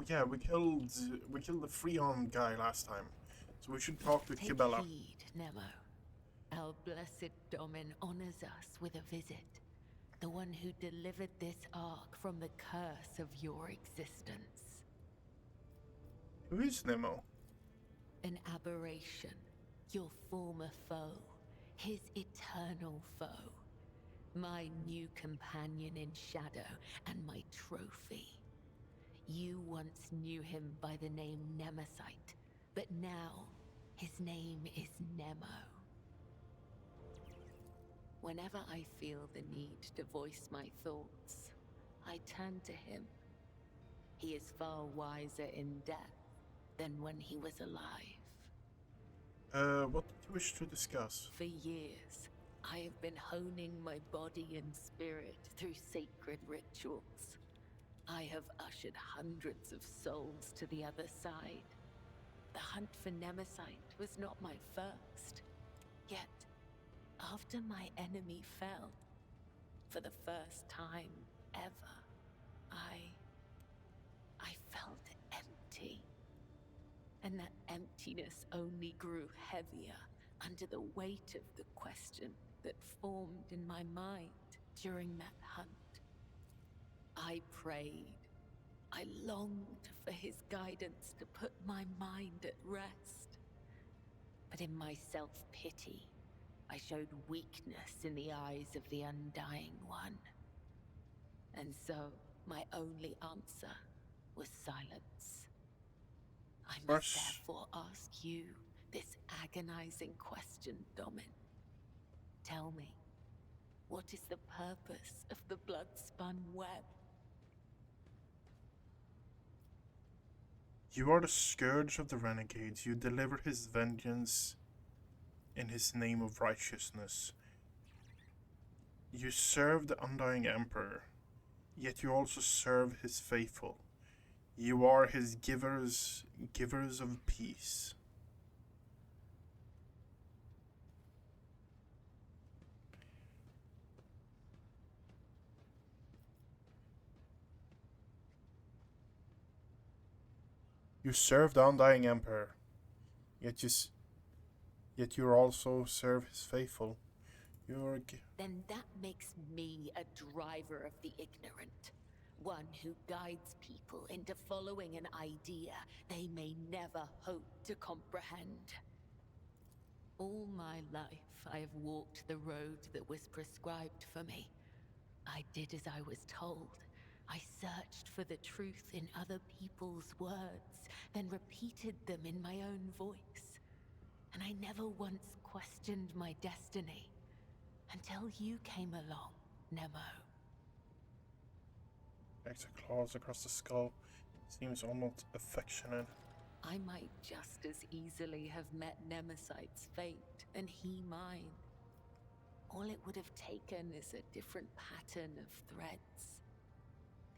yeah, we killed the free-armed guy last time, so we should talk to Take Kibella. heed, Nemo. Our blessed Domin honors us with a visit. The one who delivered this ark from the curse of your existence. Who is Nemo? An aberration. Your former foe. His eternal foe. My new companion in shadow and my trophy. You once knew him by the name Nemesite, but now his name is Nemo. Whenever I feel the need to voice my thoughts, I turn to him. He is far wiser in death than when he was alive. What do you wish to discuss? For years, I have been honing my body and spirit through sacred rituals. I have ushered hundreds of souls to the other side. The hunt for Nemesite was not my first. Yet, after my enemy fell, for the first time ever, I felt empty. And that emptiness only grew heavier under the weight of the question that formed in my mind during that hunt. I prayed. I longed for his guidance to put my mind at rest. But in my self-pity, I showed weakness in the eyes of the Undying One. And so, my only answer was silence. I must therefore ask you this agonizing question, Domin. Tell me, what is the purpose of the blood-spun web? You are the scourge of the renegades. You deliver his vengeance in his name of righteousness. You serve the Undying Emperor, yet you also serve his faithful. You are his givers of peace. You serve the Undying Emperor, yet you also serve his faithful. Then that makes me a driver of the ignorant. One who guides people into following an idea they may never hope to comprehend. All my life, I have walked the road that was prescribed for me. I did as I was told. I searched for the truth in other people's words, then repeated them in my own voice. And I never once questioned my destiny. Until you came along, Nemo. Extra claws across the skull. Seems almost affectionate. I might just as easily have met Nemesite's fate, and he mine. All it would have taken is a different pattern of threads.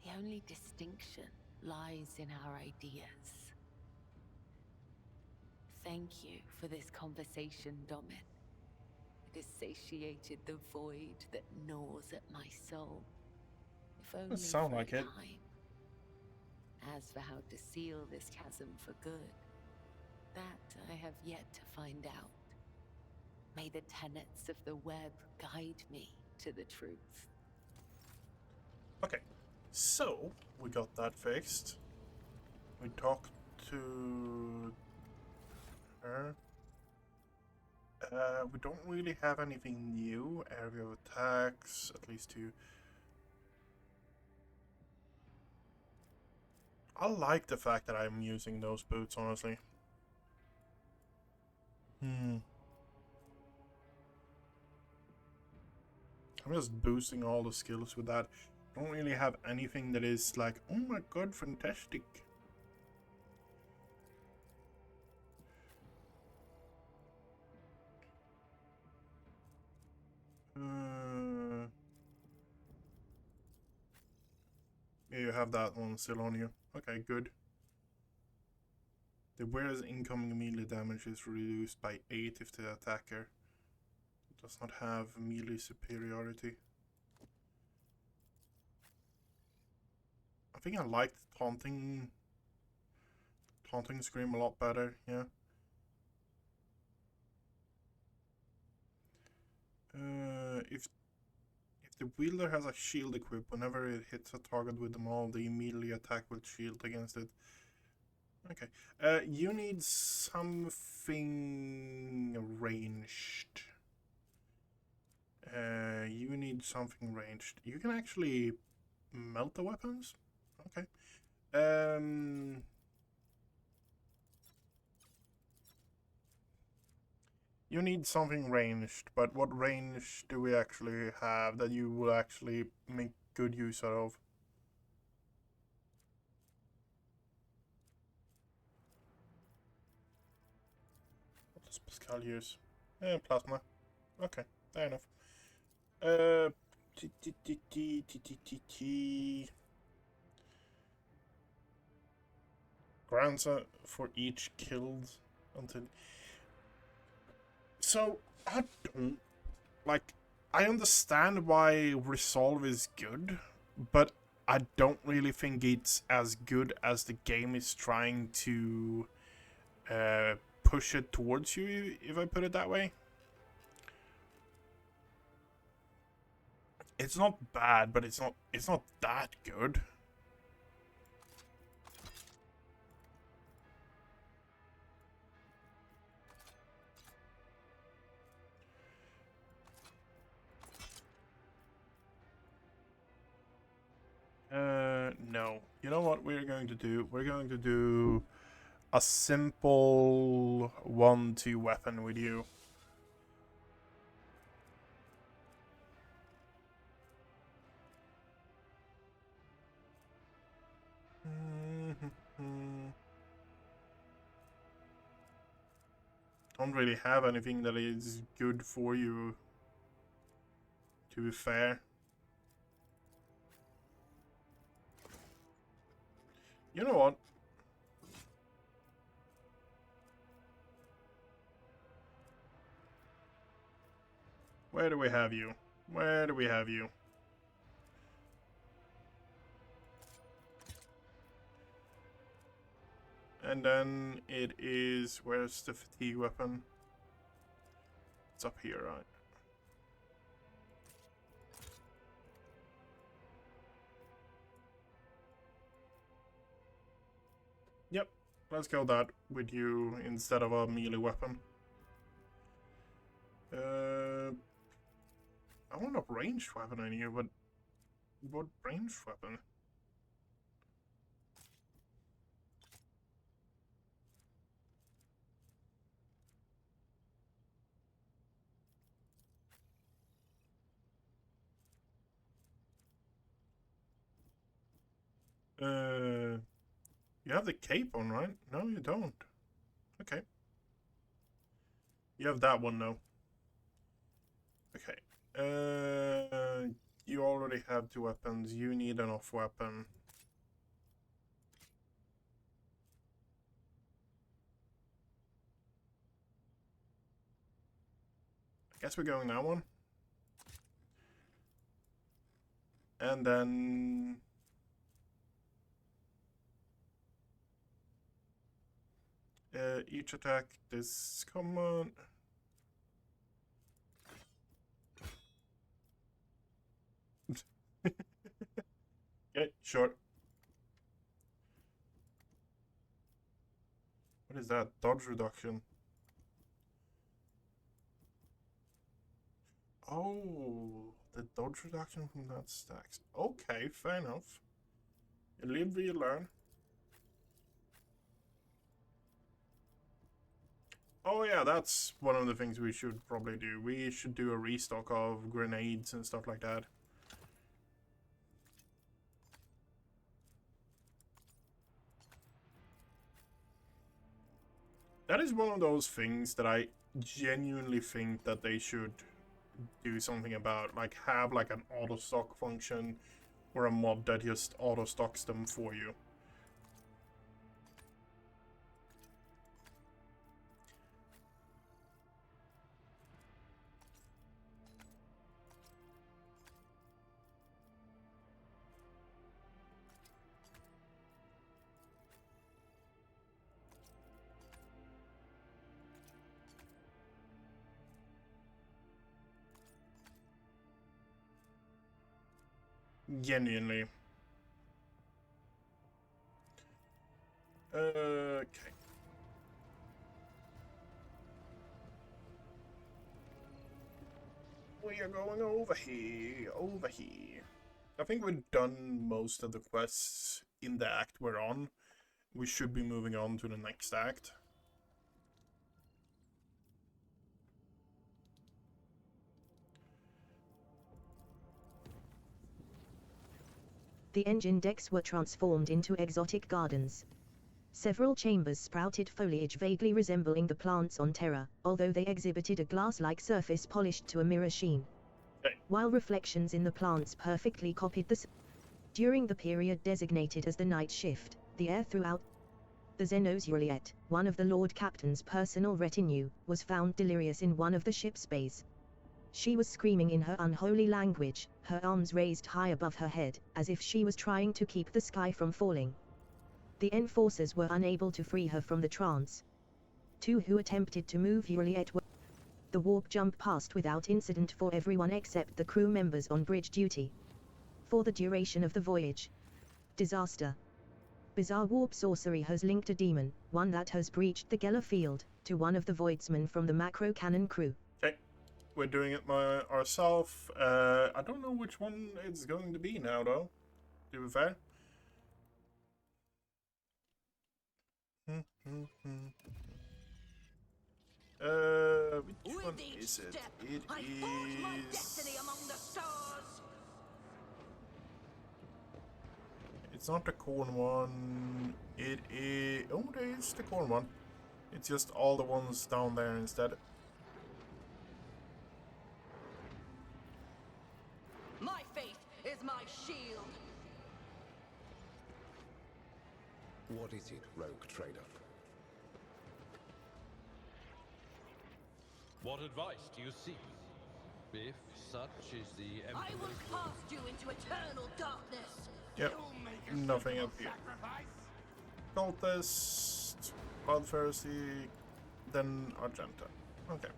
The only distinction lies in our ideas. Thank you for this conversation, Domin. It has satiated the void that gnaws at my soul. If only Sound for like a it. time. As for how to seal this chasm for good, that I have yet to find out. May the tenets of the web guide me to the truth. Okay, so we got that fixed. We talked to her. We don't really have anything new. Area of attacks, at least two. I like the fact that I'm using those boots, honestly. I'm just boosting all the skills with that. Don't really have anything that is like, oh my god, fantastic. Yeah, you have that one still on you. Okay, good. The wearer's incoming melee damage is reduced by 8 if the attacker does not have melee superiority. I think I like the taunting Haunting Scream a lot better, yeah. If the wielder has a shield equipped, whenever it hits a target with the maul, they immediately attack with shield against it. Okay. You need something ranged. You need something ranged. You can actually melt the weapons? Okay. You need something ranged, but what range do we actually have that you will actually make good use out of? What does Pascal use? Plasma. Okay, fair enough. Grants for each killed until. So I don't like. I understand why Resolve is good, but I don't really think it's as good as the game is trying to push it towards you, if I put it that way. It's not bad, but it's not that good. No. You know what we're going to do? We're going to do a simple 1-2 weapon with you. Don't really have anything that is good for you, to be fair. You know what? Where do we have you? Where do we have you? And then it is... Where's the fatigue weapon? It's up here, right? Yep, let's go that with you instead of a melee weapon. I want a ranged weapon in here, but what ranged weapon? You have the cape on, right? No, you don't. Okay. You have that one, though. Okay. You already have 2 weapons. You need an off weapon. I guess we're going that one. And then... each attack, this command... Okay, sure. What is that? Dodge reduction. Oh, the dodge reduction from that stacks. Okay, fair enough. You live, you learn. Oh yeah, that's one of the things we should probably do. We should do a restock of grenades and stuff like that. That is one of those things that I genuinely think that they should do something about. Like, have like an auto stock function or a mod that just auto stocks them for you. Genuinely. Okay. We are going over here, over here. I think we've done most of the quests in the act we're on. We should be moving on to the next act. The engine decks were transformed into exotic gardens. Several chambers sprouted foliage vaguely resembling the plants on Terra, although they exhibited a glass-like surface polished to a mirror sheen. Okay. While reflections in the plants perfectly copied the during the period designated as the night shift, the air throughout the Xenos Juliet, one of the Lord Captain's personal retinue, was found delirious in one of the ship's bays. She was screaming in her unholy language, her arms raised high above her head, as if she was trying to keep the sky from falling. The enforcers were unable to free her from the trance. Two who attempted to move Juliet were. The warp jump passed without incident for everyone except the crew members on bridge duty. For the duration of the voyage. Disaster. Bizarre warp sorcery has linked a demon, one that has breached the Geller field, to one of the voidsmen from the macro cannon crew. Okay. We're doing it ourselves. I don't know which one it's going to be now, though. To be fair. Which one is it? It is. It's not the corn one. It is. Oh, there is the corn one. It's just all the ones down there instead. My faith is my shield. What is it, rogue trader? What advice do you seek? If such is the I will Emperor's cast you into eternal darkness. Yep, nothing up here. Cultist, Bloodthirsty, then Argenta. Okay.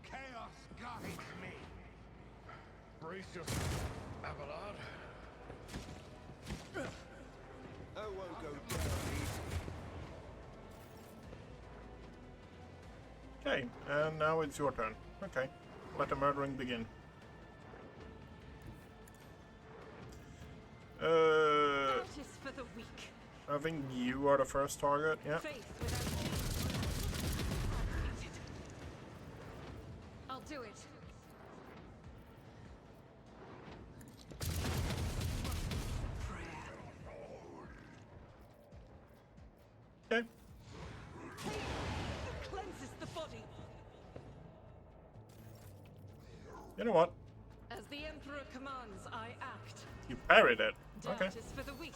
Chaos guides me. Brace yourself, Abelard. I won't go down easy. Okay, and now it's your turn. Okay, let the murdering begin. Justice for the weak. I think you are the first target, yeah. Faith without I'll do it. Prayer. Okay, Cleanses the body. you know what? As the Emperor commands, I act. You parried it. Okay. Justice for the weak.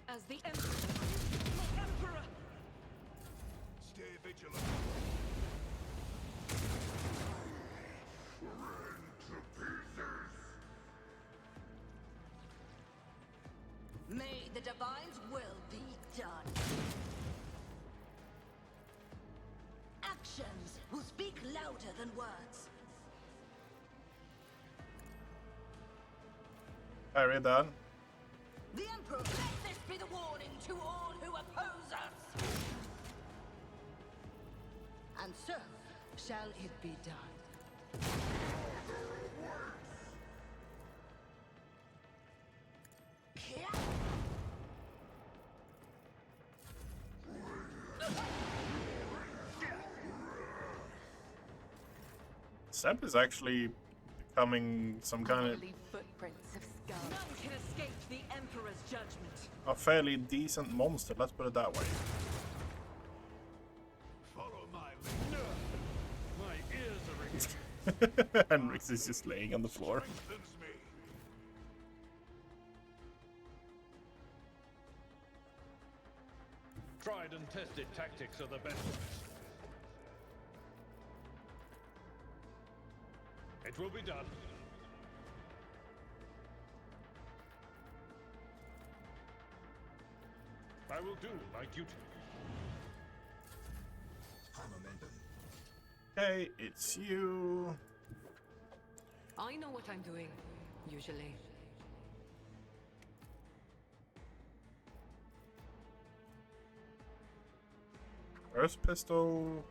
As the Emperor. The Emperor. Stay vigilant. May the Divine's will be done. Actions will speak louder than words. Parry that. The Emperor, let this be the warning to all who oppose us. And so shall it be done. Seb is actually becoming some kind of Leave footprints of skulls. None can escape the Emperor's judgment. a fairly decent monster, let's put it that way. Follow my lead. My ears are ringing. Henrix is just laying on the floor. Strengthens me. Tried and tested tactics are the best ones. It will be done. I will do my duty. Okay, it's you. I know what I'm doing, usually. First pistol.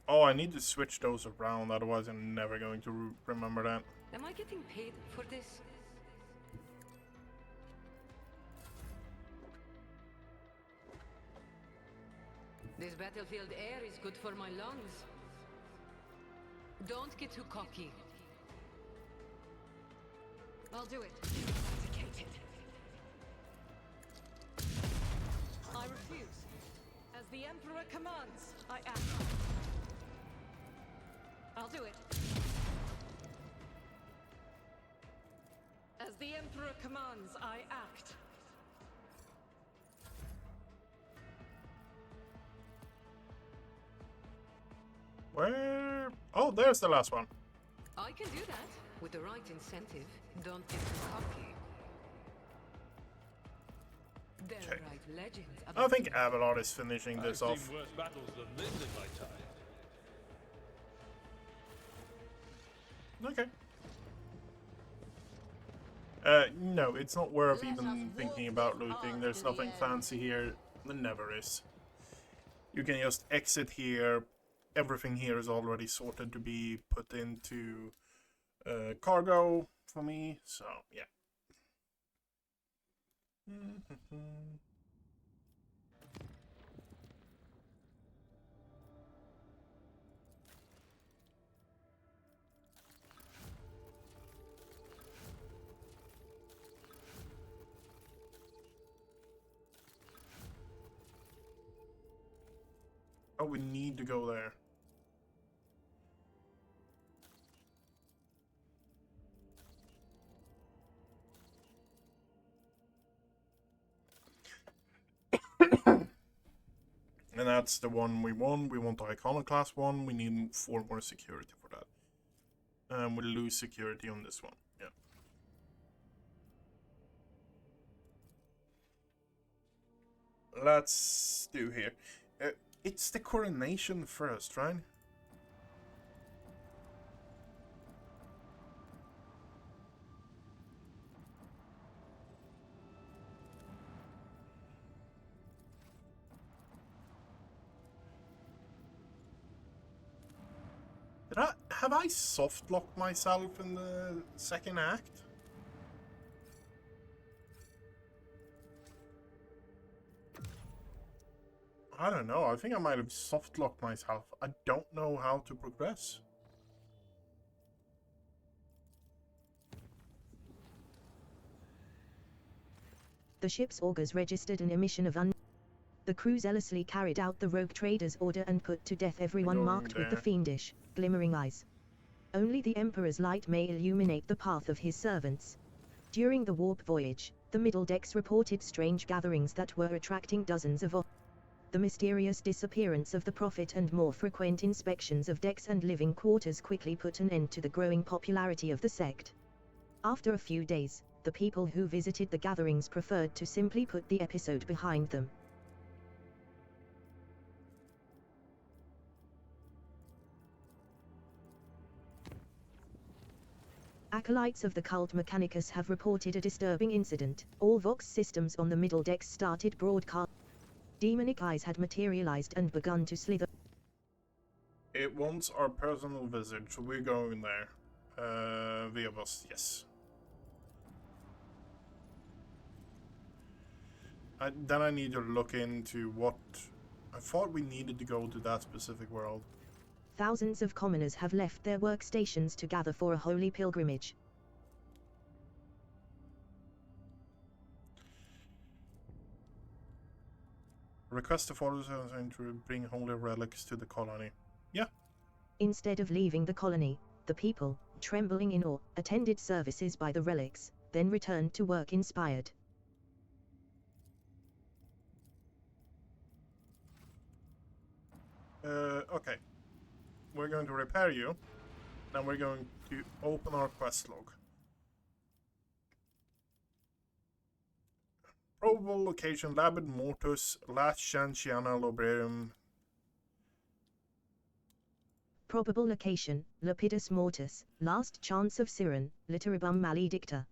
Oh, I need to switch those around, otherwise I'm never going to remember that. Am I getting paid for this? This battlefield air is good for my lungs. Don't get too cocky. I'll do it. Eradicated. I refuse. As the Emperor commands, I act. I'll do it. As the Emperor commands, I act. Where? Oh, there's the last one. I can do that. With the right incentive. Don't get too cocky. There Okay. write legends I about think Abelard is finishing I've this seen off. worse battles than this in my time. Okay. No, it's not worth even thinking about looting. There's nothing fancy here. There never is. You can just exit here. Everything here is already sorted to be put into cargo for me, so yeah. Oh, we need to go there. And that's the one we want. We want the Iconoclast one. We need 4 more security for that. We'll lose security on this one. Yeah. Let's do here. It's the coronation first, right? Have I soft locked myself in the second act? I don't know. I think I might have soft locked myself. I don't know how to progress. The ship's augurs registered an emission of The crew zealously carried out the rogue trader's order and put to death everyone Going marked with the there. fiendish, glimmering eyes. Only the Emperor's light may illuminate the path of his servants. During the warp voyage, the middle decks reported strange gatherings that were attracting dozens of the mysterious disappearance of the prophet and more frequent inspections of decks and living quarters quickly put an end to the growing popularity of the sect. After a few days, the people who visited the gatherings preferred to simply put the episode behind them. Acolytes of the cult Mechanicus have reported a disturbing incident. All Vox systems on the middle decks started broadcast. Demonic eyes had materialized and begun to slither. It wants our personal visit, so we're going there. Via bus, yes. Then I need to look into what... I thought we needed to go to that specific world. Thousands of commoners have left their workstations to gather for a holy pilgrimage. Request the followers to bring holy relics to the colony. Yeah. Instead of leaving the colony, the people, trembling in awe, attended services by the relics, then returned to work inspired. Okay. We're going to repair you. Now we're going to open our quest log. Probable location: Labid Mortus, Latchantiana Lobrium. Probable location: Lapidus Mortis, Last Chance of Siren, Literibum Maledicta.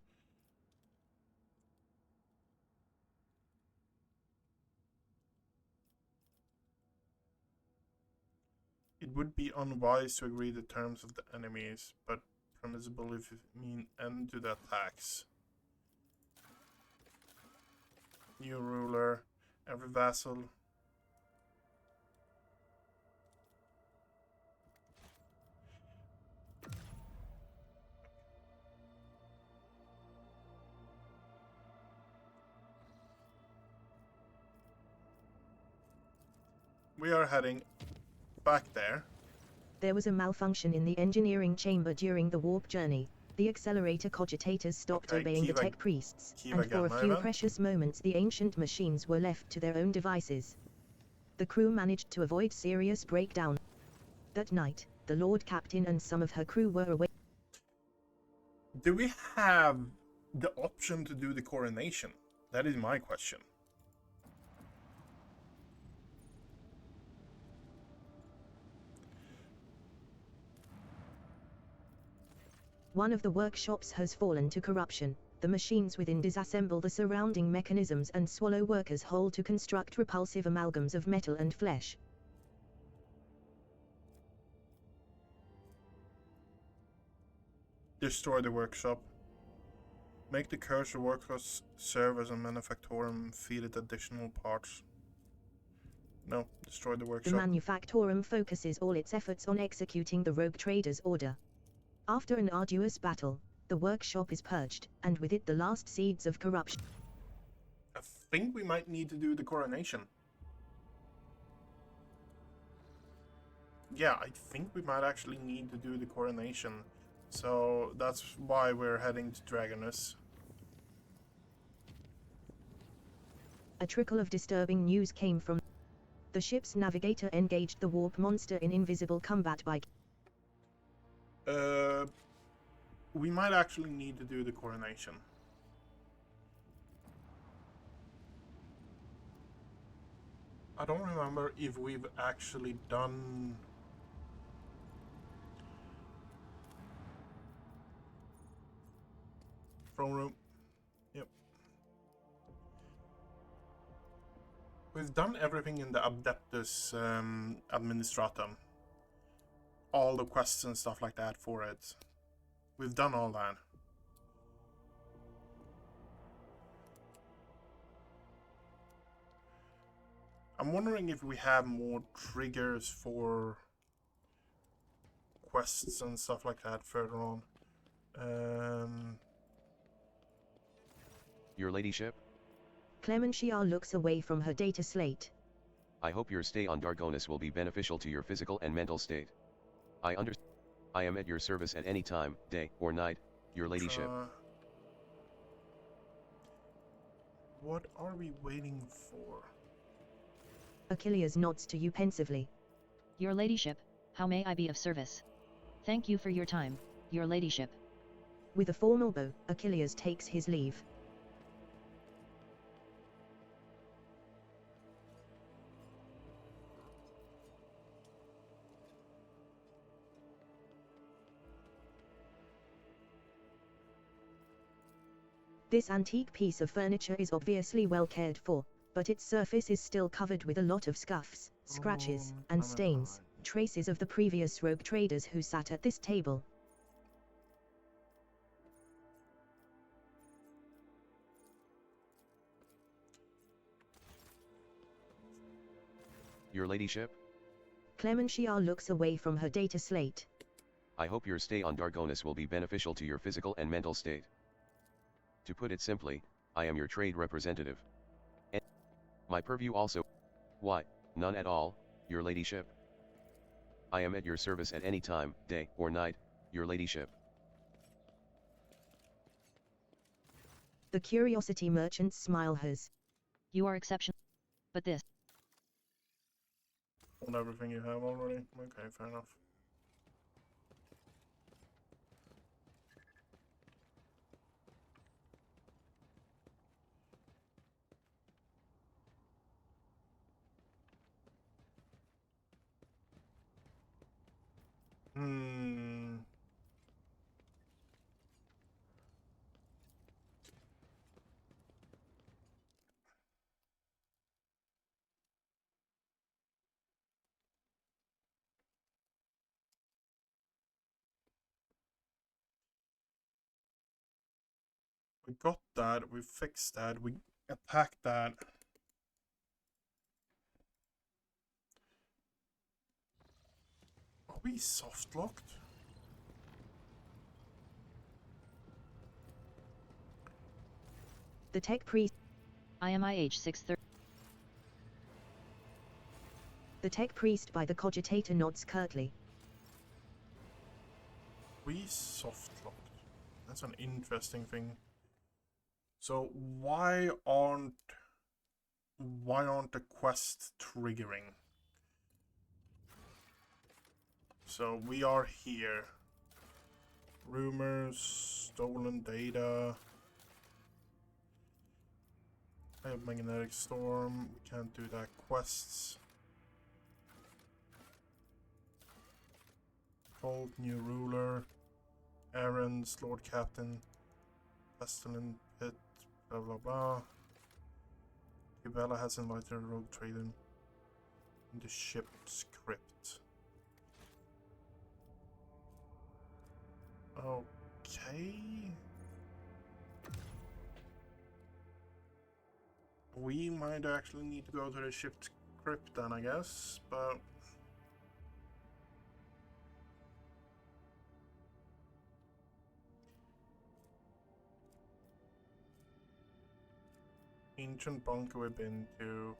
It would be unwise to agree the terms of the enemies, but permissible if it mean end to the attacks. New ruler, every vassal. We are heading back there. There was a malfunction in the engineering chamber during the warp journey. The accelerator cogitators stopped Okay, obeying the Kiva- tech priests, Kiva and for a Gamma few event. precious moments the ancient machines were left to their own devices. The crew managed to avoid serious breakdown. That night, the Lord Captain and some of her crew were away. Do we have the option to do the coronation? That is my question. One of the workshops has fallen to corruption. The machines within disassemble the surrounding mechanisms and swallow workers whole to construct repulsive amalgams of metal and flesh. Destroy the workshop. Make the cursor workers serve as a manufactorum, feed it additional parts. No, destroy the The workshop. Manufactorum focuses all its efforts on executing the rogue trader's order. After an arduous battle, the workshop is purged, and with it the last seeds of corruption. I think we might need to do the coronation. Yeah, I think we might actually need to do the coronation. So that's why we're heading to Dragonus. A trickle of disturbing news came from the ship's navigator engaged the warp monster in invisible combat by We might actually need to do the coronation. I don't remember if we've actually done... Throne room. Yep. We've done everything in the Adeptus Administratum. All the quests and stuff like that for it. We've done all that. I'm wondering if we have more triggers for quests and stuff like that further on. Your ladyship, Clementia looks away from her data slate. I hope your stay on Dargonus will be beneficial to your physical and mental state. I am at your service at any time, day or night, your ladyship. What are we waiting for? Achilles nods to you pensively. Your ladyship, how may I be of service? Thank you for your time, your ladyship. With a formal bow, Achilles takes his leave. This antique piece of furniture is obviously well cared for, but its surface is still covered with a lot of scuffs, scratches, and stains, traces of the previous rogue traders who sat at this table. Your ladyship, Clementia looks away from her data slate. I hope your stay on Dargonus will be beneficial to your physical and mental state. To put it simply, I am your trade representative. And my purview also. Why, none at all, your ladyship. I am at your service at any time, day or night, your ladyship. The curiosity merchant's smile has. You are exceptional. But this. on everything you have already. Okay, fair enough. Hmm. We got that, we fixed that, we attacked that. Are we soft locked? The tech priest. IMIH 630. The tech priest by the cogitator nods curtly. We soft locked. That's an interesting thing. So why aren't the quests triggering? So we are here. Rumors, stolen data. I have magnetic storm. We can't do that. Quests. Cold new ruler. Errands, Lord Captain. Pestilent pit. Blah blah blah. Ibella has invited a rogue trader in the ship's crypt. Okay. We might actually need to go to the ship's crypt then, I guess, but... Ancient bunker we've been to.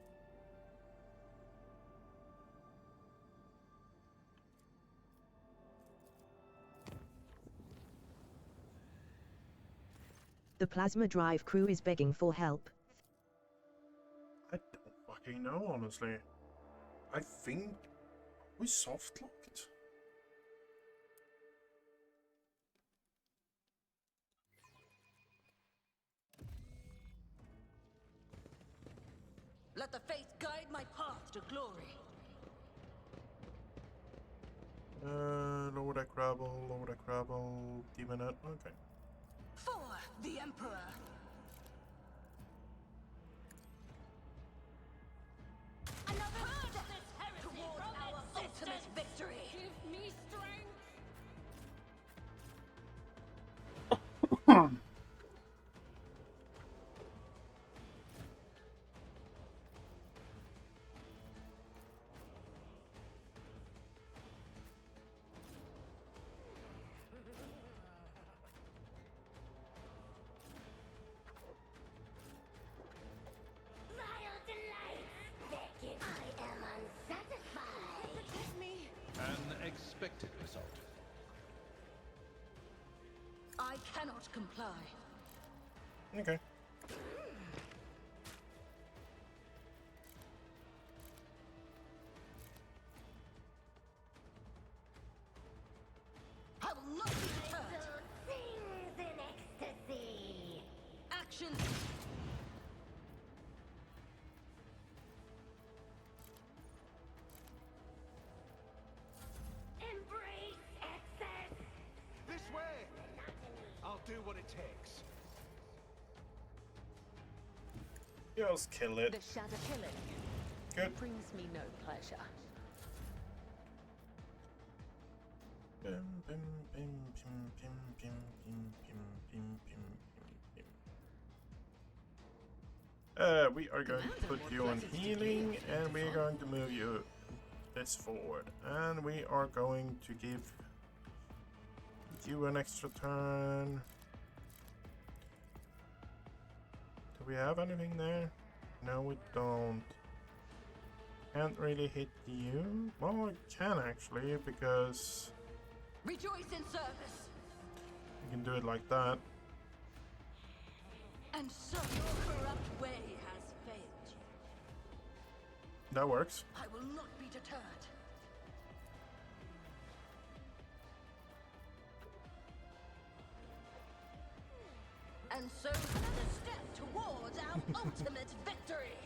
The plasma drive crew is begging for help. I don't fucking know, honestly. I think we soft locked. Let the faith guide my path to glory. Lower deck rabble, demonette, okay. For the Emperor. Another step toward our ultimate victory. Give me strength. An expected result. I cannot comply. Okay. I will not be deterred. Sings in ecstasy. Action. Embrace excess. This way! I'll do what it takes. Just kill it. The shadow killing Good. brings me no pleasure. Bim, bim, bim, bim, bim, bim, bim, bim, bim, bim, bim. We are going to put you on healing, and we're going to move you this forward, and we are going to give you an extra turn. Do we have anything there? No, we don't. Can't really hit you. Well, I can actually, because Rejoice in service. you can do it like that. And so your corrupt way has failed you. That works. I will not be deterred. And so another step towards our ultimate victory.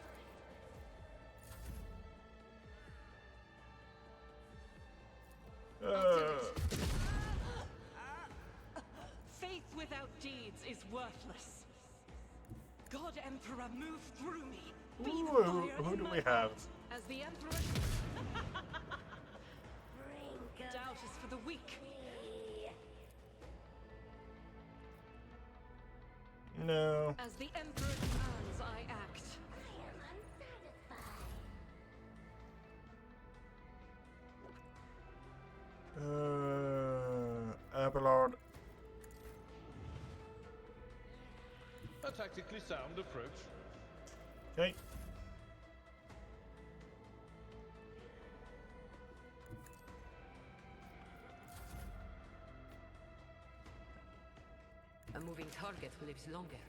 Faith without deeds is worthless. God Emperor, move through me. Be the Ooh, fire who in do my we have? heart. As the Emperor. Doubt is for the weak. No. As the Emperor demands, I act. Abelard. A tactically sound approach. Okay. A moving target lives longer.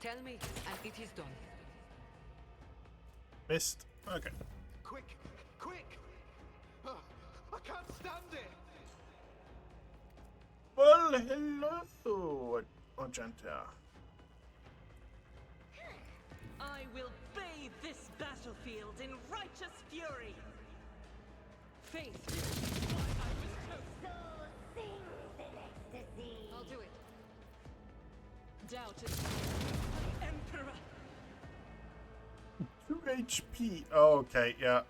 Tell me, and it is done. Missed. Okay. Quick! Quick! I can't stand it! Well, hello, Argentia. I will bathe this battlefield in righteous fury. Faith is why I was chosen. Soul sings in ecstasy. I'll do it. Doubt is my Emperor. 2 HP. Oh, okay, yeah.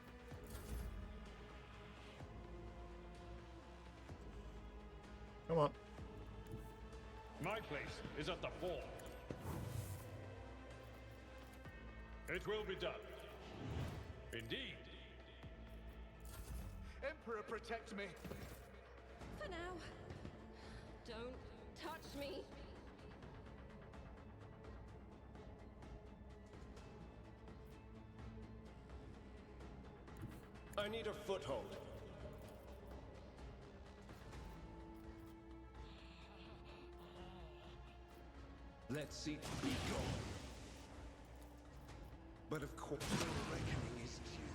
Come on. My place is at the fort. It will be done. Indeed. Emperor, protect me. For now. Don't touch me. I need a foothold. Let's see be gone. But of course, the reckoning is due.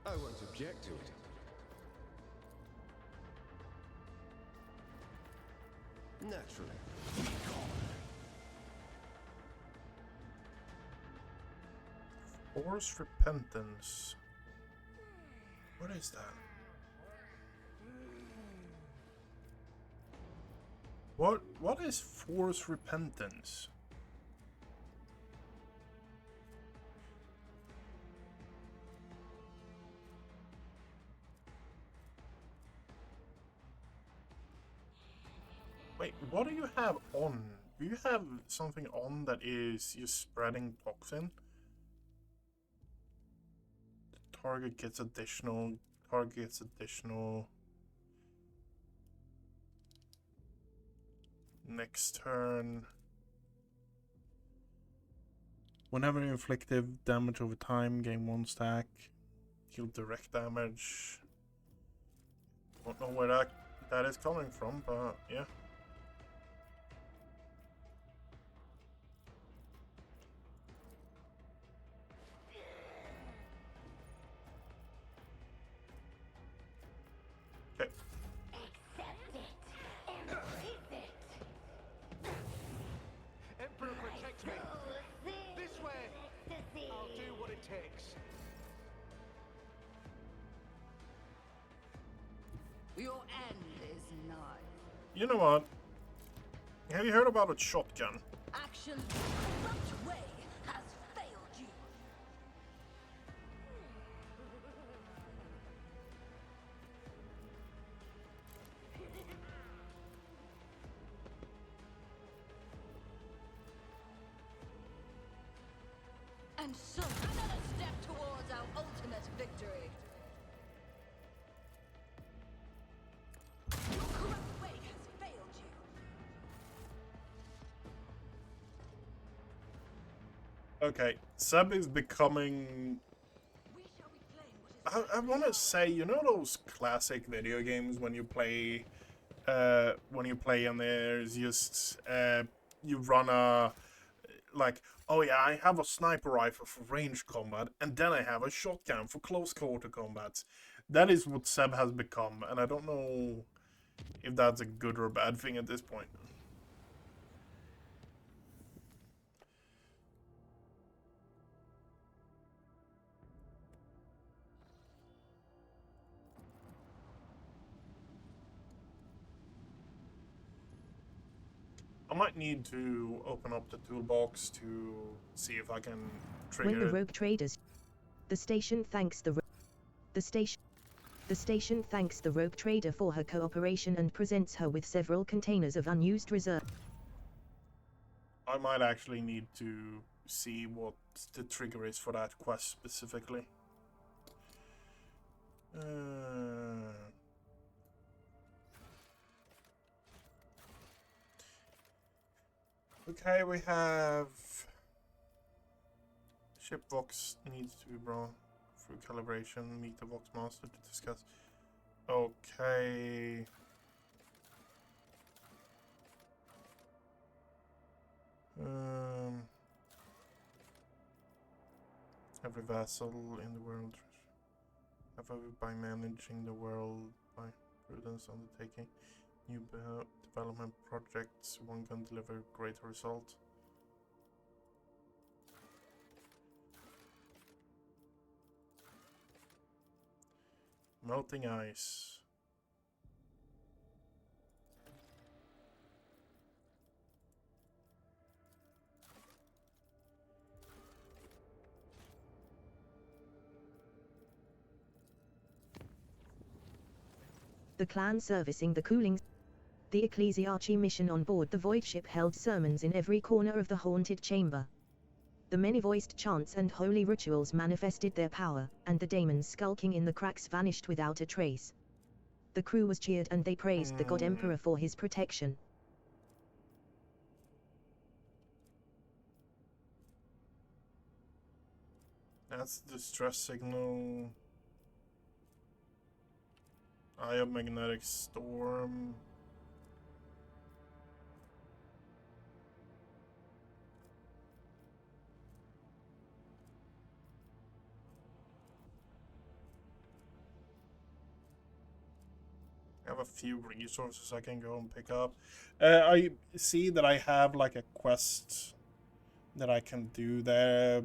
I won't object to it. Naturally. Be gone. Force repentance. What is that? What is force repentance? Wait, what do you have on? Do you have something on that is just spreading toxin? The target gets additional. Target gets additional. Next turn. Whenever inflicted damage over time, gain 1 stack. Deal direct damage. Don't know where that is coming from, but yeah. Okay. Accept it. Embrace it. Emperor, protect me. Soul sings This way. in ecstasy. I'll do what it takes. Your end is nigh. You know what? Have you heard about a shotgun? Action corrupt way has failed you. And so another step towards our ultimate victory. Your corrupt way has failed you. Okay, Seb is becoming. We shall be playing what is I want to say, you know those classic video games when you play when you play on there is just you run a like, oh yeah, I have a sniper rifle for range combat, and then I have a shotgun for close quarter combat. That is what Seb has become, and I don't know if that's a good or a bad thing at this point. I might need to open up the toolbox to see if I can trigger When the it. rogue traders, the station thanks the station thanks the rogue trader for her cooperation and presents her with several containers of unused reserve. I might actually need to see what the trigger is for that quest specifically. Okay, we have ship box needs to be brought through calibration. Meet the box master to discuss. Okay. Every vessel in the world, however, by managing the world by prudence undertaking new development projects, one can deliver greater result. Melting ice. The clan servicing the cooling. The ecclesiarchy mission on board the void ship held sermons in every corner of the haunted chamber. The many-voiced chants and holy rituals manifested their power, and the daemons skulking in the cracks vanished without a trace. The crew was cheered and they praised the God Emperor for his protection. That's the distress signal. Eye of magnetic storm. I have a few resources I can go and pick up. I see that I have like a quest that I can do there.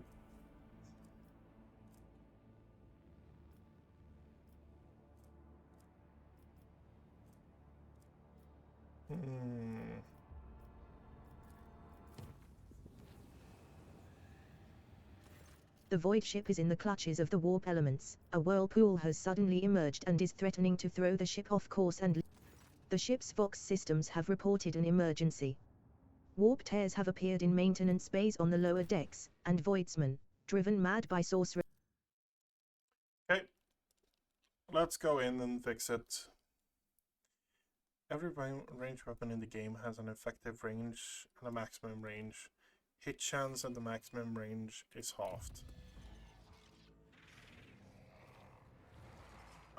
The void ship is in the clutches of the warp elements. A whirlpool has suddenly emerged and is threatening to throw the ship off course, and the ship's Vox systems have reported an emergency. Warp tears have appeared in maintenance bays on the lower decks, and voidsmen, driven mad by sorcery. Okay, let's go in and fix it. Every range weapon in the game has an effective range and a maximum range. Hit chance at the maximum range is halved.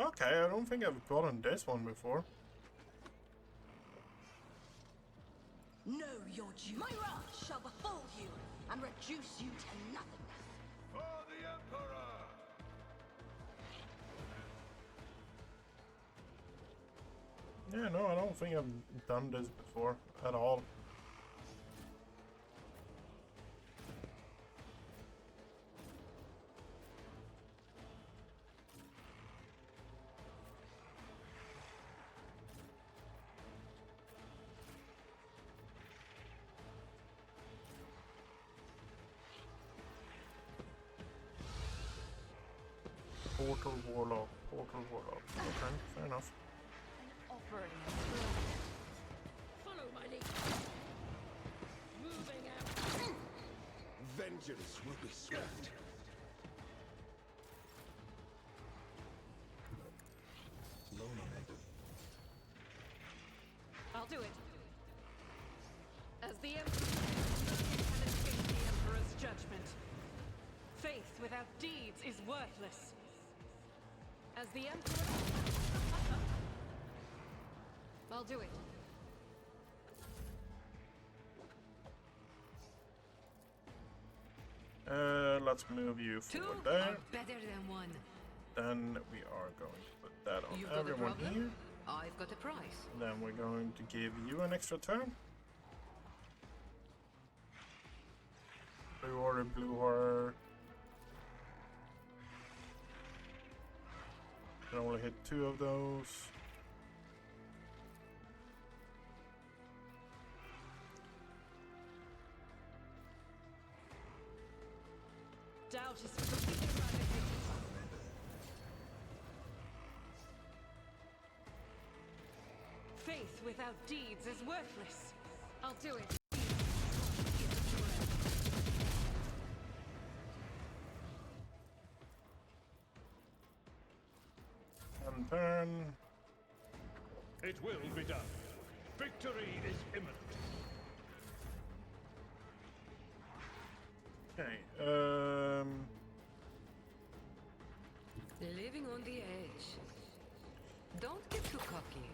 Okay, I don't think I've gotten this one before. Know your due. My wrath shall befall you and reduce you to nothingness. For the Emperor! Yeah, no, I don't think I've done this before at all. Portal Warlock. Okay, fair enough. Offering. Follow my lead. Moving out. Vengeance will be swift. I'll do it. As the Emperor, none can escape the Emperor's judgment. Faith without deeds is worthless. As the Emperor... I'll do it. Let's move you Two forward are there. better than one. Then we are going to put that on You've got a everyone problem? here. I've got a price. Then we're going to give you an extra turn. Blue order, blue order. Can only hit 2 of those. Doubt is completely eradicated. Faith without deeds is worthless. I'll do it. And turn. It will be done. Victory is imminent. Okay. Living on the edge. Don't get too cocky.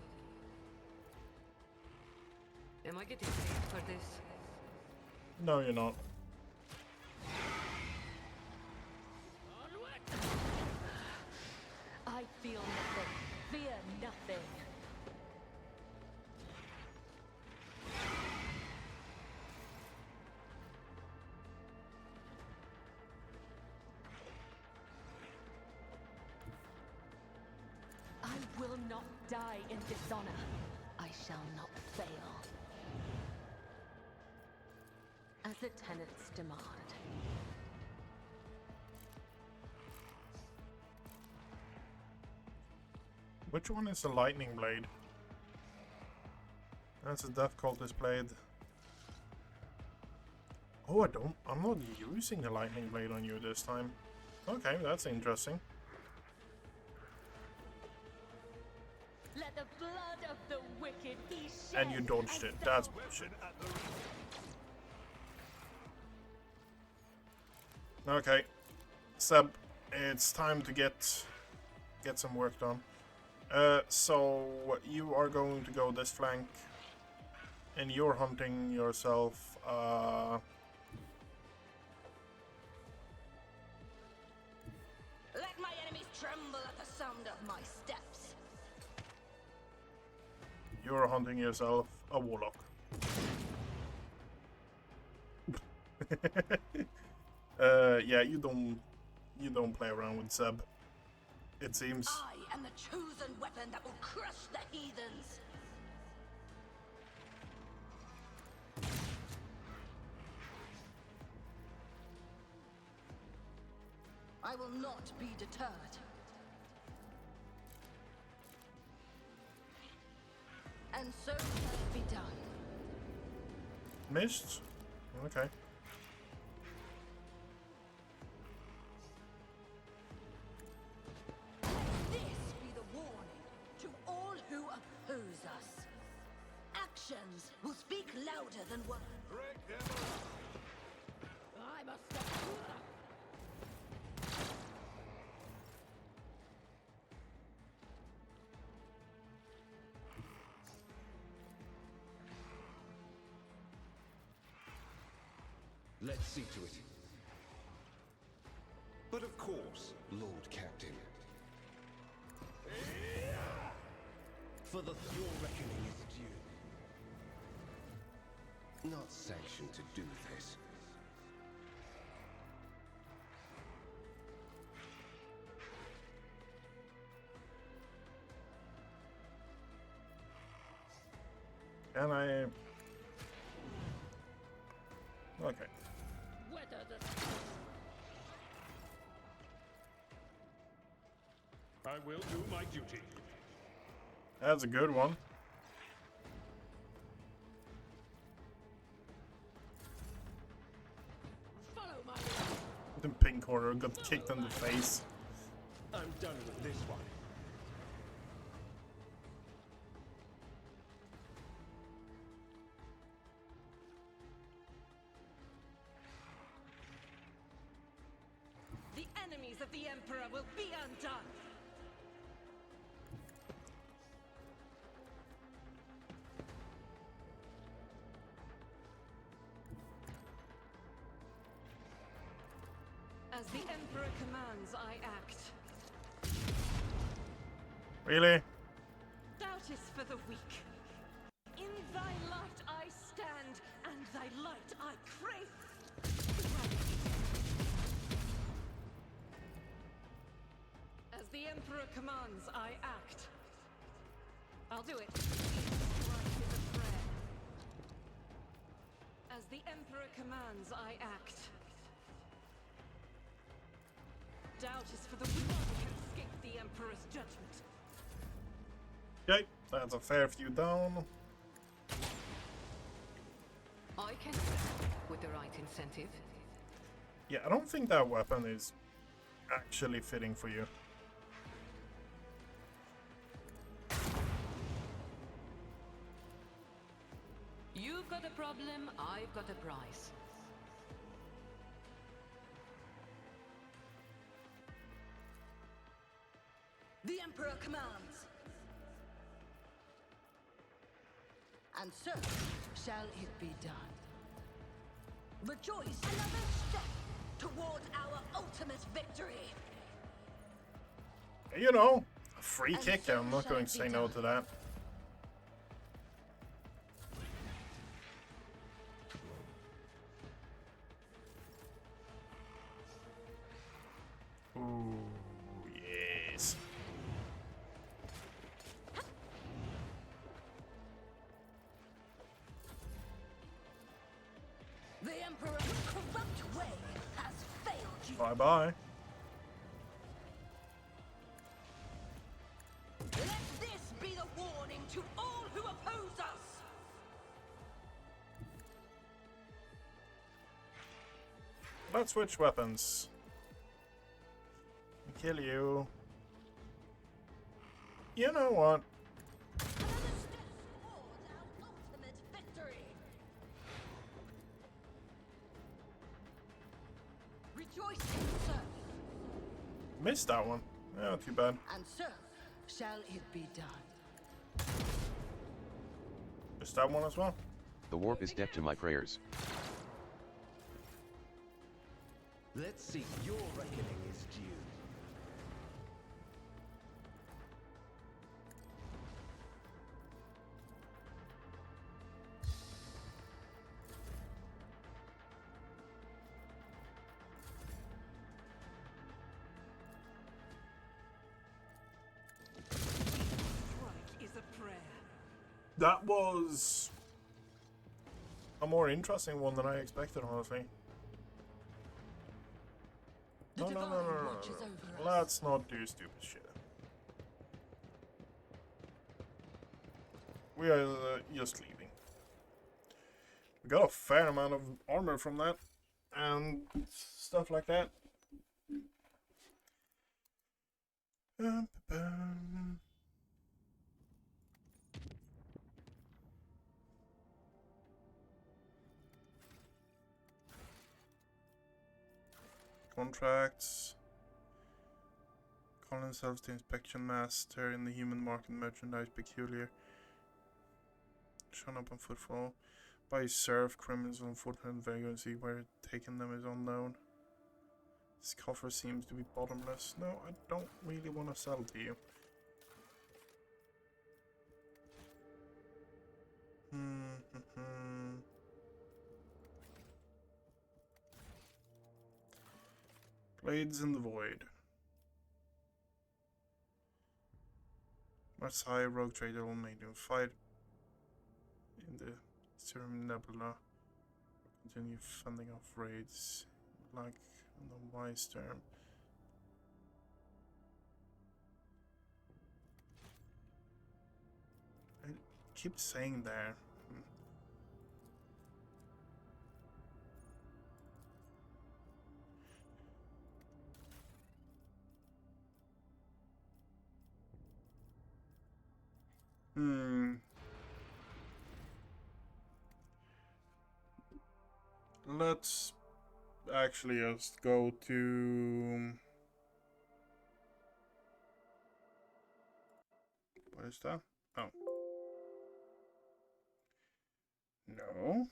Am I getting paid for this? No, you're not. I feel nothing. Fear nothing. I will not die in dishonor. I shall not fail. As the tenets demand. Which one is the lightning blade? That's a death cultist blade. Oh, I'm not using the lightning blade on you this time. Okay, that's interesting. Let the blood of the wicked be shed. And you dodged it. That's bullshit. Okay, Seb, it's time to get some work done. So you are going to go this flank, and you're hunting yourself. Let my enemies tremble at the sound of my steps. You're hunting yourself a warlock. Yeah, you don't play around with Seb. It seems. I am the chosen weapon that will crush the heathens. I will not be deterred. And so shall it be done. Missed? Okay. This be the warning to all who oppose us. Actions will speak louder than words. I must stop. Let's see to it. But of course, Lord Captain. For your reckoning is due. Not sanctioned to do this. Can I? Okay. I will do my duty. That's a good one. Follow my The pink corner got kicked in the face. I'm done with this one. The enemies of the Emperor will be undone. As the Emperor commands, I act. Really? Doubt is for the weak. In thy light I stand, and thy light I crave. As the Emperor commands, I act. I'll do it. Right is a prayer. As the Emperor commands, I act. Doubt is for the weak. None can escape the Emperor's judgment. Okay, that's a fair few down. I can sell with the right incentive. Yeah, I don't think that weapon is actually fitting for you. You've got a problem, I've got a price. The Emperor commands. And so shall it be done. Rejoice! Another step towards our ultimate victory. You know, a free kick, I'm not going to say no to that. Ooh, yes. The Emperor's corrupt way has failed you. Bye-bye. Let this be the warning to all who oppose us. Let's switch weapons. Kill you. You know what? Another step towards our ultimate victory. Rejoice in service. Missed that one. Yeah, not too bad. And so shall it be done. Missed that one as well. The warp is deaf to my prayers. Let's see, your reckoning is due. Strike is a prayer. That was a more interesting one than I expected, honestly. No, no, no, no, no, watches no. over us. Let's not do stupid shit. We are just leaving. We got a fair amount of armor from that and stuff like that. Contracts. Call themselves the inspection master in the human market merchandise peculiar. Shown up on footfall. By serve criminals on foot and vagrancy where taking them is unknown. This coffer seems to be bottomless. No, I don't really want to sell to you. Blades in the void. Marseille rogue trader will make them fight in the Serum Nebula. Continue fending off raids like the wise term. I keep saying there. Let's actually just go to... What is that? Oh. No.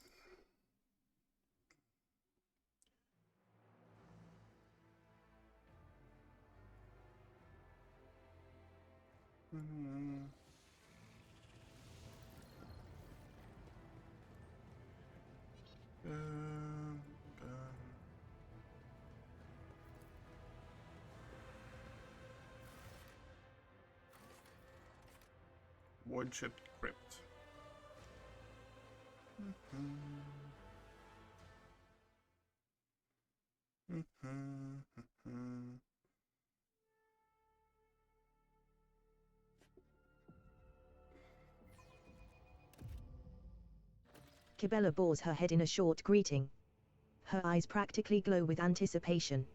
Mm. Um, Woodchip Crypt. Kibella bows her head in a short greeting. Her eyes practically glow with anticipation.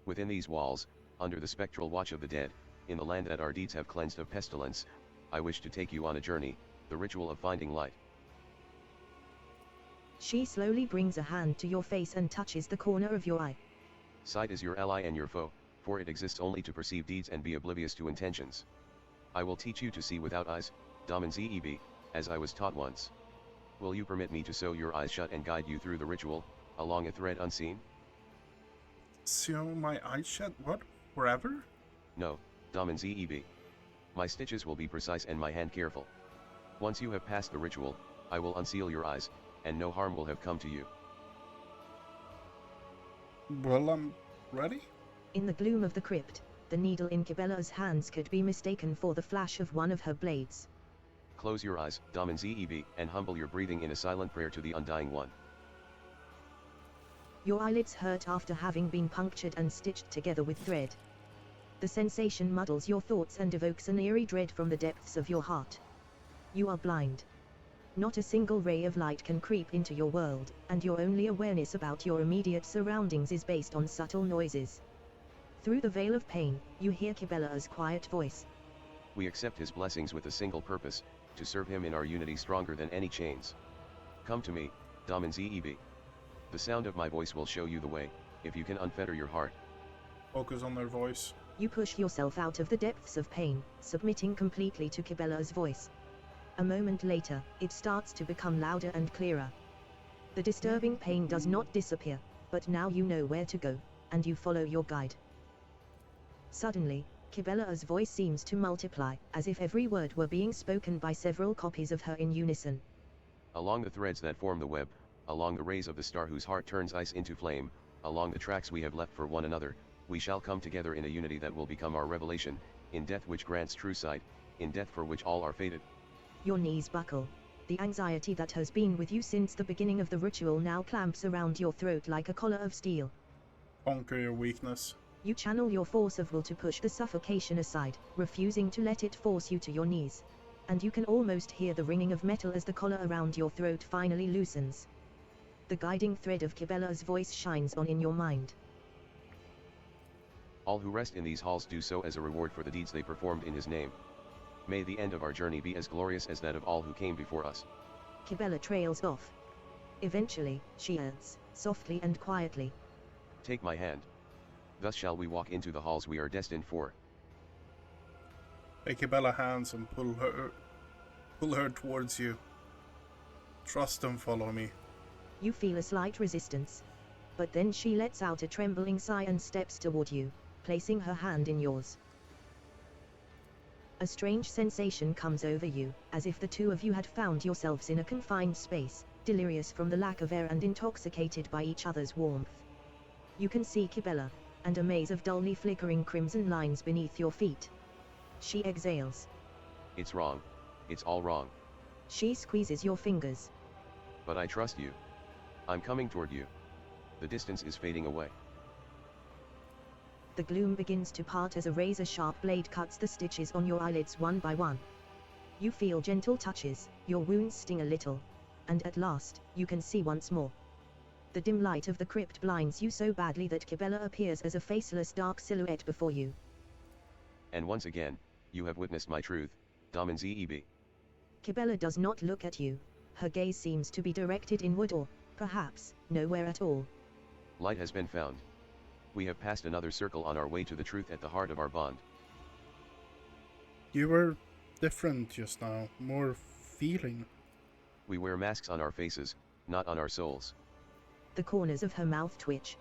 Within these walls, under the spectral watch of the dead, in the land that our deeds have cleansed of pestilence, I wish to take you on a journey, the ritual of finding light. She slowly brings a hand to your face and touches the corner of your eye. Sight is your ally and your foe, for it exists only to perceive deeds and be oblivious to intentions. I will teach you to see without eyes, Daman Zeb, as I was taught once. Will you permit me to sew your eyes shut and guide you through the ritual, along a thread unseen? Sew my eyes shut? What? Forever? No, Daman Zeb. My stitches will be precise and my hand careful. Once you have passed the ritual, I will unseal your eyes, and no harm will have come to you. Well, I'm ready. In the gloom of the crypt, the needle in Kibella's hands could be mistaken for the flash of one of her blades. Close your eyes, Daman Zeb, and humble your breathing in a silent prayer to the Undying One. Your eyelids hurt after having been punctured and stitched together with thread. The sensation muddles your thoughts and evokes an eerie dread from the depths of your heart. You are blind. Not a single ray of light can creep into your world, and your only awareness about your immediate surroundings is based on subtle noises. Through the veil of pain, you hear Kibella's quiet voice. We accept his blessings with a single purpose, to serve him in our unity stronger than any chains. Come to me, Daman Zeb. The sound of my voice will show you the way, if you can unfetter your heart. Focus on their voice. You push yourself out of the depths of pain, submitting completely to Kibella's voice. A moment later, it starts to become louder and clearer. The disturbing pain does not disappear, but now you know where to go, and you follow your guide. Suddenly, Kibella's voice seems to multiply, as if every word were being spoken by several copies of her in unison. Along the threads that form the web, along the rays of the star whose heart turns ice into flame, along the tracks we have left for one another, we shall come together in a unity that will become our revelation, in death which grants true sight, in death for which all are fated. Your knees buckle. The anxiety that has been with you since the beginning of the ritual now clamps around your throat like a collar of steel. Conquer your weakness. You channel your force of will to push the suffocation aside, refusing to let it force you to your knees. And you can almost hear the ringing of metal as the collar around your throat finally loosens. The guiding thread of Kibella's voice shines on in your mind. All who rest in these halls do so as a reward for the deeds they performed in his name. May the end of our journey be as glorious as that of all who came before us. Kibella trails off. Eventually, she adds, softly and quietly. Take my hand. Thus shall we walk into the halls we are destined for. Take Bella hands and pull her towards you. Trust and follow me. You feel a slight resistance. But then she lets out a trembling sigh and steps toward you, placing her hand in yours. A strange sensation comes over you, as if the two of you had found yourselves in a confined space, delirious from the lack of air and intoxicated by each other's warmth. You can see Kibella, and a maze of dully flickering crimson lines beneath your feet. She exhales. It's wrong. It's all wrong. She squeezes your fingers. But I trust you. I'm coming toward you. The distance is fading away. The gloom begins to part as a razor-sharp blade cuts the stitches on your eyelids one by one. You feel gentle touches, your wounds sting a little, and at last, you can see once more. The dim light of the crypt blinds you so badly that Kibella appears as a faceless dark silhouette before you. And once again, you have witnessed my truth, Daman Zeb. Kibella does not look at you. Her gaze seems to be directed inward or, perhaps, nowhere at all. Light has been found. We have passed another circle on our way to the truth at the heart of our bond. You were different just now, more feeling. We wear masks on our faces, not on our souls. The corners of her mouth twitch.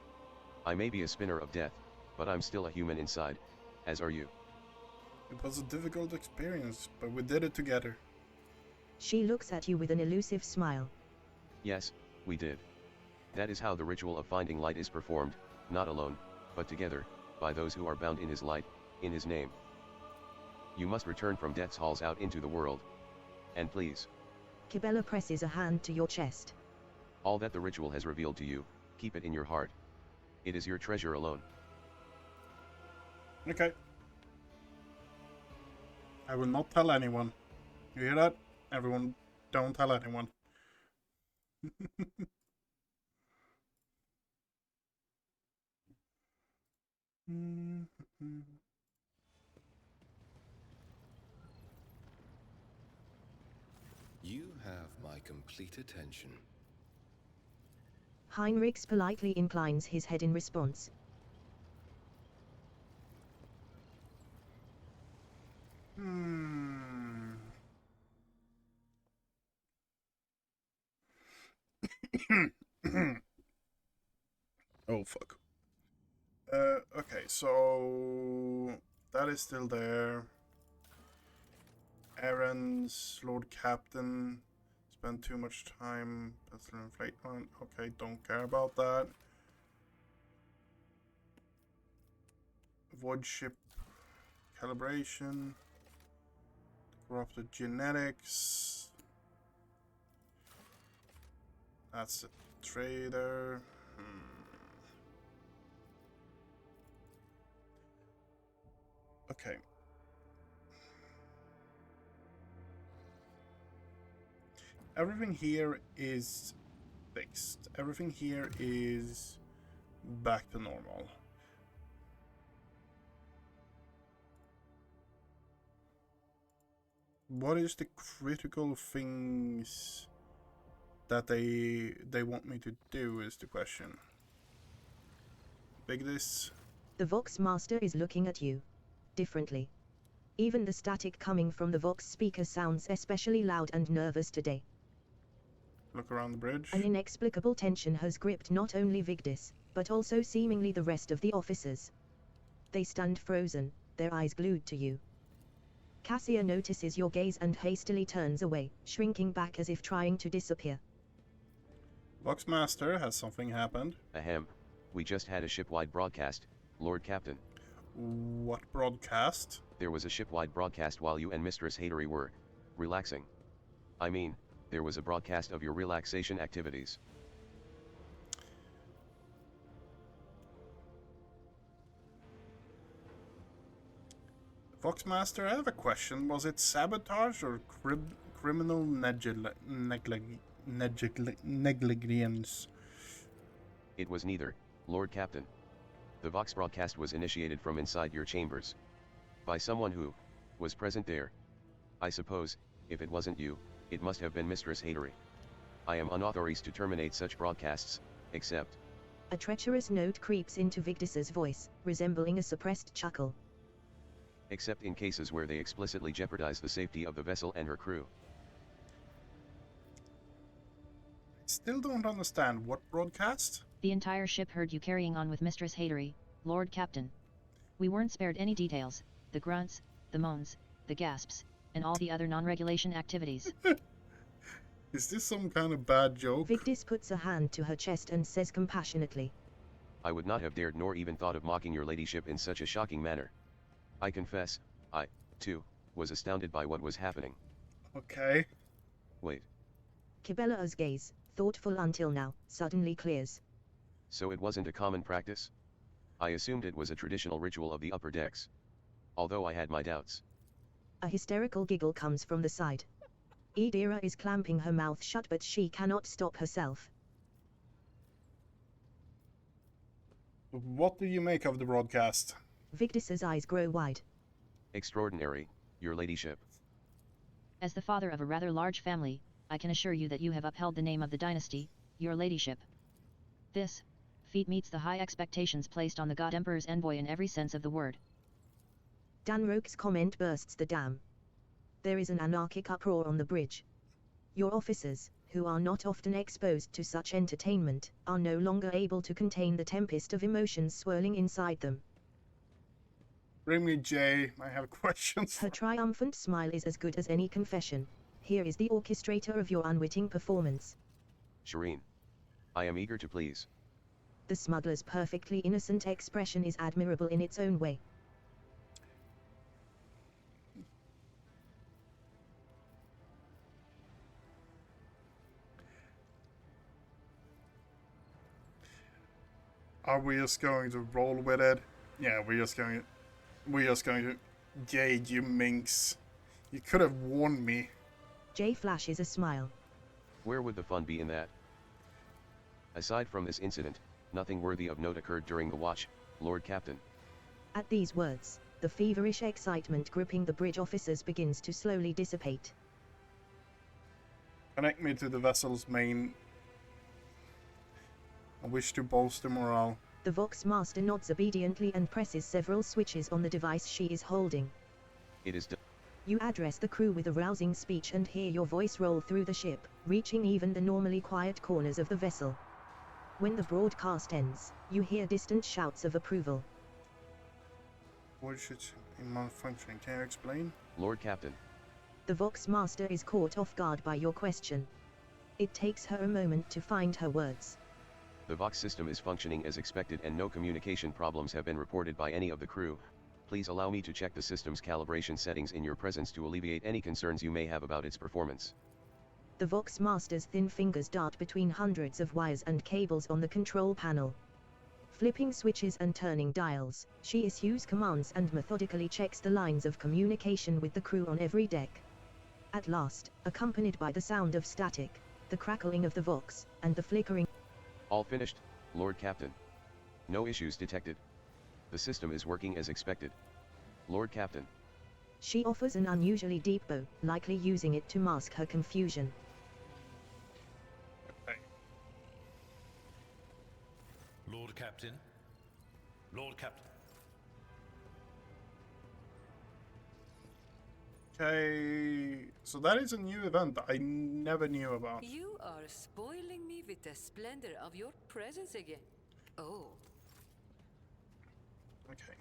I may be a spinner of death, but I'm still a human inside, as are you. It was a difficult experience, but we did it together. She looks at you with an elusive smile. Yes, we did. That is how the ritual of finding light is performed, not alone, but together, by those who are bound in his light, in his name. You must return from death's halls out into the world. And please. Kibella presses a hand to your chest. All that the ritual has revealed to you, keep it in your heart. It is your treasure alone. Okay. I will not tell anyone. You hear that? Everyone, don't tell anyone. You have my complete attention. Heinrichs politely inclines his head in response. Oh, fuck. Okay, so that is still there. Errands, Lord Captain, spend too much time. That's an inflate one. Okay, don't care about that. Void ship calibration. Corrupted genetics. That's a trader. Okay. Everything here is fixed. Everything here is back to normal. What is the critical things that they want me to do is the question. Big this. The Vox Master is looking at you. Differently. Even the static coming from the Vox speaker sounds especially loud and nervous today. Look around the bridge. An inexplicable tension has gripped not only Vigdis, but also seemingly the rest of the officers. They stand frozen, their eyes glued to you. Cassia notices your gaze and hastily turns away, shrinking back as if trying to disappear. Vox Master, has something happened? Ahem. We just had a ship-wide broadcast, Lord Captain. What broadcast? There was a ship-wide broadcast while you and Mistress Hatery were relaxing. I mean, there was a broadcast of your relaxation activities. Vox Master, I have a question. Was it sabotage or criminal negligence? It was neither, Lord Captain. The Vox broadcast was initiated from inside your chambers. By someone who was present there. I suppose, if it wasn't you, it must have been Mistress Hatery. I am unauthorized to terminate such broadcasts, except... A treacherous note creeps into Vigdis's voice, resembling a suppressed chuckle. Except in cases where they explicitly jeopardize the safety of the vessel and her crew. Still don't understand. What broadcast? The entire ship heard you carrying on with Mistress Hatery, Lord Captain. We weren't spared any details, the grunts, the moans, the gasps, and all the other non-regulation activities. Is this some kind of bad joke? Vigdis puts a hand to her chest and says compassionately. I would not have dared nor even thought of mocking your ladyship in such a shocking manner. I confess, I, too, was astounded by what was happening. Okay. Wait. Kibella's gaze, thoughtful until now, suddenly clears. So it wasn't a common practice? I assumed it was a traditional ritual of the upper decks. Although I had my doubts. A hysterical giggle comes from the side. Idira is clamping her mouth shut, but she cannot stop herself. What do you make of the broadcast? Vigdis's eyes grow wide. Extraordinary, your ladyship. As the father of a rather large family, I can assure you that you have upheld the name of the dynasty, your ladyship. This feat meets the high expectations placed on the God Emperor's envoy in every sense of the word. Danroke's comment bursts the dam. There is an anarchic uproar on the bridge. Your officers, who are not often exposed to such entertainment, are no longer able to contain the tempest of emotions swirling inside them. Bring me Jay. I have questions. Her triumphant smile is as good as any confession. Here is the orchestrator of your unwitting performance. Shireen. I am eager to please. The smuggler's perfectly innocent expression is admirable in its own way. Are we just going to roll with it? Yeah, we're just going to... Jade, you minx. You could have warned me. Jay flashes a smile. Where would the fun be in that? Aside from this incident, nothing worthy of note occurred during the watch, Lord Captain. At these words, the feverish excitement gripping the bridge officers begins to slowly dissipate. Connect me to the vessel's main. I wish to bolster morale. The Vox Master nods obediently and presses several switches on the device she is holding. It is done. You address the crew with a rousing speech and hear your voice roll through the ship, reaching even the normally quiet corners of the vessel. When the broadcast ends, you hear distant shouts of approval. What is it in malfunctioning? Can you explain? Lord Captain. The Vox Master is caught off guard by your question. It takes her a moment to find her words. The Vox system is functioning as expected and no communication problems have been reported by any of the crew. Please allow me to check the system's calibration settings in your presence to alleviate any concerns you may have about its performance. The Vox Master's thin fingers dart between hundreds of wires and cables on the control panel. Flipping switches and turning dials, she issues commands and methodically checks the lines of communication with the crew on every deck. At last, accompanied by the sound of static, the crackling of the Vox, and the flickering. All finished, Lord Captain. No issues detected. The system is working as expected. Lord Captain. She offers an unusually deep bow, likely using it to mask her confusion. Okay. Lord Captain. Lord Captain. Okay, so that is a new event I never knew about. You are spoiling me with the splendor of your presence again. Oh. Okay.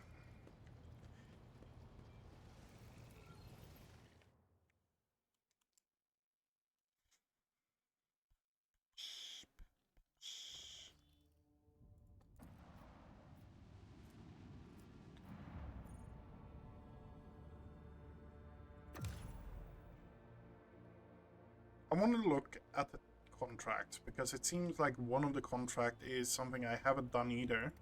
I want to look at the contract because it seems like one of the contract is something I haven't done either.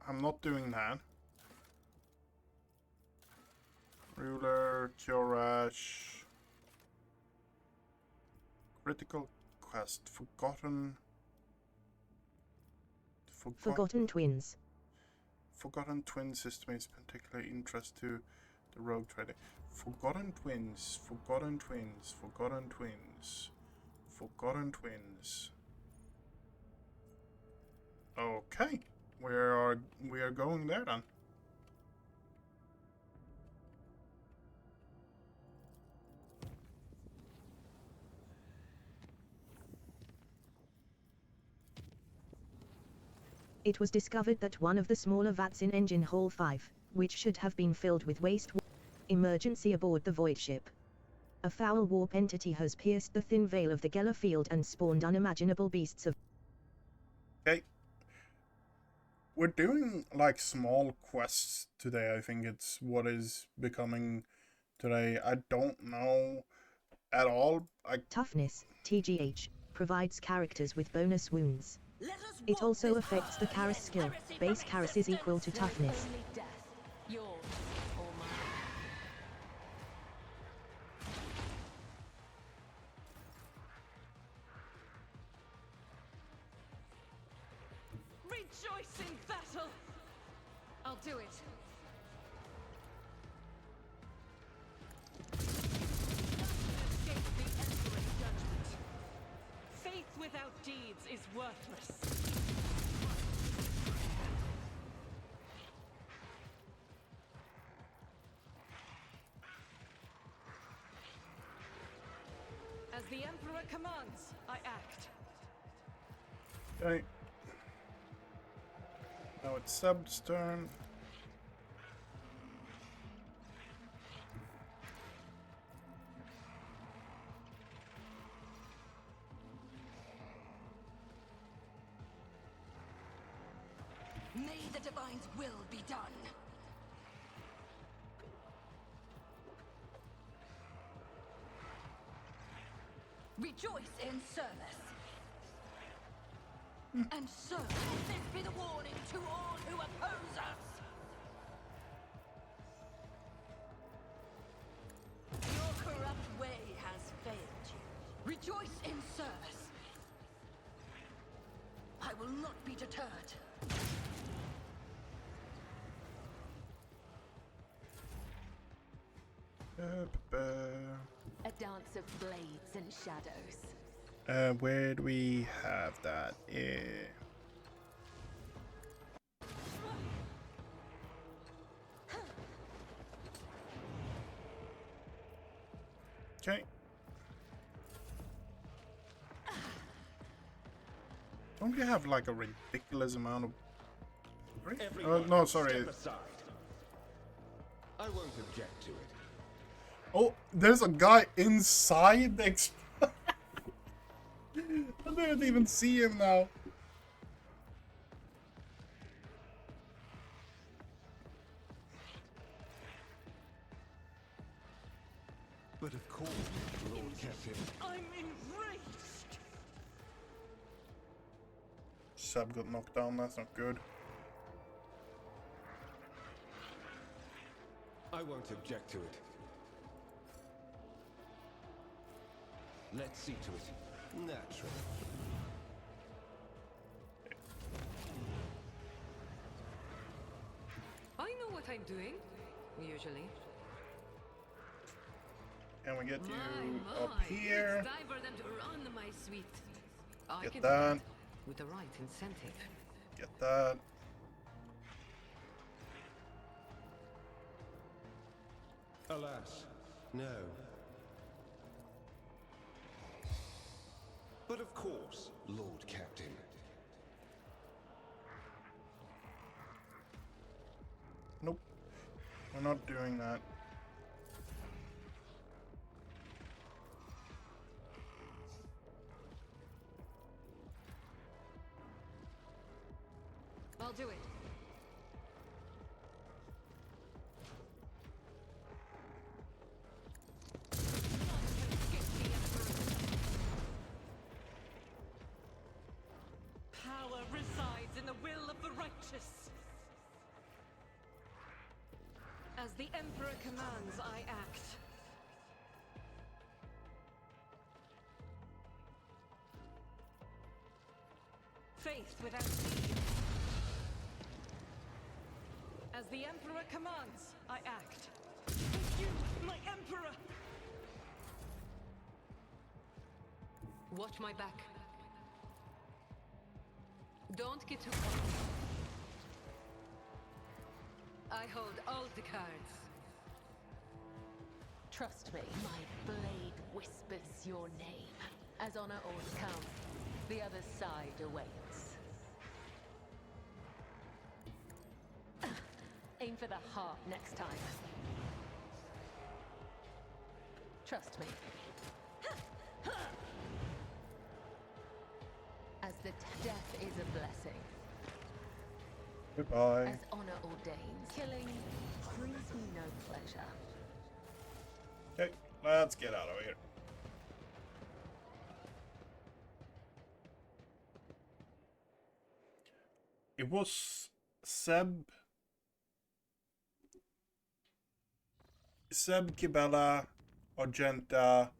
I'm not doing that. Ruler, Kyorash, Critical Quest, Forgotten Twins. Forgotten Twin system is particularly interest to the rogue trader. Forgotten Twins, Forgotten Twins, Forgotten Twins, Forgotten Twins. Okay, we are going there then. It was discovered that one of the smaller vats in Engine Hall 5, which should have been filled with waste emergency aboard the void ship. A foul warp entity has pierced the thin veil of the Geller field and spawned unimaginable beasts of... Okay. We're doing like small quests today. I think it's what is becoming today. I don't know at all. Toughness, TGH, provides characters with bonus wounds. It also affects the Karis skill. Base Karis is equal to toughness. Yours or mine. Rejoice in battle! I'll do it. Escape the Emperor's judgment. Faith without deeds is worthless. As the Emperor commands, I act. Okay. Now it's Seb's turn. the Divine's will be done. Rejoice in service. And so, let this be the warning to all who oppose us. Your corrupt way has failed you. Rejoice in service. I will not be deterred. A dance of blades and shadows. Where do we have that? Okay. Don't you have like a ridiculous amount of... no, sorry. Step aside. I won't object to it. Oh, there's a guy inside the I don't even see him now. But of course, Lord Captain. I'm enraged. Seb got knocked down, that's not good. I won't object to it. Let's see to it. Naturally. I know what I'm doing, usually. Can we get you My, up here? It's time for them to run, my sweet. I Get can that. do with the right incentive. Get that. Alas, no. But of course, Lord Captain. Nope. We're not doing that. I'll do it. Power resides in the will of the righteous. As the Emperor commands, I act. Faith without deed. As the Emperor commands, I act. Thank you, my Emperor! Watch my back. Don't get too close. I hold all the cards. Trust me, my blade whispers your name. As honor orders come, the other side awaits. Aim for the heart next time. Trust me. As the death is a blessing. Goodbye. As honor ordains, killing brings me no pleasure. Okay, let's get out of here. It was Seb, Kibella, Argenta,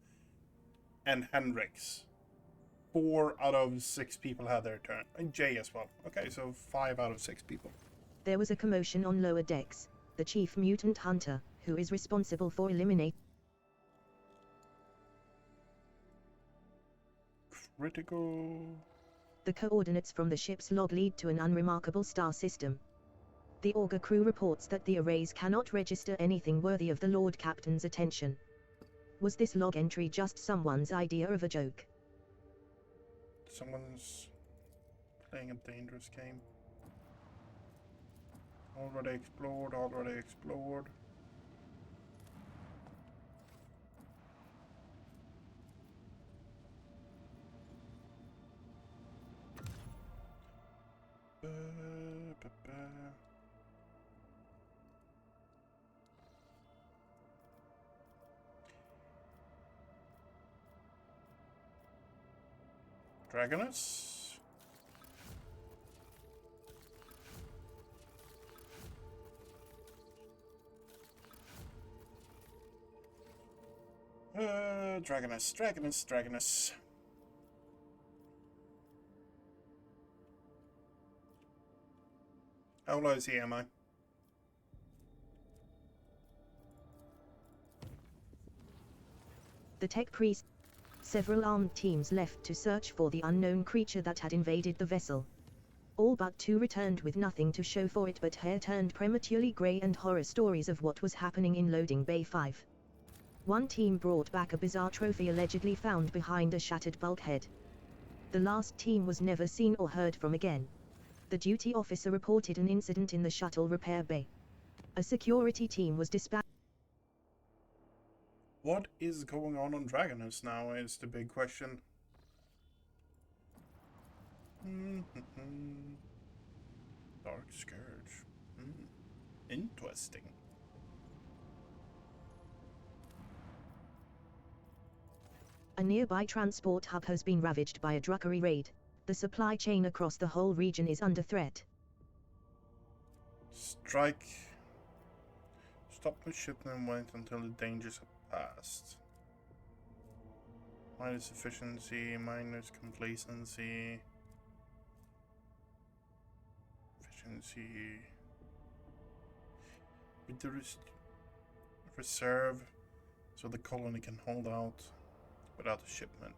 and Hendrix. 4 out of 6 people had their turn. And Jay as well. Okay, so 5 out of 6 people. There was a commotion on lower decks. The chief mutant hunter, who is responsible for eliminating Critical. the coordinates from the ship's log lead to an unremarkable star system. The Augur crew reports that the arrays cannot register anything worthy of the Lord Captain's attention. Was this log entry just someone's idea of a joke? Someone's playing a dangerous game. Already explored, already explored. Dragoness? Dragoness. How low is he, am I? The tech priest. Several armed teams left to search for the unknown creature that had invaded the vessel. All but 2 returned with nothing to show for it but hair turned prematurely grey and horror stories of what was happening in Loading Bay 5. One team brought back a bizarre trophy allegedly found behind a shattered bulkhead. The last team was never seen or heard from again. The duty officer reported an incident in the shuttle repair bay. A security team was dispatched. What is going on Dragonus now is the big question. Dark Scourge. Interesting. A nearby transport hub has been ravaged by a druggery raid. The supply chain across the whole region is under threat. Strike. Stop the shipment and wait until the dangers have passed. Minus efficiency, minus complacency. Efficiency. With the reserve so the colony can hold out without a shipment.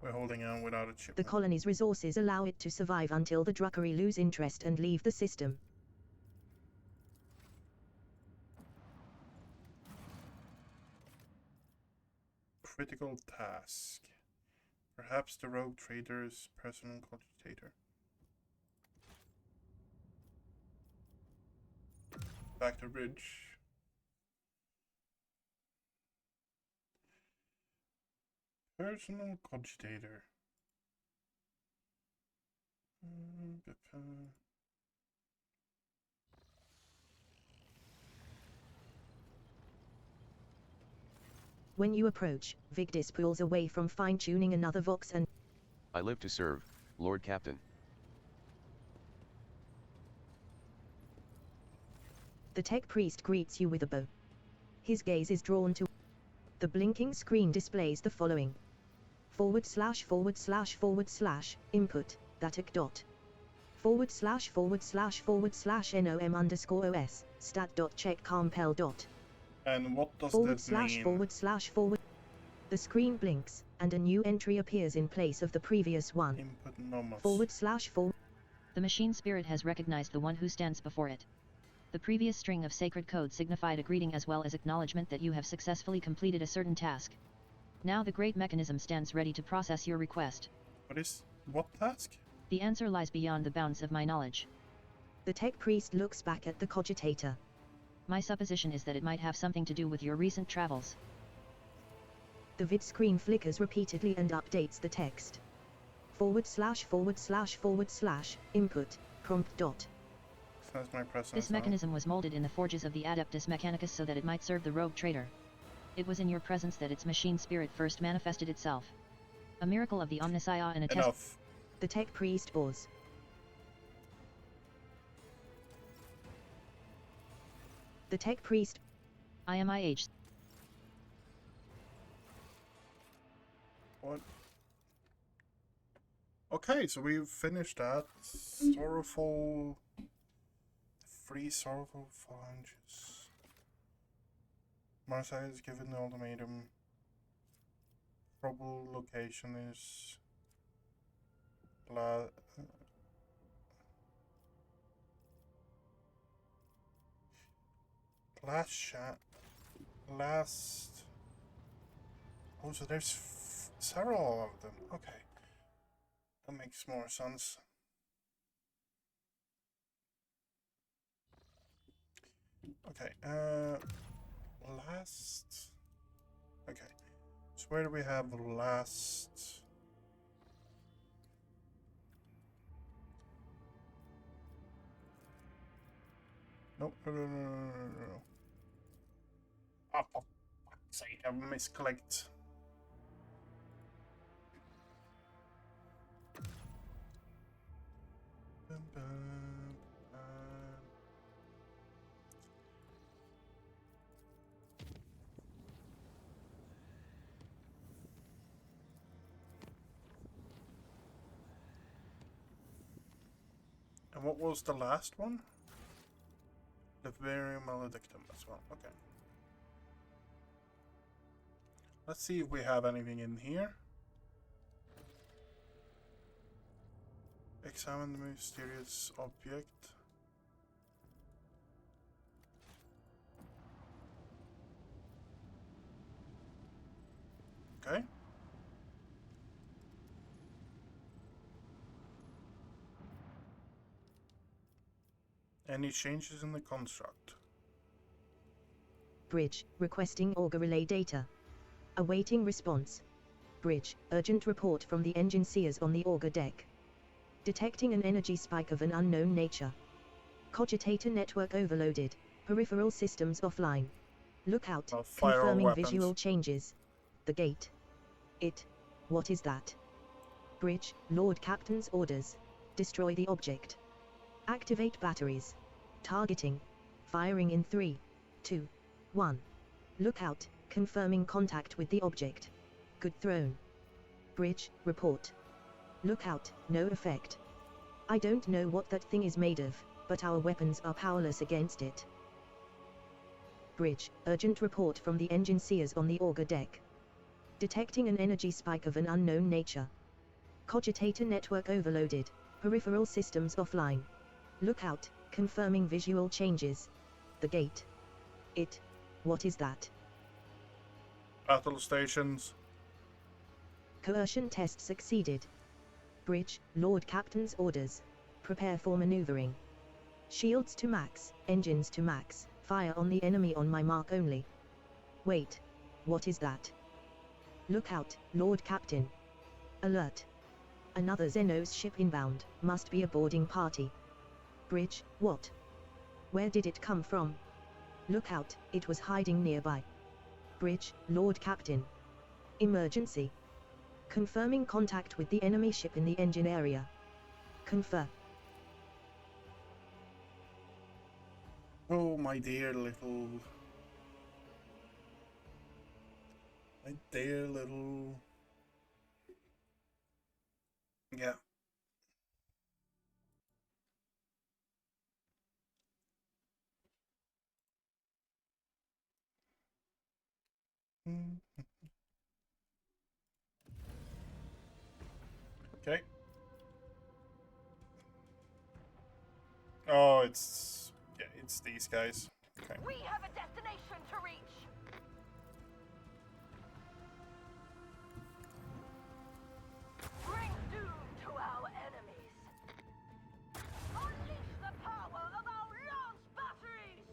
We're holding out without a shipment. The colony's resources allow it to survive until the druggery lose interest and leave the system. Critical task. Perhaps the rogue trader's personal cogitator. Back to bridge. Personal cogitator. When you approach, Vigdis pulls away from fine-tuning another Vox and... I live to serve, Lord Captain. The tech priest greets you with a bow. His gaze is drawn to... The blinking screen displays the following. // input, datic dot. / nom_os, stat.check compel dot. And what does / mean? The screen blinks, and a new entry appears in place of the previous one. Input nomos. / The machine spirit has recognized the one who stands before it. The previous string of sacred code signified a greeting as well as acknowledgement that you have successfully completed a certain task. Now the great mechanism stands ready to process your request. What task? The answer lies beyond the bounds of my knowledge. The tech priest looks back at the cogitator. My supposition is that it might have something to do with your recent travels. The vid screen flickers repeatedly and updates the text. / input, prompt dot. That's my presence. This mechanism was molded in the forges of the Adeptus Mechanicus so that it might serve the rogue trader. It was in your presence that its machine spirit first manifested itself. A miracle of the Omnissiah and a test. Enough. The tech priest pause. The tech priest. IMIH. What? Okay, so we've finished that. Sorrowful. 3 sorrowful phalanges. Marseille is given the ultimatum. Probable location is last. Oh, so there's several of them. Okay, that makes more sense. Okay, last. Okay, so where do we have the last? Nope, no. Oh, for fuck's sake, I misclicked. Bum, bum, bum. And what was the last one? Liberium maledictum as well. Okay. Let's see if we have anything in here. Examine the mysterious object. Okay. Any changes in the construct? Bridge, requesting auger relay data. Awaiting response. Bridge, urgent report from the engine seers on the auger deck. Detecting an energy spike of an unknown nature. Cogitator network overloaded. Peripheral systems offline. Lookout, I'll fire all confirming weapons. visual changes. The gate. It. What is that? Bridge, Lord Captain's orders. Destroy the object. Activate batteries. Targeting. Firing in 3, 2, 1. Lookout, confirming contact with the object. Good thrown. Bridge, report. Lookout, no effect. I don't know what that thing is made of, but our weapons are powerless against it. Bridge, urgent report from the engine seers on the auger deck. Detecting an energy spike of an unknown nature. Cogitator network overloaded. Peripheral systems offline. Lookout, confirming visual changes. The gate. It. What is that? Battle stations. Coercion test succeeded. Bridge, Lord Captain's orders. Prepare for maneuvering. Shields to max, engines to max, fire on the enemy on my mark only. Wait. What is that? Lookout, Lord Captain. Alert. Another Xenos ship inbound, must be a boarding party. Bridge, what? Where did it come from? Lookout, it was hiding nearby. Bridge, Lord Captain. Emergency. Confirming contact with the enemy ship in the engine area. Confer. Oh, my dear little... My dear little... Yeah. Okay. Oh, it's... Yeah, it's these guys. Okay. We have a destination to reach. Bring doom to our enemies. Unleash the power of our lance batteries.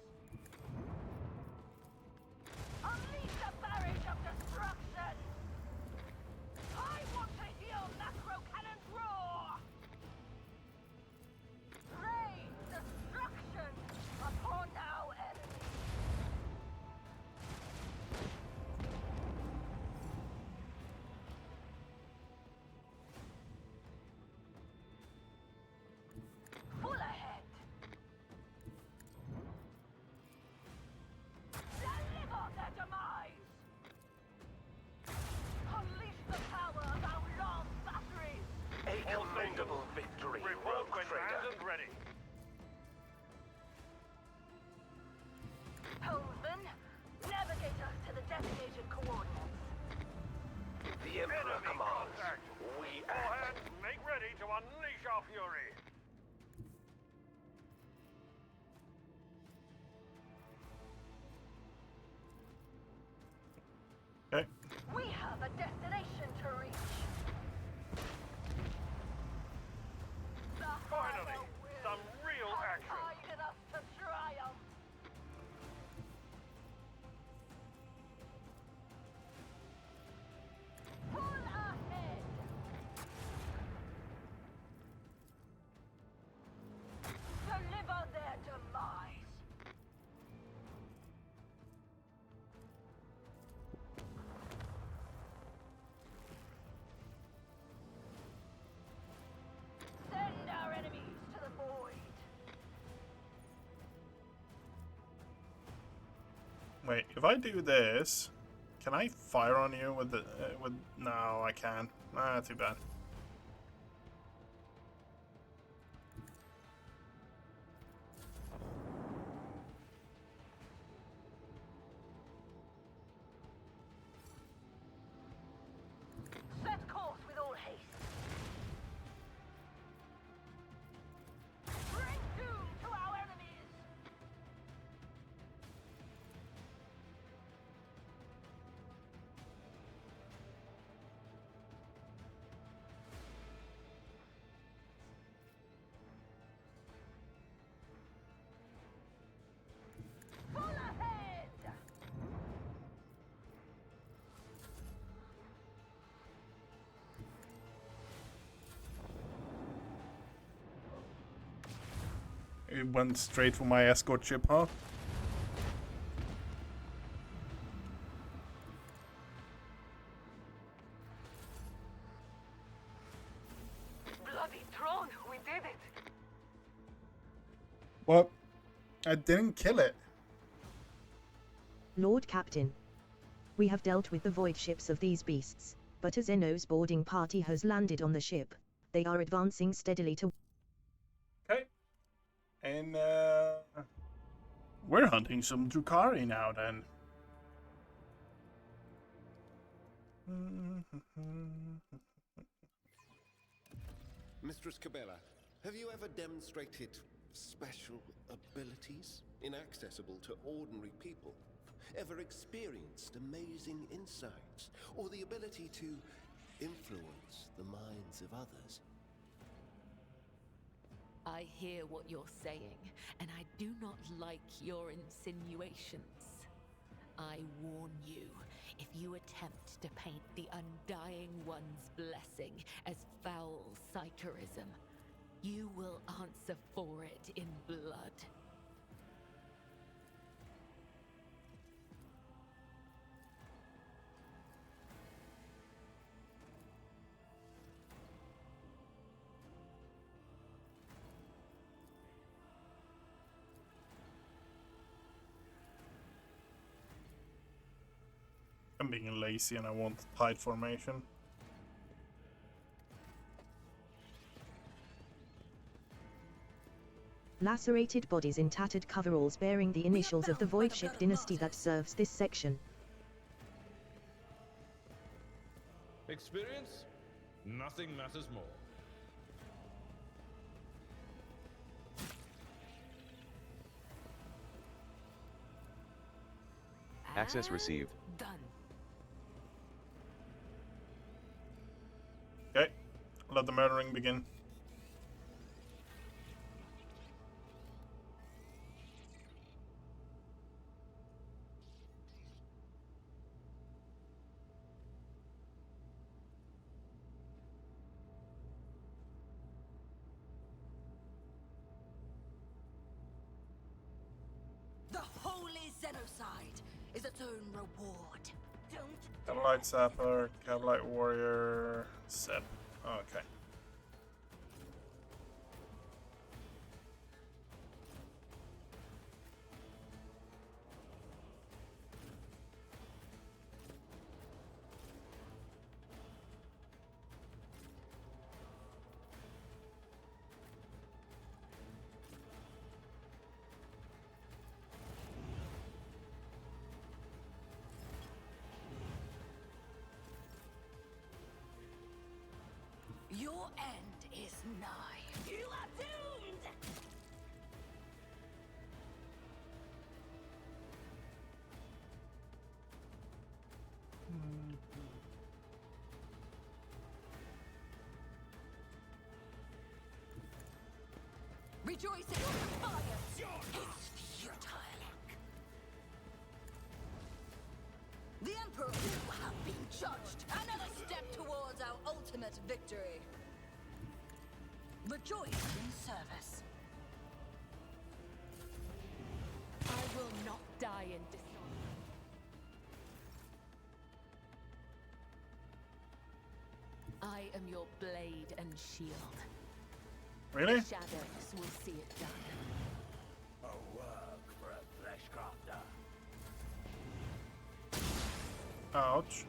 Unleash a barrage of destruction. I want to hear macro cannons roar. Rain destruction upon our enemies. Full ahead. Deliver their demise. Unleash the power of our lance batteries. A commendable victory, Report when Trader. manned and ready. Helmsman, navigate us to the designated coordinates. The Emperor Enemy commands. contact. We All act. hands, make ready to unleash our fury. Okay. We have a destination to reach. The Finally, higher will some real has action. guided us to triumph. Full ahead. Deliver their demise. Wait, if I do this, can I fire on you with the with? No, I can't. Ah, too bad. Set course with all haste. Bring doom to our enemies. Full ahead. It went straight for my escort ship, huh? Bloody throne, we did it. What? I didn't kill it. Lord Captain. We have dealt with the void ships of these beasts, but a Xenos boarding party has landed on the ship. They are advancing steadily to... Okay. And, we're hunting some Drukhari now, then. Mistress Cabela, have you ever demonstrated special abilities inaccessible to ordinary people? Ever experienced amazing insights or the ability to influence the minds of others? I hear what you're saying, and I do not like your insinuations. I warn you, if you attempt to paint the Undying One's blessing as foul psycherism, you will answer for it in blood. I'm being lazy and I want tight formation. Lacerated bodies in tattered coveralls bearing the initials of the void ship dynasty that serves this section. Experience? Nothing matters more. Access received. Done. Okay, let the murdering begin. The holy Xenocide is its own reward. Don't Cavalite Sapper, Cavalite Warrior, Sep. Okay. Your end is nigh. You are doomed! Rejoice in your defiance! It's futile. The Emperor, you have been judged. Another step towards our ultimate victory. Rejoice in service. I will not die in dishonor. I am your blade and shield. Really? The shadows will see it done. A work for a flesh crafter. much.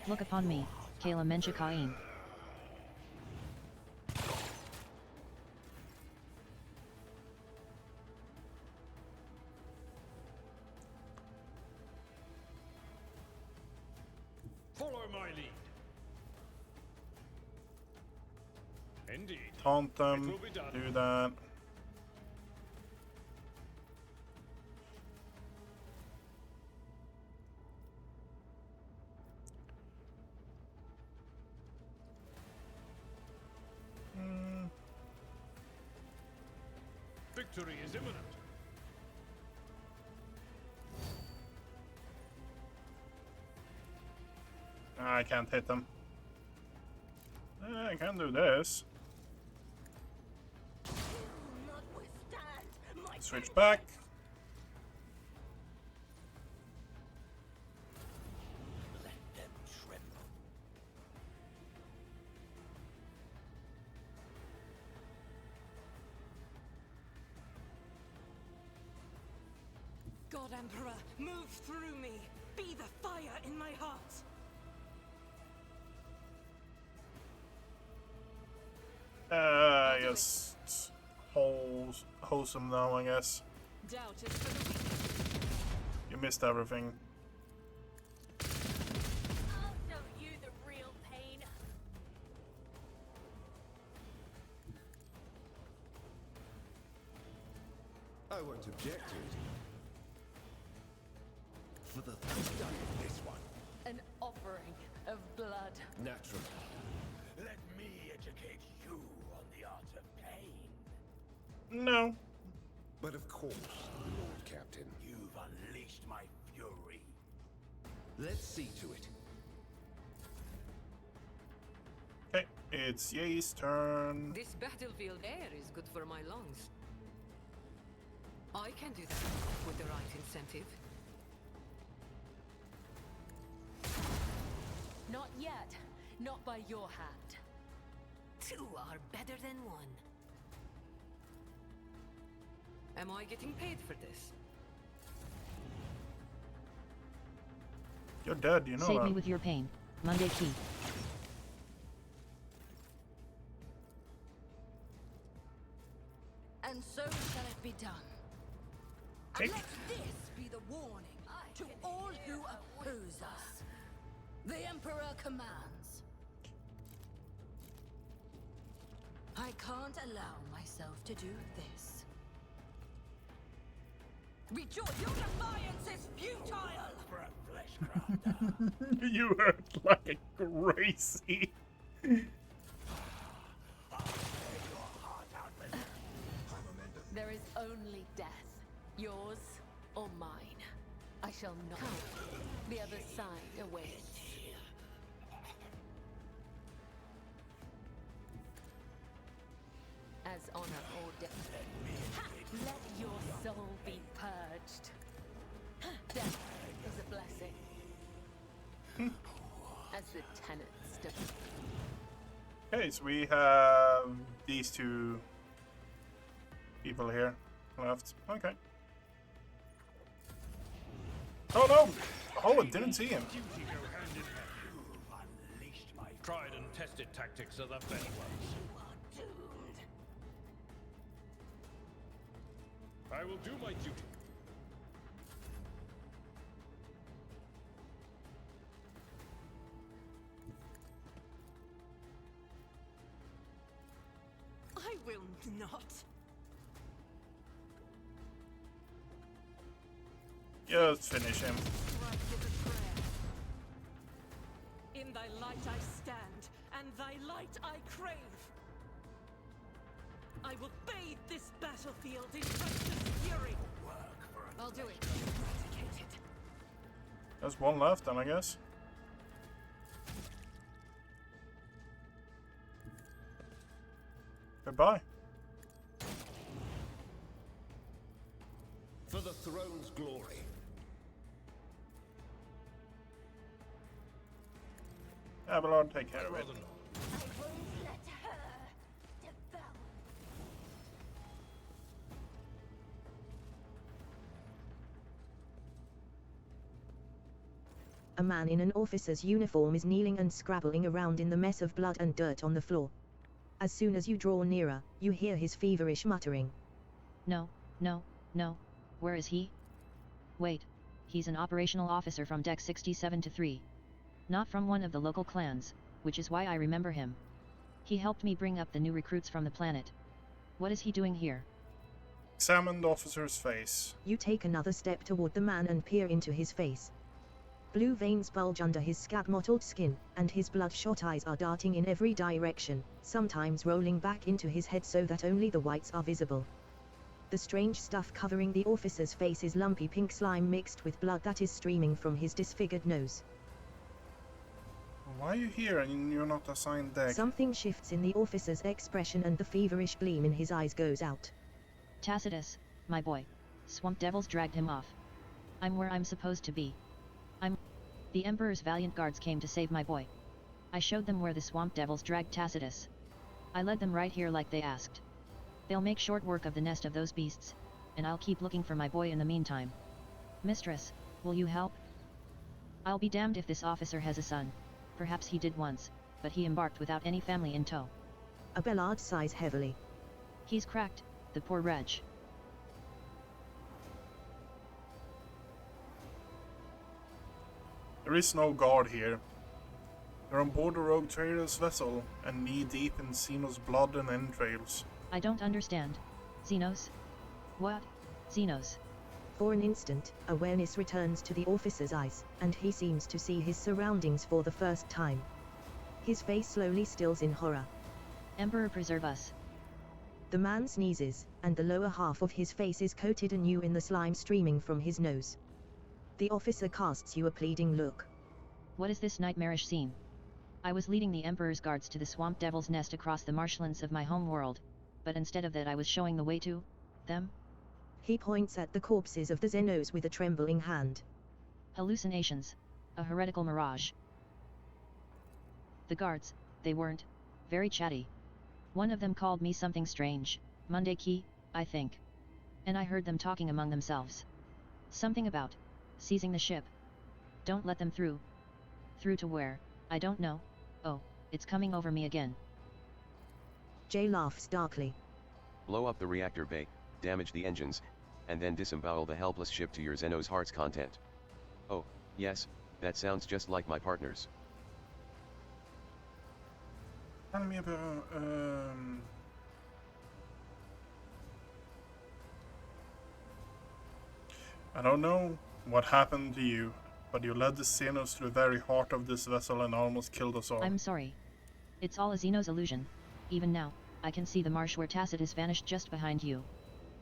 Look upon me, Kayla Menchikain. Follow my lead. Indeed. Taunt It them. will be done. Do that. Victory is imminent. I can't hit them. I can do this. Switch back. Let them tremble. God Emperor, move through me. Be the fire in my heart. Yes. Wholesome now, I guess. Doubt is for the weak. You missed everything. I'll show you the real pain. I won't object to it. For the done with this one. An offering of blood. Naturally. Let me educate you on the art of pain. No. But of course, Lord Captain. You've unleashed my fury. Let's see to it. Okay, it's Ye's turn. This battlefield air is good for my lungs. I can do that with the right incentive. Not yet. Not by your hand. Two are better than one. Am I getting paid for this? You're dead, you know Save that. me with your pain. Monday Key. And so shall it be done. Take. And let this be the warning to all who oppose us. The Emperor commands. I can't allow myself to do this. Rejoice! Your defiance is futile! For a fleshcrafter. You hurt like crazy. There is only death. Yours or mine. I shall not. Come. The other side awaits. As honor or death. Let your soul be purged. Death is a blessing. As the tenets do. Okay, so we have these two people here left. Okay. Oh no! Oh, I didn't see him. Duty go hand in hand. Tried and tested tactics are the best ones. I will do my duty. I will not. Just finish him. Right is a prayer. In thy light I stand, and thy light I crave. I will bathe this battlefield in righteous fury. I'll do it. Eradicate it. There's one left, then I guess. Goodbye. For the throne's glory. Abelard, take care of it. I won't let her devour. A man in an officer's uniform is kneeling and scrabbling around in the mess of blood and dirt on the floor. As soon as you draw nearer, you hear his feverish muttering. No, no, no. Where is he? Wait. He's an operational officer from Deck 67-3. Not from one of the local clans, which is why I remember him. He helped me bring up the new recruits from the planet. What is he doing here? Examine the officer's face. You take another step toward the man and peer into his face. Blue veins bulge under his scab-mottled skin, and his bloodshot eyes are darting in every direction, sometimes rolling back into his head so that only the whites are visible. The strange stuff covering the officer's face is lumpy pink slime mixed with blood that is streaming from his disfigured nose. Why are you here and you're not assigned deck? Something shifts in the officer's expression and the feverish gleam in his eyes goes out. Tacitus, my boy. Swamp devils dragged him off. I'm where I'm supposed to be. The Emperor's valiant guards came to save my boy. I showed them where the swamp devils dragged Tacitus. I led them right here like they asked. They'll make short work of the nest of those beasts, and I'll keep looking for my boy in the meantime. Mistress, will you help? I'll be damned if this officer has a son. Perhaps he did once, but he embarked without any family in tow. Abelard sighs heavily. He's cracked, the poor wretch. There is no guard here. They're on board a rogue trader's vessel, and knee-deep in Xenos blood and entrails. I don't understand. Xenos? What? Xenos? For an instant, awareness returns to the officer's eyes, and he seems to see his surroundings for the first time. His face slowly stills in horror. Emperor preserve us. The man sneezes, and the lower half of his face is coated anew in the slime streaming from his nose. The officer casts you a pleading look. What is this nightmarish scene? I was leading the Emperor's guards to the swamp devil's nest across the marshlands of my home world, but instead of that I was showing the way to them? He points at the corpses of the Xenos with a trembling hand. Hallucinations. A heretical mirage. The guards, they weren't very chatty. One of them called me something strange, Monday Key, I think. And I heard them talking among themselves. Something about seizing the ship. Don't let them through. Through to where? I don't know. Oh, it's coming over me again. Jay laughs darkly. Blow up the reactor bay, damage the engines, and then disembowel the helpless ship to your Xenos heart's content. Oh, yes, that sounds just like my partners. Tell me about, I don't know what happened to you, but you led the Xenos to the very heart of this vessel and almost killed us all. I'm sorry. It's all a Xenos illusion. Even now, I can see the marsh where Tacitus vanished just behind you.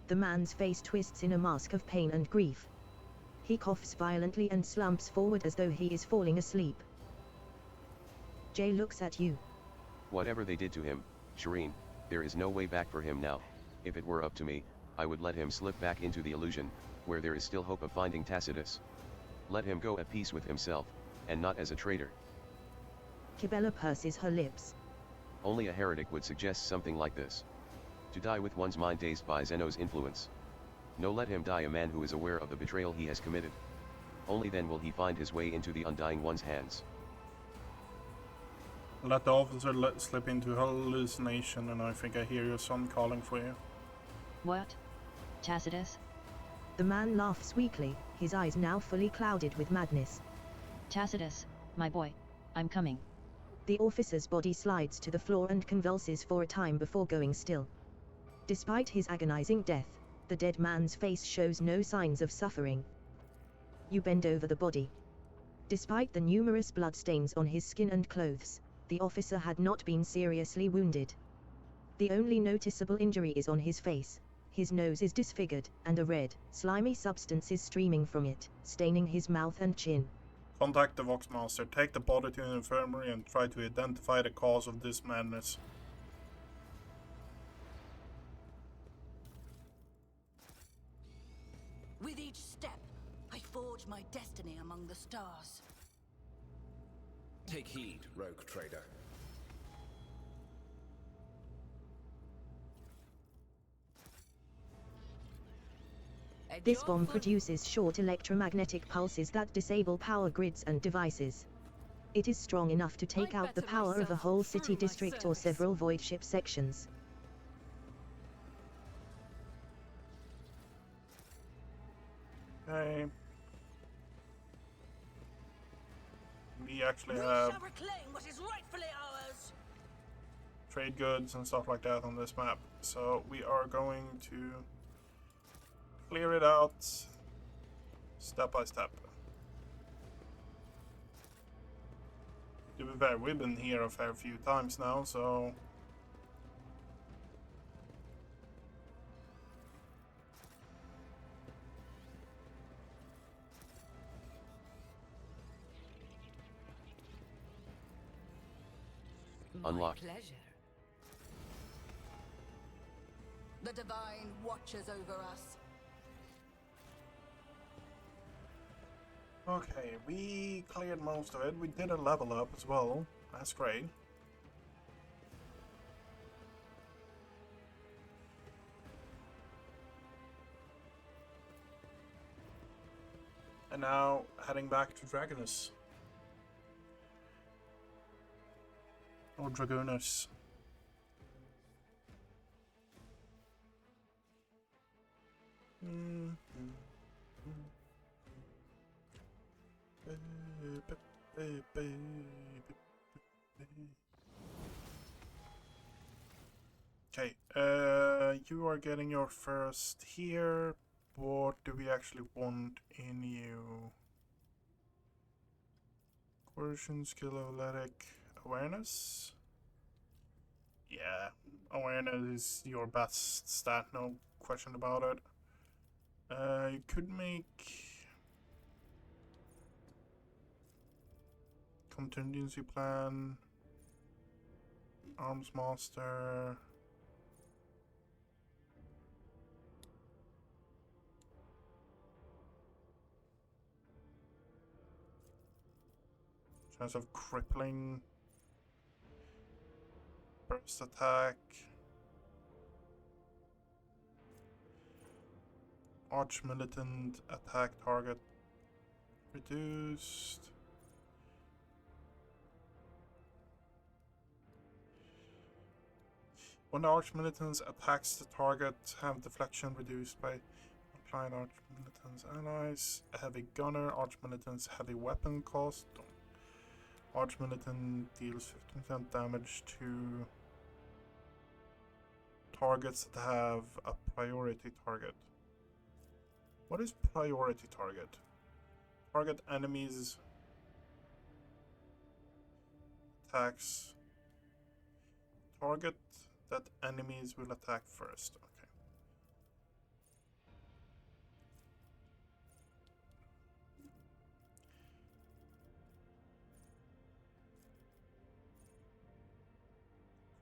The man's face twists in a mask of pain and grief. He coughs violently and slumps forward as though he is falling asleep. Jay looks at you. Whatever they did to him, Shireen, there is no way back for him now. If it were up to me, I would let him slip back into the illusion, where there is still hope of finding Tacitus. Let him go at peace with himself, and not as a traitor. Kibella purses her lips. Only a heretic would suggest something like this. To die with one's mind dazed by Zeno's influence. No, let him die a man who is aware of the betrayal he has committed. Only then will he find his way into the Undying One's hands. Let the officer slip into hallucination, and I think I hear your son calling for you. What? Tacitus? The man laughs weakly, his eyes now fully clouded with madness. Tacitus, my boy, I'm coming. The officer's body slides to the floor and convulses for a time before going still. Despite his agonizing death, the dead man's face shows no signs of suffering. You bend over the body. Despite the numerous bloodstains on his skin and clothes, the officer had not been seriously wounded. The only noticeable injury is on his face. His nose is disfigured, and a red, slimy substance is streaming from it, staining his mouth and chin. Contact the Voxmaster, take the body to an infirmary and try to identify the cause of this madness. With each step, I forge my destiny among the stars. Take heed, rogue trader. This bomb produces short electromagnetic pulses that disable power grids and devices. It is strong enough to take out the power of a whole city district or several void ship sections. Okay. We actually have shall reclaim what is rightfully ours. trade goods and stuff like that on this map, so we are going to clear it out step by step. To be fair, we've been here a fair few times now, so Unlocked. My pleasure. The divine watches over us. okay, we cleared most of it. We did a level up as well. That's great. And now heading back to Dragonus. Or Dragonus. Okay, you are getting your first here. What do we actually want in you? Coercion, skill, athletic, awareness? Yeah, awareness is your best stat, no question about it. You could make contingency plan, arms master. Chance of crippling, burst attack, arch militant attack target reduced. When the arch militant attacks the target, have deflection reduced by applied arch militant's allies. Heavy gunner, arch militant's heavy weapon cost. Arch militant deals 15% damage to targets that have a priority target. What is priority target? Target enemies attacks. Target that enemies will attack first. Okay.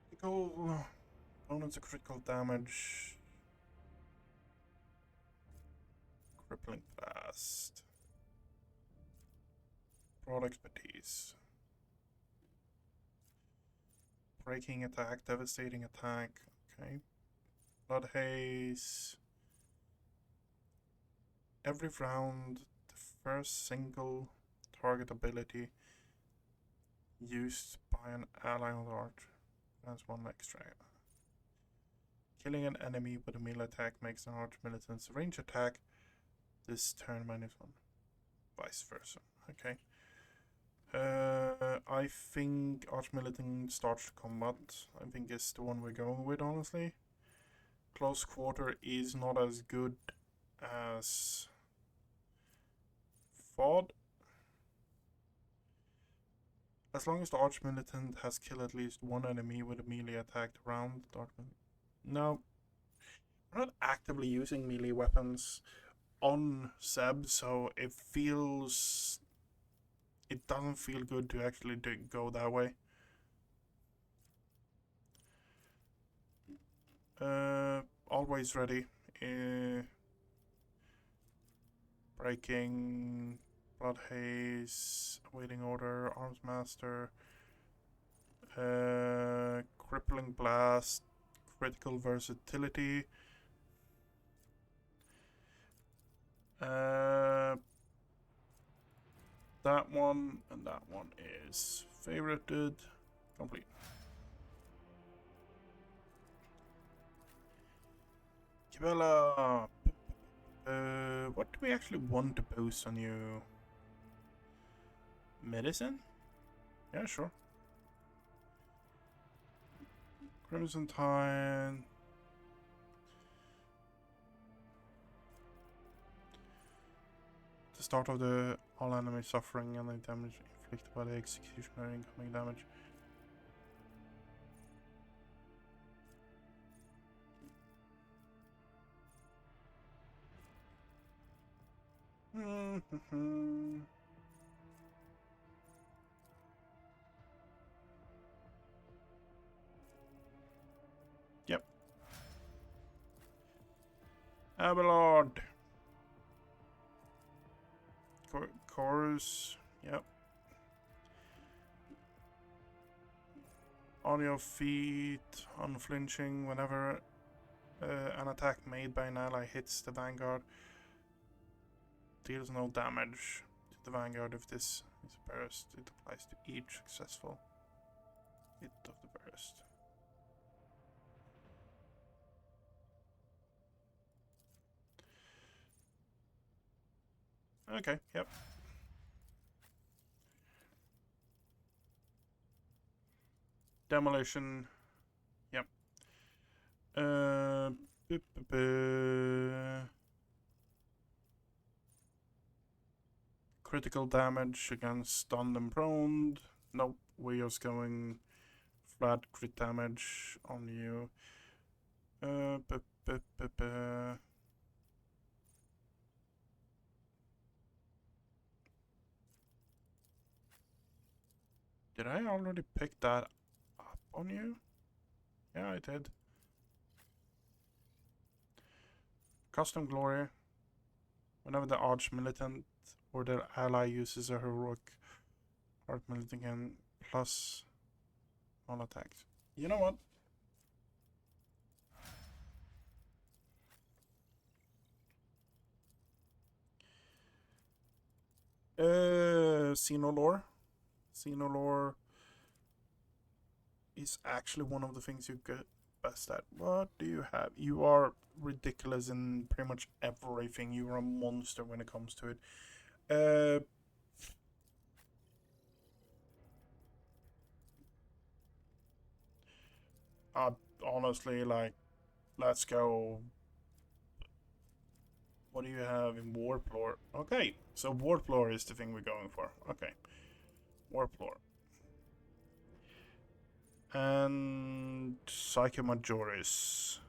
Critical opponents, a critical damage. Crippling blast. Broad expertise. Breaking attack, devastating attack. Okay. Blood haze. Every round, the first single target ability used by an ally on the arch. That's one extra. Killing an enemy with a melee attack makes an arch militant's range attack this turn -1. Vice versa. Okay. I think Arch Militant starts combat. I think it's the one we're going with, honestly. Close quarter is not as good as FOD. As long as the Arch Militant has killed at least one enemy with a melee attack round. No. We're not actively using melee weapons on Seb, so it doesn't feel good to actually go that way. Always ready. Breaking, blood haze, awaiting order, arms master, crippling blast, critical versatility. That one and that one is favorited. Complete. Develop. What do we actually want to boost on you? Medicine? Yeah, sure. Crimson Tide. The start of the all enemy suffering and the damage inflicted by the executioner incoming damage. Yep. Abelard. Chorus. Yep. On your feet, unflinching whenever an attack made by an ally hits the vanguard. Deals no damage to the vanguard if this is a burst. It applies to each successful hit of the burst. Okay, yep. Demolition. Yep. Critical damage against stunned and prone. Nope, we're just going flat crit damage on you. Did I already pick that up on you? Yeah, I did. Custom Glory. Whenever the Arch Militant or their ally uses a heroic Arch Militant can plus all attacks. You know what? Xenolore. Xenolore is actually one of the things you get best at. What do you have? You are ridiculous in pretty much everything. You are a monster when it comes to it. Honestly, like, let's go. What do you have in Warplore? Okay, so Warplore is the thing we're going for. Okay, Warplore. And Psyche Majoris.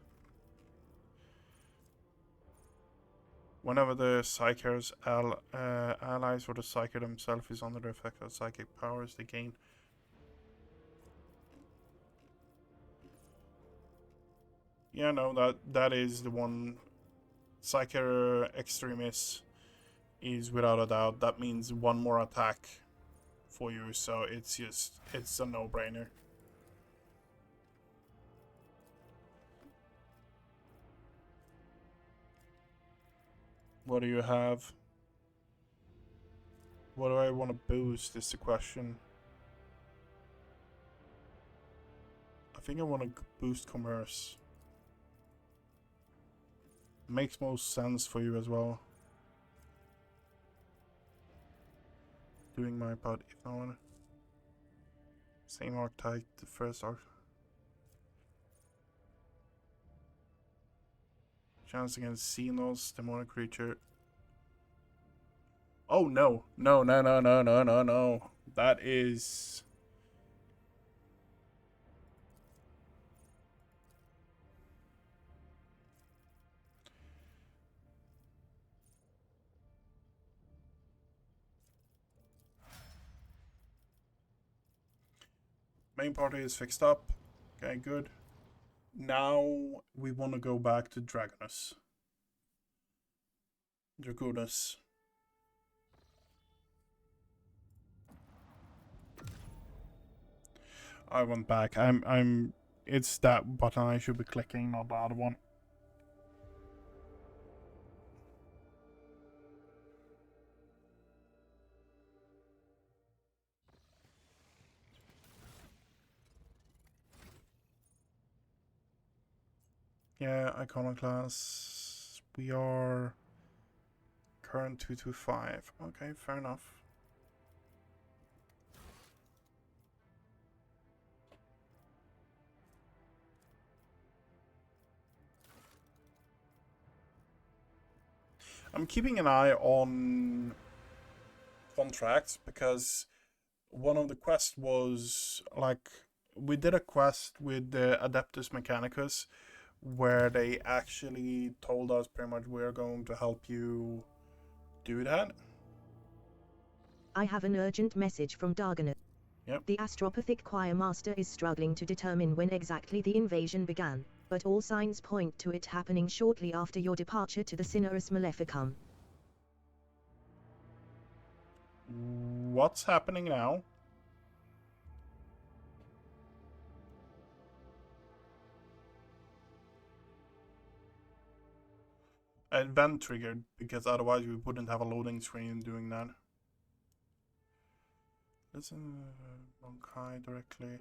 Whenever the Psyker's allies or the Psyker themselves is under the effect of psychic powers, they gain. Yeah, no, that is the one. Psyker Extremis is without a doubt. That means one more attack for you, so it's a no-brainer. What do you have? What do I want to boost is the question. I think I want to boost commerce. Makes most sense for you as well. Doing my part if I want. Same archetype, the first arc. Chance against Xenos, demonic creature. Oh no. No. That is. Main party is fixed up. Okay, good. Now we want to go back to Dragonus. Dragonus. I went back. It's that button I should be clicking, not the other one. Yeah, Iconoclast. We are current 225. Okay, fair enough. I'm keeping an eye on contracts because one of the quests was like we did a quest with the Adeptus Mechanicus where they actually told us pretty much we're going to help you do that. I have an urgent message from Darganos. Yep. The Astropathic Choir Master is struggling to determine when exactly the invasion began, but all signs point to it happening shortly after your departure to the Cinerus Maleficum. What's happening now? Event triggered, because otherwise we wouldn't have a loading screen doing that. Listen, Bonkai directly.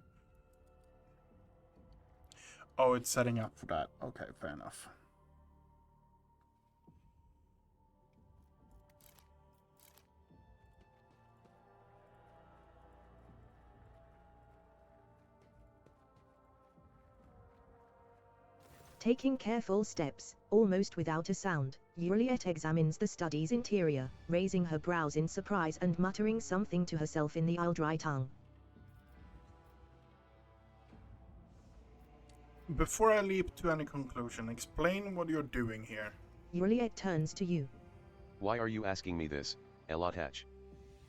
Oh, it's setting up for that. Okay, fair enough. Taking careful steps, almost without a sound, Juliet examines the study's interior, raising her brows in surprise and muttering something to herself in the Aldrai tongue. Before I leap to any conclusion, explain what you're doing here. Juliet turns to you. Why are you asking me this, Elothatch?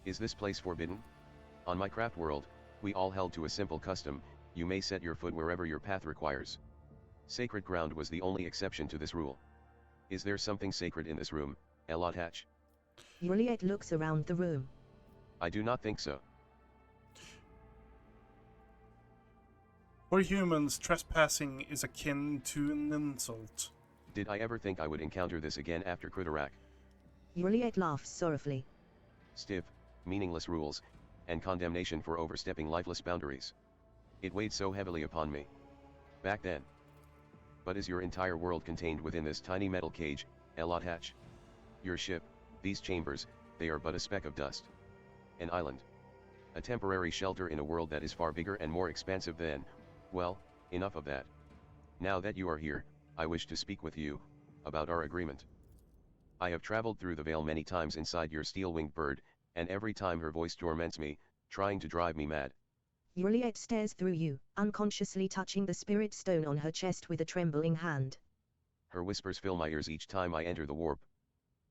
Is this place forbidden? On my craft world, we all held to a simple custom: you may set your foot wherever your path requires. Sacred ground was the only exception to this rule. Is there something sacred in this room, Elothatch? Juliet looks around the room. I do not think so. For humans, trespassing is akin to an insult. Did I ever think I would encounter this again after Kritarak? Juliet laughs sorrowfully. Stiff, meaningless rules, and condemnation for overstepping lifeless boundaries. It weighed so heavily upon me. Back then. But is your entire world contained within this tiny metal cage, Elothatch? Your ship, these chambers, they are but a speck of dust. An island. A temporary shelter in a world that is far bigger and more expansive than, well, enough of that. Now that you are here, I wish to speak with you about our agreement. I have traveled through the veil many times inside your steel-winged bird, and every time her voice torments me, trying to drive me mad. Juliet stares through you, unconsciously touching the spirit stone on her chest with a trembling hand. Her whispers fill my ears each time I enter the warp.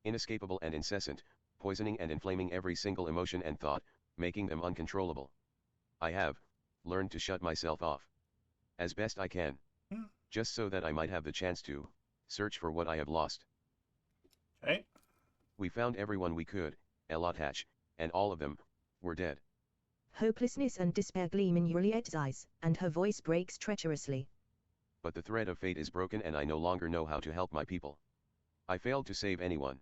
Inescapable and incessant, poisoning and inflaming every single emotion and thought, making them uncontrollable. I have learned to shut myself off. As best I can. Just so that I might have the chance to search for what I have lost. Okay. We found everyone we could, Elothatch, and all of them were dead. Hopelessness and despair gleam in Juliet's eyes, and her voice breaks treacherously. But the thread of fate is broken and I no longer know how to help my people. I failed to save anyone.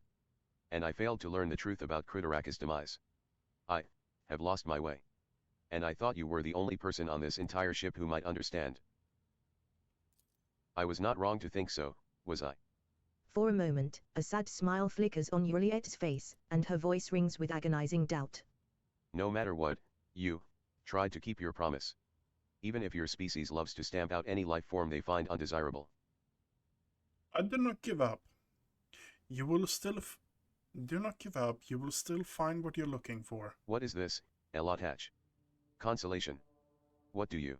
And I failed to learn the truth about Kritarak's demise. I have lost my way. And I thought you were the only person on this entire ship who might understand. I was not wrong to think so, was I? For a moment, a sad smile flickers on Juliet's face, and her voice rings with agonizing doubt. No matter what, you tried to keep your promise. Even if your species loves to stamp out any life form they find undesirable. I did not give up. You will still do not give up. You will still find what you're looking for. What is this, Elothatch? Consolation. What do you?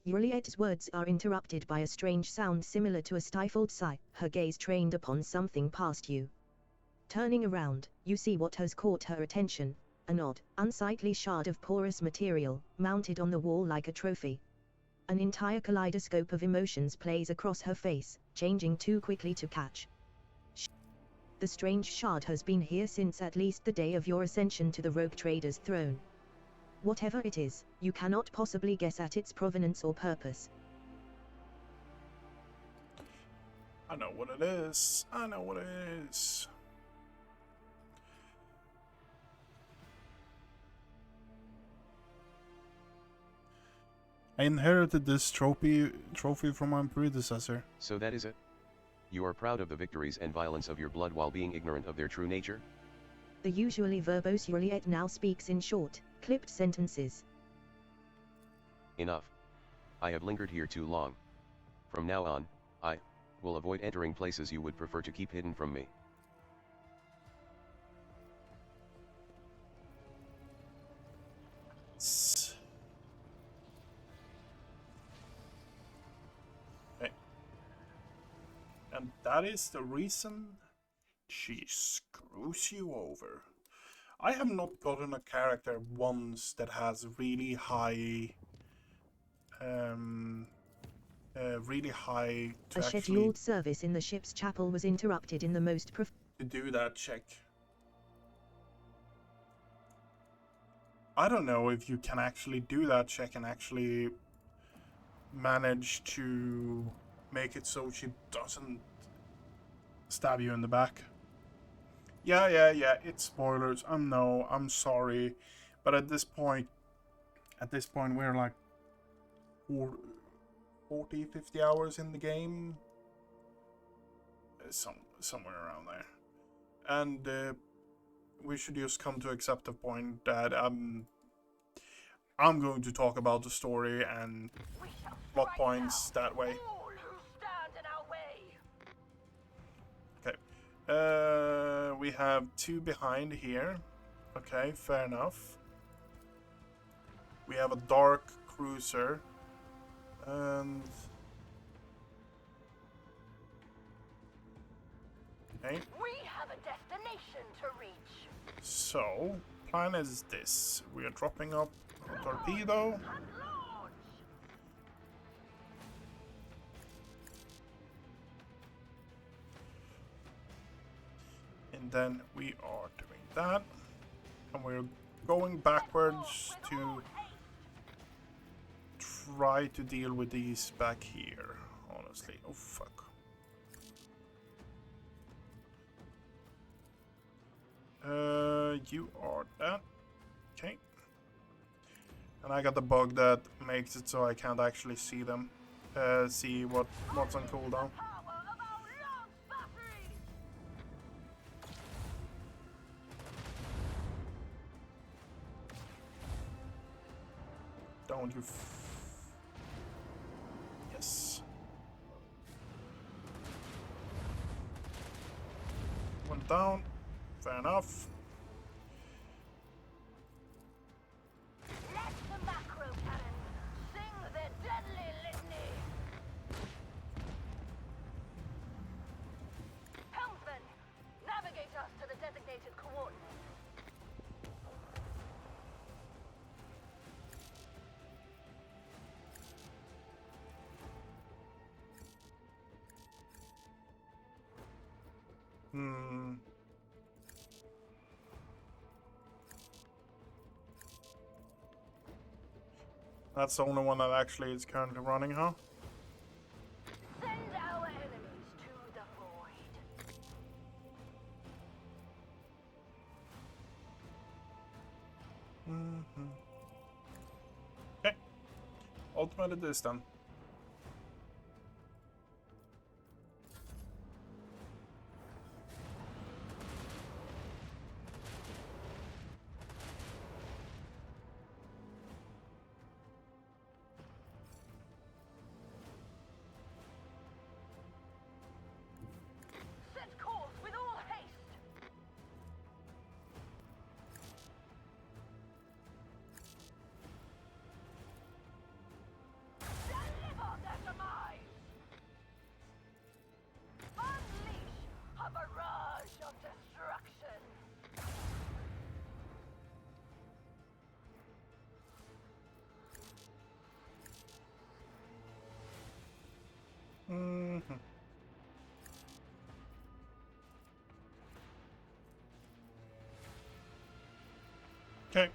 Juliet's words are interrupted by a strange sound similar to a stifled sigh, her gaze trained upon something past you. Turning around, you see what has caught her attention, an odd, unsightly shard of porous material, mounted on the wall like a trophy. An entire kaleidoscope of emotions plays across her face, changing too quickly to catch. The strange shard has been here since at least the day of your ascension to the Rogue Trader's throne. Whatever it is, you cannot possibly guess at its provenance or purpose. I know what it is. I know what it is. I inherited this trophy from my predecessor. So that is it? You are proud of the victories and violence of your blood while being ignorant of their true nature? The usually verbose Juliet now speaks in short, clipped sentences. Enough. I have lingered here too long. From now on, I will avoid entering places you would prefer to keep hidden from me. Okay. And that is the reason she screws you over. I have not gotten a character once that has really high A scheduled service in the ship's chapel was interrupted in the most to do that check. I don't know if you can actually do that check and actually manage to make it so she doesn't stab you in the back. Yeah, it's spoilers. I'm sorry. But at this point we're like 40, 50 hours in the game. Somewhere around there. And we should just come to accept the point that I'm going to talk about the story and plot points that way. Okay. We have 2 behind here. Okay, fair enough. We have a dark cruiser. And okay. We have a destination to reach. So, plan is this. We are dropping up a torpedo. And then we are doing that. And we're going backwards to try to deal with these back here, honestly. Oh, fuck. You are that. Okay. And I got the bug that makes it so I can't actually see them. See what's on cooldown. Don't you yes. One down. Fair enough. Let the macro cannons sing their deadly litany. Helmsman, navigate us to the designated coordinates. That's the only one that actually is currently running, huh? Send our enemies to the void. Okay. Ultimate it is then. Set course with all haste. Deliver their demise. Unleash a barrage of destruction. Okay.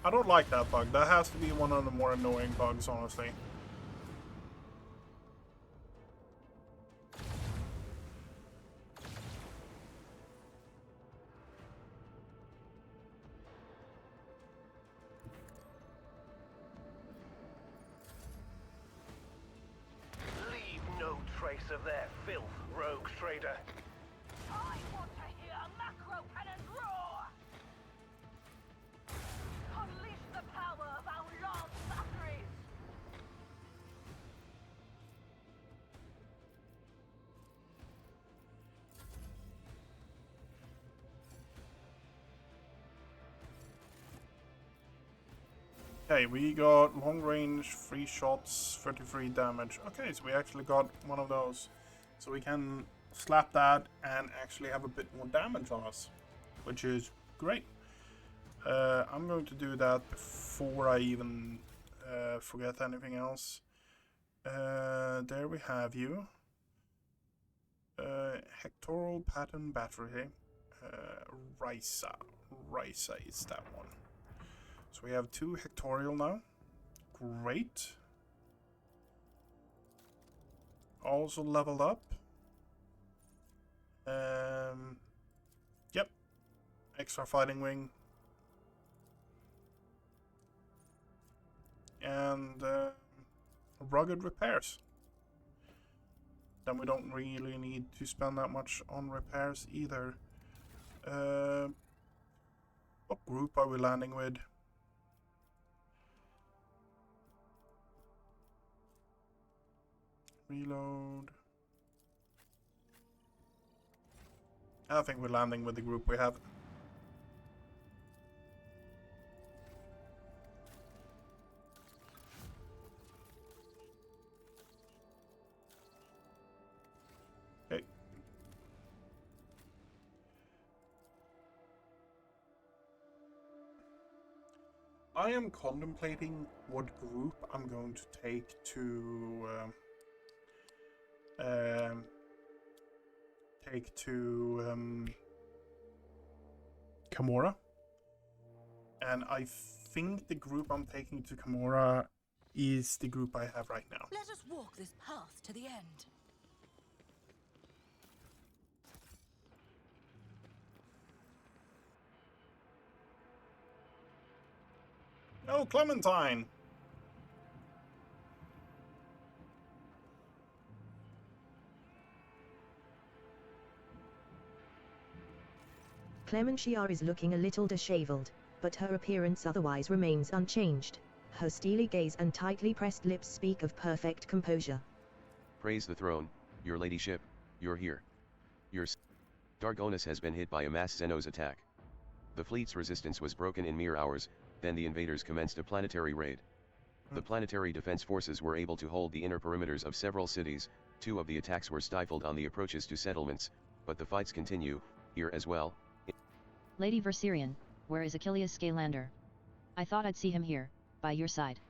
I don't like that bug. That has to be one of the more annoying bugs, honestly. trace of their filth, rogue trader. I want to hear macro cannons roar! Unleash the power of our last factories! Okay, we got long range, 3 shots, 33 damage. Okay, so we actually got one of those. So we can slap that and actually have a bit more damage on us, which is great. I'm going to do that before I even forget anything else. There we have you. Hectoral pattern battery. Risa. Risa is that one. So we have 2 hectorial now. Great. Also leveled up. Yep. Extra fighting wing. And rugged repairs. Then we don't really need to spend that much on repairs either. What group are we landing with? Reload. I think we're landing with the group we have. Okay. I am contemplating what group I'm going to take to Camorra, and I think the group I'm taking to Camorra is the group I have right now. Let us walk this path to the end. Oh, Clementine! Clementia is looking a little disheveled, but her appearance otherwise remains unchanged. Her steely gaze and tightly pressed lips speak of perfect composure. Praise the throne, your ladyship, you're here. Dargonus has been hit by a mass Xenos attack. The fleet's resistance was broken in mere hours, then the invaders commenced a planetary raid. The planetary defense forces were able to hold the inner perimeters of several cities. 2 of the attacks were stifled on the approaches to settlements, but the fights continue, here as well. Lady Verserian, where is Achilles Scalander? I thought I'd see him here, by your side.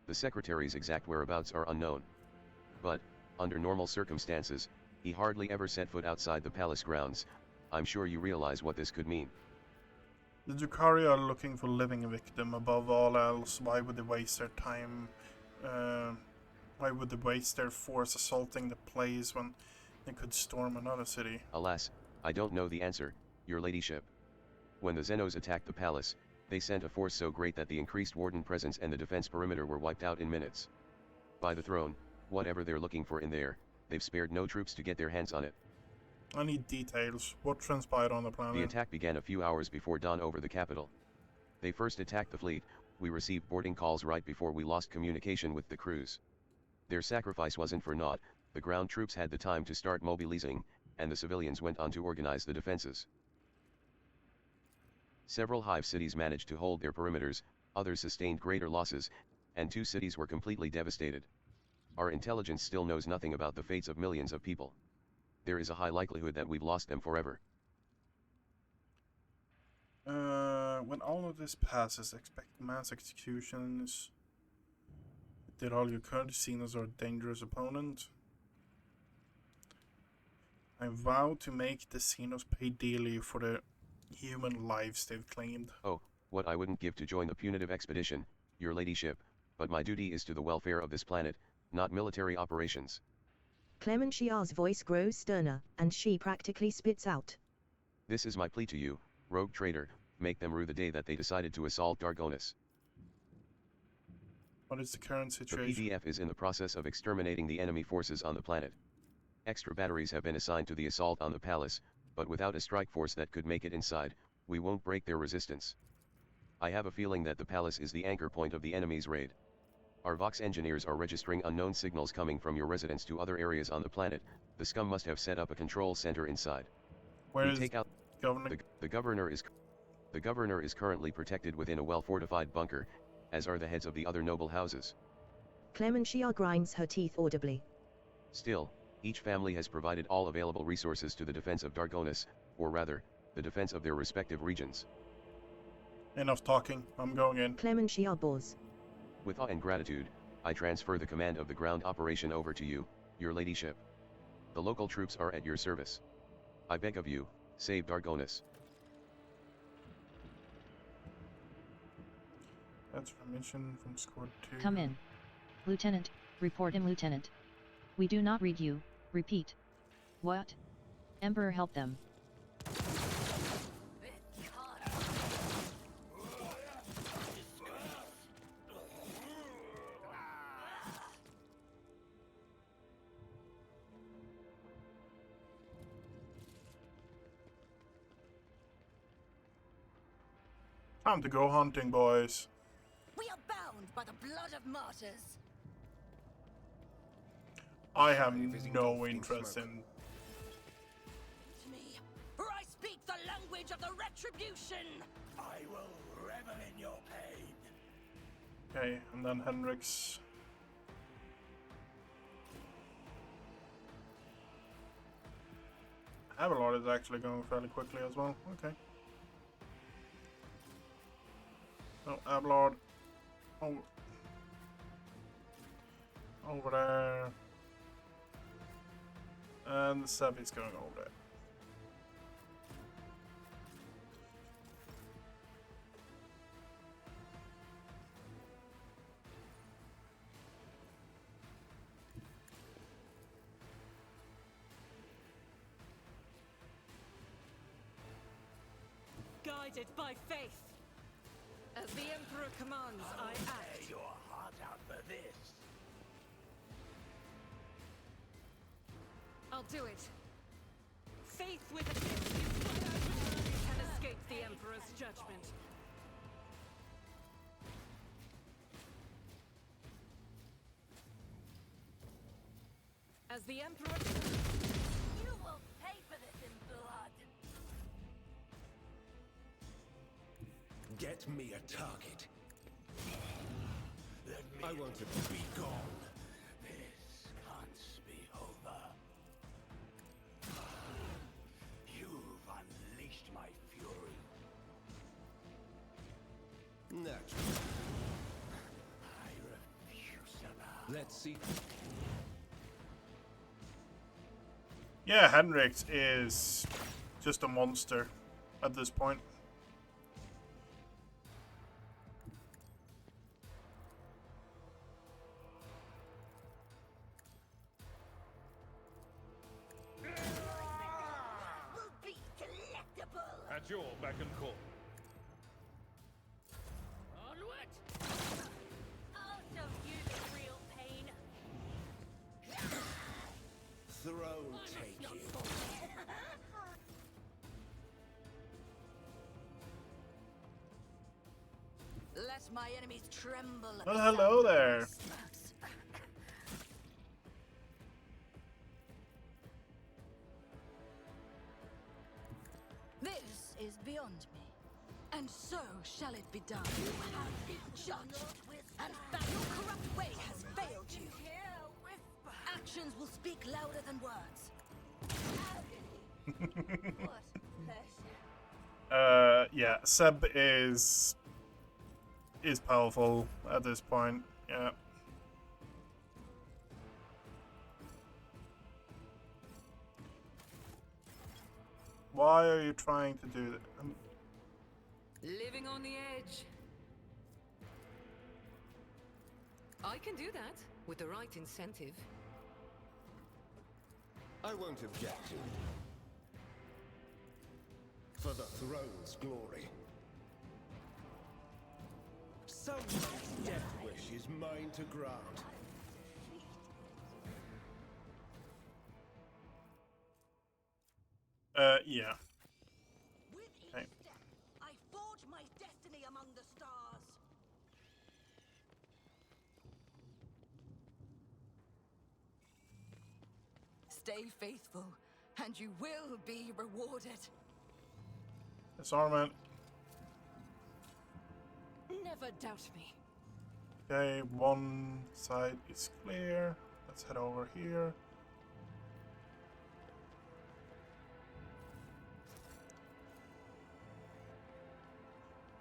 The secretary's exact whereabouts are unknown. But, under normal circumstances, he hardly ever set foot outside the palace grounds. I'm sure you realize what this could mean. The Drukhari are looking for living victim above all else. Why would they waste their time? Why would they waste their force assaulting the place when they could storm another city? Alas, I don't know the answer, your ladyship. When the Xenos attacked the palace, they sent a force so great that the increased warden presence and the defense perimeter were wiped out in minutes. By the throne, whatever they're looking for in there, they've spared no troops to get their hands on it. I need details. What transpired on the planet? The attack began a few hours before dawn over the capital. They first attacked the fleet. We received boarding calls right before we lost communication with the crews. Their sacrifice wasn't for naught. The ground troops had the time to start mobilizing, and the civilians went on to organize the defenses. Several hive cities managed to hold their perimeters, others sustained greater losses, and 2 cities were completely devastated. Our intelligence still knows nothing about the fates of millions of people. There is a high likelihood that we've lost them forever. When all of this passes, expect mass executions. Did all you could, seen as our dangerous opponent. I vow to make the Xenos pay dearly for the human lives they've claimed. Oh, what I wouldn't give to join the punitive expedition, your ladyship, but my duty is to the welfare of this planet, not military operations. Clementia's voice grows sterner, and she practically spits out. This is my plea to you, rogue traitor, make them rue the day that they decided to assault Dargonus. What is the current The situation? PDF is in the process of exterminating the enemy forces on the planet. Extra batteries have been assigned to the assault on the palace, but without a strike force that could make it inside, we won't break their resistance. I have a feeling that the palace is the anchor point of the enemy's raid. Our Vox engineers are registering unknown signals coming from your residence to other areas on the planet. The scum must have set up a control center inside. Where We is take out Governor? the governor is currently protected within a well-fortified bunker, as are the heads of the other noble houses. Clementia grinds her teeth audibly. Still, each family has provided all available resources to the defense of Dargonis, or rather, the defense of their respective regions. Enough talking. I'm going in. Clementia bows. With awe and gratitude, I transfer the command of the ground operation over to you, your ladyship. The local troops are at your service. I beg of you, save Dargonis. That's permission from Squad 2. Come in. Lieutenant, report him, Lieutenant. We do not read you, repeat. What? Emperor, help them. Time to go hunting, boys. We are bound by the blood of martyrs. I have no interest in. To me, for I speak the language of the retribution. I will revel in your pain. Okay, and then Hendrix. Avalon is actually going fairly quickly as well. Okay. Oh, Avalon. Oh. Over there. And Seb is going over there. Guided by faith. As the Emperor commands, I act. Tear your heart out for this. I'll do it. Faith with a gift is what I can escape the Emperor's judgment. As the Emperor... You will pay for this in blood. Get me a target. I want it to be gone. This can't be over. You've unleashed my fury. Naturally. I refuse to bow. Let's see. Yeah, Hendrix is just a monster at this point. Will be delectable. At your beck and call. Onward. I'll show you the real pain. Throne take you. Let my enemies tremble. at Well, the hello sound of there. my spurs. This is beyond me, and so shall it be done. You have been judged, and that your corrupt way has failed you. Actions will speak louder than words. Yeah, Seb is powerful at this point. Yeah. Why are you trying to do that? Living on the edge. I can do that with the right incentive. I won't object to. For the throne's glory. Someone's death wish is mine to grant. Yeah. With each Okay. step, I forge my destiny among the stars. Stay faithful, and you will be rewarded. Disarmament. Never doubt me. Okay, one side is clear. Let's head over here.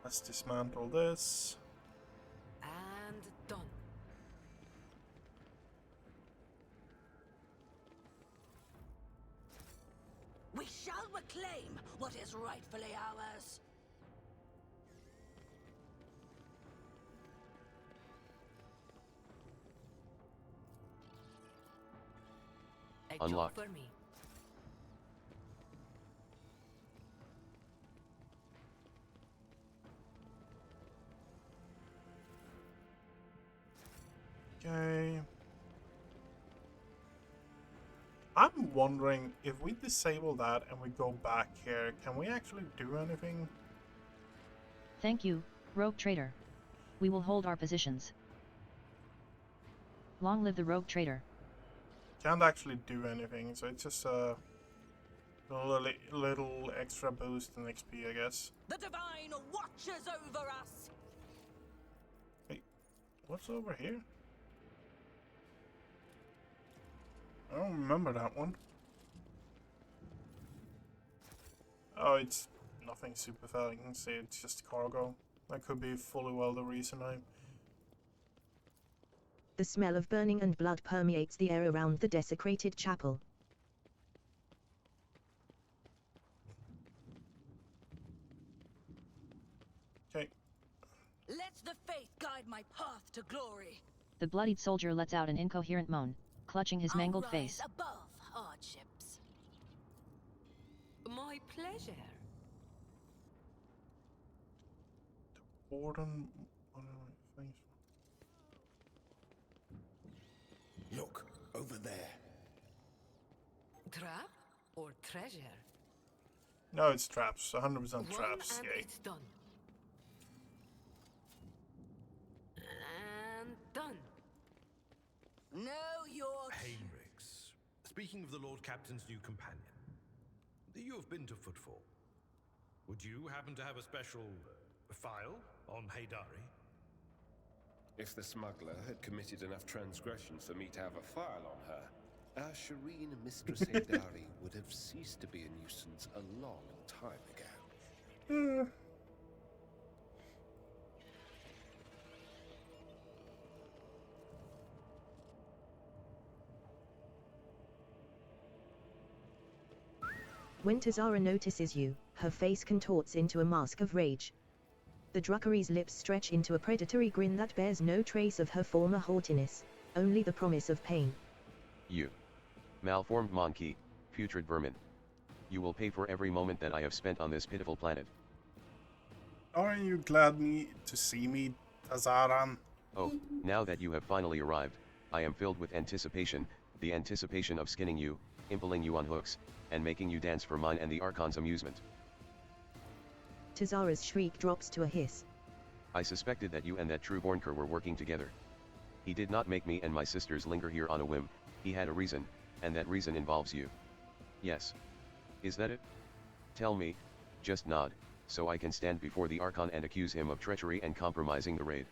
Let's dismantle this. And done. We shall reclaim what is rightfully ours. A job Unlocked. for me. Okay. I'm wondering if we disable that and we go back here, can we actually do anything? Thank you, Rogue Trader. We will hold our positions. Long live the Rogue Trader. Can't actually do anything, so it's just a little extra boost in XP, I guess. The Divine watches over us. Wait, what's over here? I don't remember that one. Oh, it's nothing super fast. I can see it's just cargo. That could be fully well the reason I'm... The smell of burning and blood permeates the air around the desecrated chapel. Okay. Let the faith guide my path to glory. The bloodied soldier lets out an incoherent moan, clutching his mangled I'll face. rise above hardships. My pleasure. Warden... What are my things? Look, over there. Trap or treasure? No, it's traps. 100% One traps. and Yay. it's done. And done. Know your Heinrichs. Speaking of the Lord Captain's new companion, you have been to Footfall. Would you happen to have a special file on Haydari? If the smuggler had committed enough transgressions for me to have a file on her, our Shireen Mistress Haydari would have ceased to be a nuisance a long time ago. When Tazara notices you, her face contorts into a mask of rage. The Druckery's lips stretch into a predatory grin that bears no trace of her former haughtiness, only the promise of pain. You. Malformed monkey, putrid vermin. You will pay for every moment that I have spent on this pitiful planet. Aren't you glad to see me, Tazaran? Oh, now that you have finally arrived, I am filled with anticipation, the anticipation of skinning you, impaling you on hooks, and making you dance for mine and the Archon's amusement. Tazara's shriek drops to a hiss. I suspected that you and that true Bornker were working together. He did not make me and my sisters linger here on a whim, he had a reason, and that reason involves you. Yes. Is that it? Tell me, just nod, so I can stand before the Archon and accuse him of treachery and compromising the raid.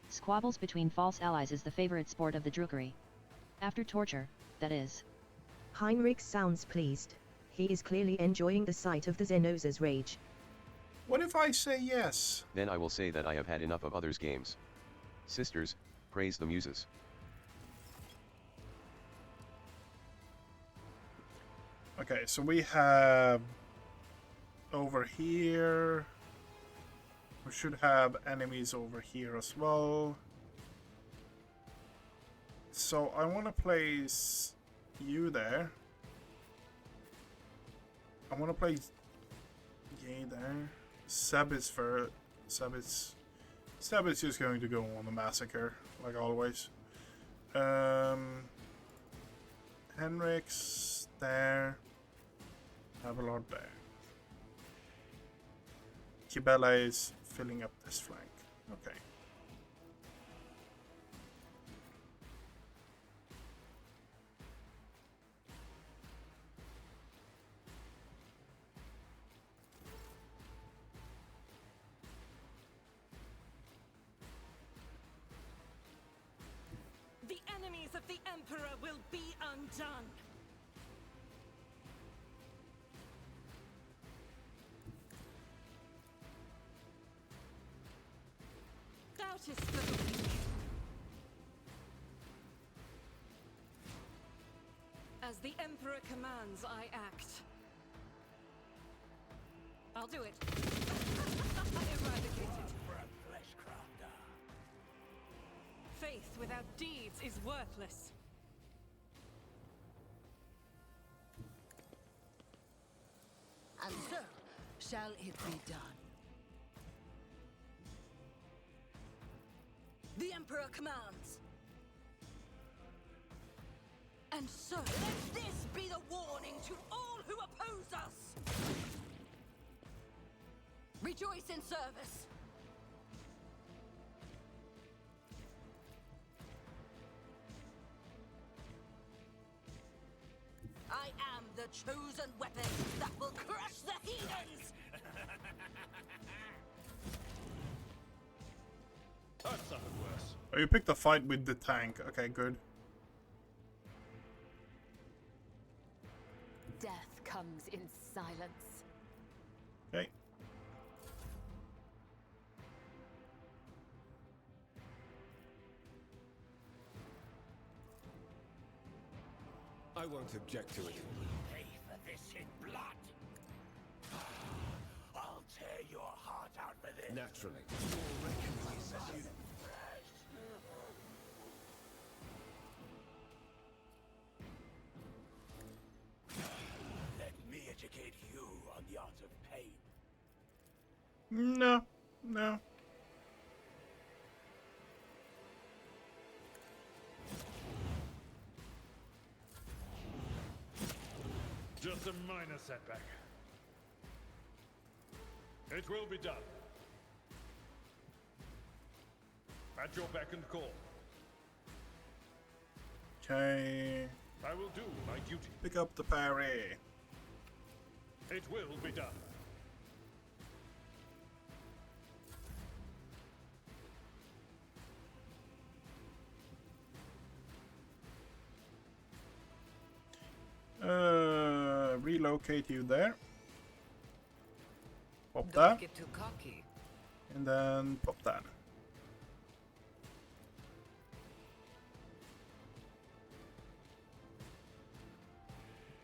Squabbles between false allies is the favorite sport of the Druckery. After torture, that is. Heinrich sounds pleased. He is clearly enjoying the sight of the Xenosa's rage. What if I say yes? Then I will say that I have had enough of others' games. Sisters, praise the muses. Okay, so we have over here. We should have enemies over here as well. So I want to place you there. I want to place Yay there. Seb is Seb is just going to go on a massacre, like always. Henrik's there. Avalord there. Kibella is filling up this flank. Okay. The enemies of the Emperor will be undone. Doubt is for the weak. As the Emperor commands, I act. I'll do it. Eradicated. Faith without deeds is worthless. And so, shall it be done? The Emperor commands. And so, let this be the warning to all who oppose us! Rejoice in service! I am the chosen weapon that will crush the heathens! I've suffered worse. Oh, you picked a fight with the tank. Okay, good. Death comes in silence. Okay. I won't object to it. Pay for this in blood. I'll tear your heart out with it. Naturally. Let me educate you on the art of pain. No, no. Just a minor setback. It will be done. At your beck and call. Okay. I will do my duty. Pick up the parry. It will be done. Relocate you there. Pop Don't that. get too cocky. And then pop that.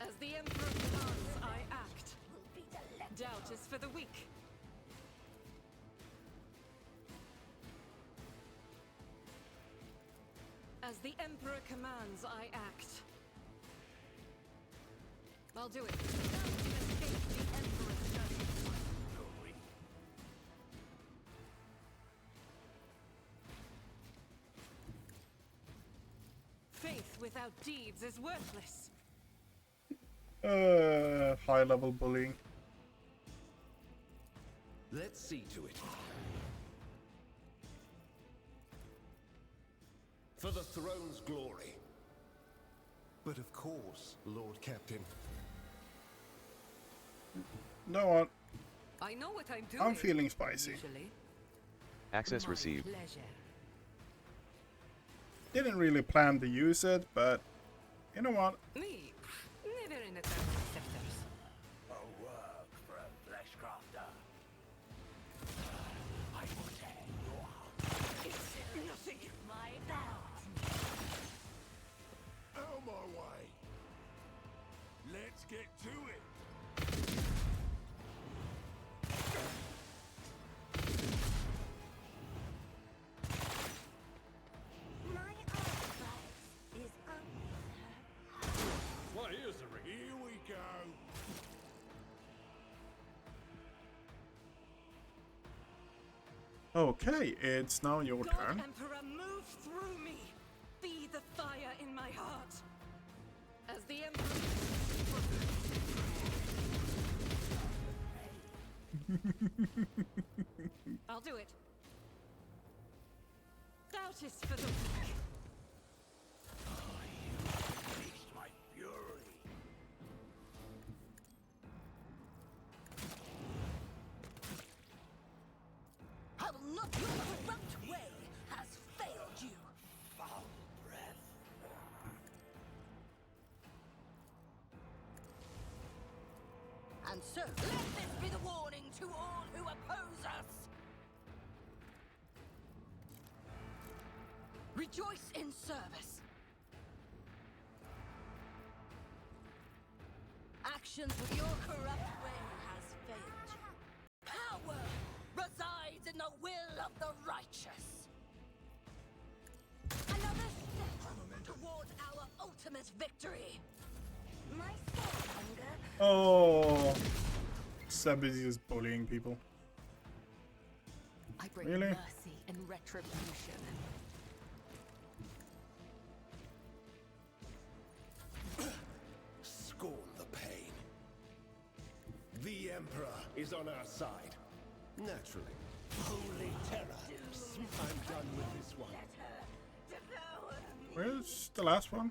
As the Emperor commands, I act. Doubt is for the weak. As the Emperor commands, I act. I'll do it. Escape the Emperor's judgment. Faith without deeds is worthless. High level bullying. Let's see to it. For the throne's glory. But of course, Lord Captain. No one. I know what I'm doing. I'm feeling spicy. Usually. Access My received. pleasure. Didn't really plan to use it, but you know what? Me, never in a thousand sectors. A work for a flesh crafter. I will tear your heart. It's nothing. My belt. Out my way. Let's get to it. My advice is answer. My ears are ringing. Here we go. Okay, it's now your God turn. Emperor, move through me. Be the fire in my heart. As the Emperor... I'll do it. Doubt is for the weak. Taste my fury. I will not. Your corrupt way has failed you. Foul breath. And so, let this be the warning to all who oppose us. Rejoice in service. Actions with your corrupt way has failed you. Power resides in the will of the righteous. Another step towards our ultimate victory. My soul hunger. Oh, Seb is just bullying people. I bring Really? mercy and retribution. Scorn the pain. The Emperor is on our side. Naturally. Holy terror. I'm done with this one. Where's the last one?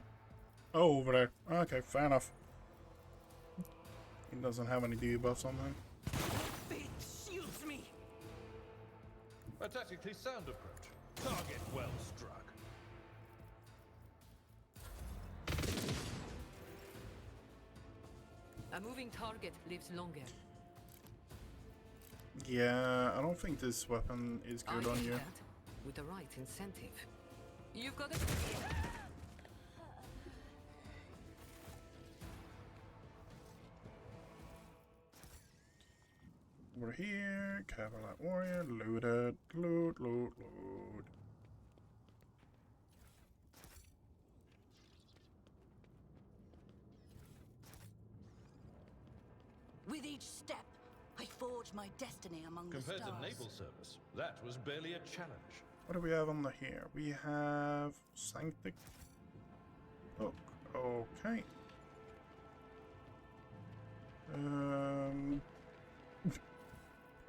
Oh, over there. Okay, fair enough. He doesn't have any debuffs on him. It shields me. A tactically sound approach. Target well struck. A moving target lives longer. Yeah, I don't think this weapon is good I on do you. that with the right incentive. You've got it. Over here, Cavalite Warrior, loot it, loot, loot, loot. With each step, I forge my destiny among Compared the stars. to naval service, that was barely a challenge. What do we have on the here? We have Sanctic Book. Okay.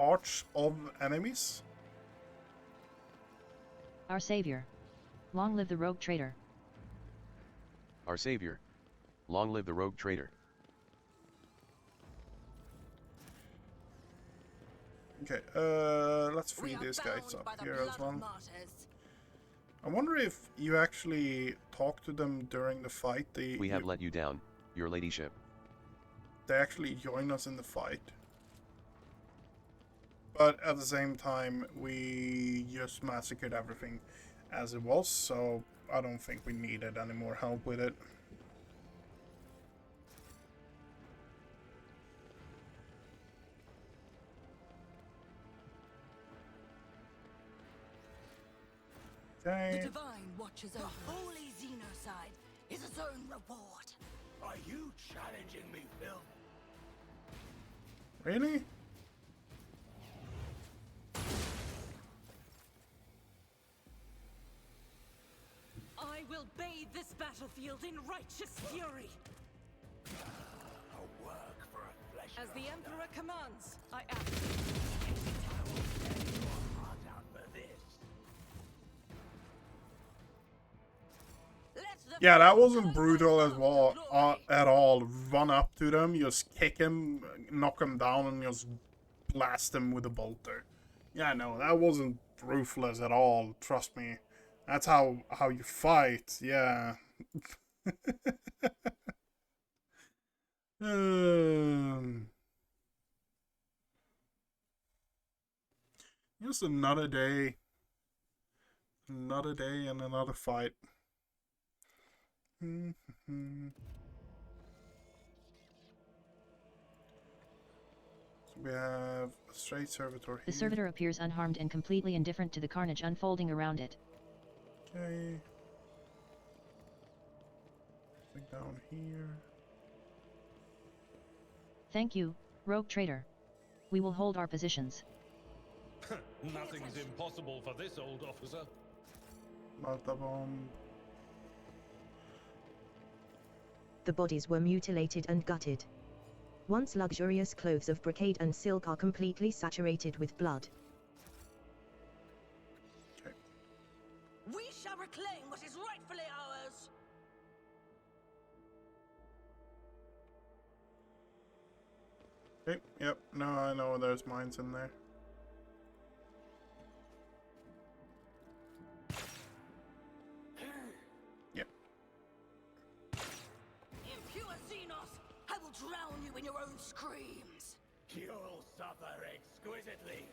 Arch of Enemies. Our savior. Long live the rogue trader. Our savior. Long live the rogue trader. Okay, let's free these guys up here as well. I wonder if you actually talk to them during the fight. We have let you down, your ladyship. They actually join us in the fight. But at the same time, we just massacred everything as it was, so I don't think we needed any more help with it. Okay. The divine watches over. The holy Xenocide is its own reward. Are you challenging me, Phil? Really? I will bathe this battlefield in righteous fury. A work for a flesh. As the Emperor commands, I act. I will set your heart out for this. Yeah, that wasn't brutal as well at all. Run up to them, just kick him, knock him down, and just blast him with a bolter. Yeah, no, that wasn't ruthless at all. Trust me, that's how you fight. Yeah. Just another day and another fight. So we have a straight servitor here. The servitor appears unharmed and completely indifferent to the carnage unfolding around it. Okay. Something down here. Thank you, rogue trader. We will hold our positions. Nothing is impossible for this old officer. Malta bomb. The bodies were mutilated and gutted. Once luxurious clothes of brocade and silk are completely saturated with blood. We shall reclaim what is rightfully ours! Okay, yep, now I know there's mines in there. Yep. Impure Xenos! I will drown you in your own screams! You'll suffer exquisitely.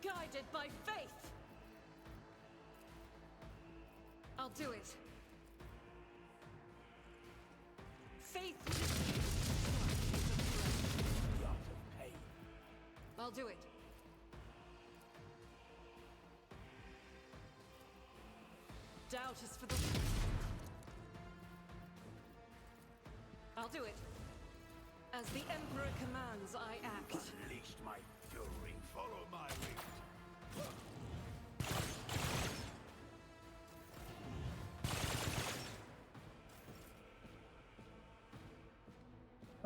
Guided by faith! I'll do it. Faith I'll do it. Doubt is for the... I'll do it. As the Emperor commands, I act. Unleashed my fury. Follow my lead.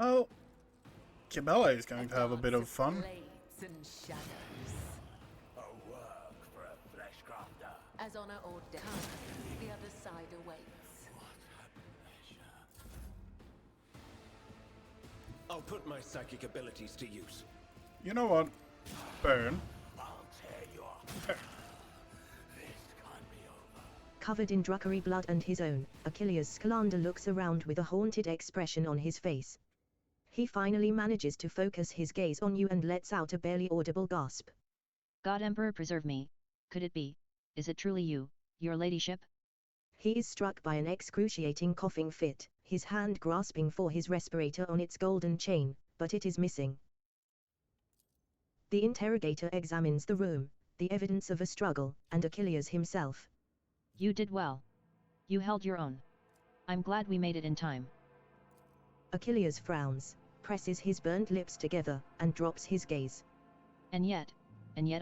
Oh, Cabela is going to have a bit of fun. Blades and shadows. A work for a flesh crafter. As honor ordains, the other side awaits. I'll put my psychic abilities to use. You know what? Burn. I'll tear you off. This can't be over. Covered in druggery blood and his own, Achilles Skalander looks around with a haunted expression on his face. He finally manages to focus his gaze on you and lets out a barely audible gasp. God Emperor preserve me. Could it be? Is it truly you, your ladyship? He is struck by an excruciating coughing fit, his hand grasping for his respirator on its golden chain, but it is missing. The interrogator examines the room, the evidence of a struggle, and Achilles himself. You did well. You held your own. I'm glad we made it in time. Achilles frowns, presses his burnt lips together, and drops his gaze. And yet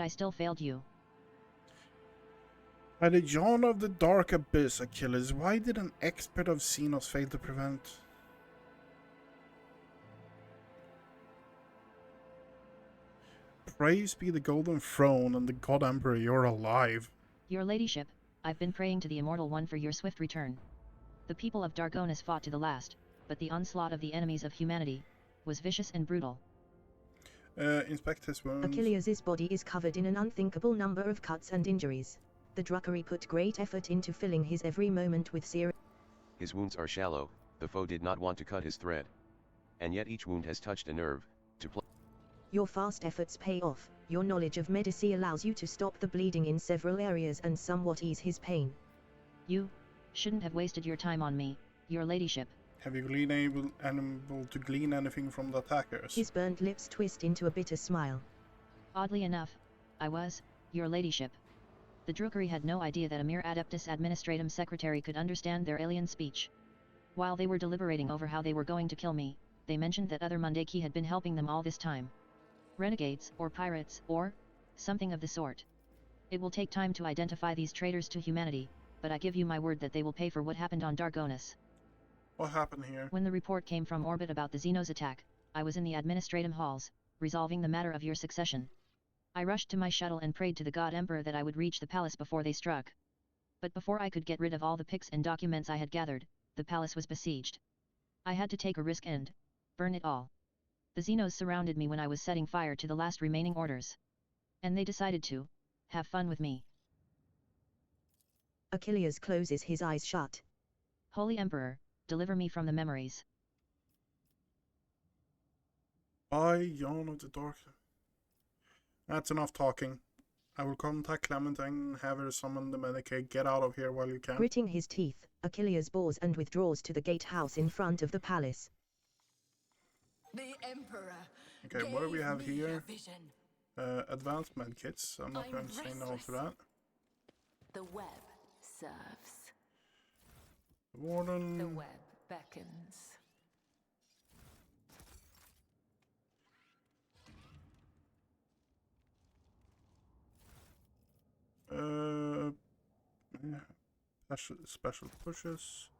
I still failed you. By the yawn of the dark abyss, Achilles, why did an expert of Xenos fail to prevent? Praise be the Golden Throne and the God Emperor, you're alive. Your ladyship, I've been praying to the Immortal One for your swift return. The people of Dargonis fought to the last, but the onslaught of the enemies of humanity was vicious and brutal. Inspect his wounds. Achilles' body is covered in an unthinkable number of cuts and injuries. The druggery put great effort into filling his every moment with serum. His wounds are shallow, the foe did not want to cut his thread. And yet each wound has touched a nerve, to play. Your fast efforts pay off. Your knowledge of medicine allows you to stop the bleeding in several areas and somewhat ease his pain. You shouldn't have wasted your time on me, your ladyship. Have you been able to glean anything from the attackers? His burnt lips twist into a bitter smile. Oddly enough, I was, your ladyship. The druggery had no idea that a mere Adeptus Administratum secretary could understand their alien speech. While they were deliberating over how they were going to kill me, they mentioned that other Mundaki had been helping them all this time. Renegades, or pirates, or something of the sort. It will take time to identify these traitors to humanity, but I give you my word that they will pay for what happened on Dargonis. What happened here? When the report came from orbit about the Xenos attack, I was in the administratum halls, resolving the matter of your succession. I rushed to my shuttle and prayed to the God Emperor that I would reach the palace before they struck. But before I could get rid of all the pics and documents I had gathered, the palace was besieged. I had to take a risk and burn it all. The Xenos surrounded me when I was setting fire to the last remaining orders. And they decided to have fun with me. Achilles closes his eyes shut. Holy Emperor, deliver me from the memories. By Yawn of the Dark. That's enough talking. I will contact Clementine and have her summon the Medicaid. Get out of here while you can. Gritting his teeth, Achilles bows and withdraws to the gatehouse in front of the palace. The Emperor. Okay, what do we have gave me here? a vision. Advanced medkits. I'm not going to say no to that. The web serves. Warden. The web beckons. Yeah. Special pushes.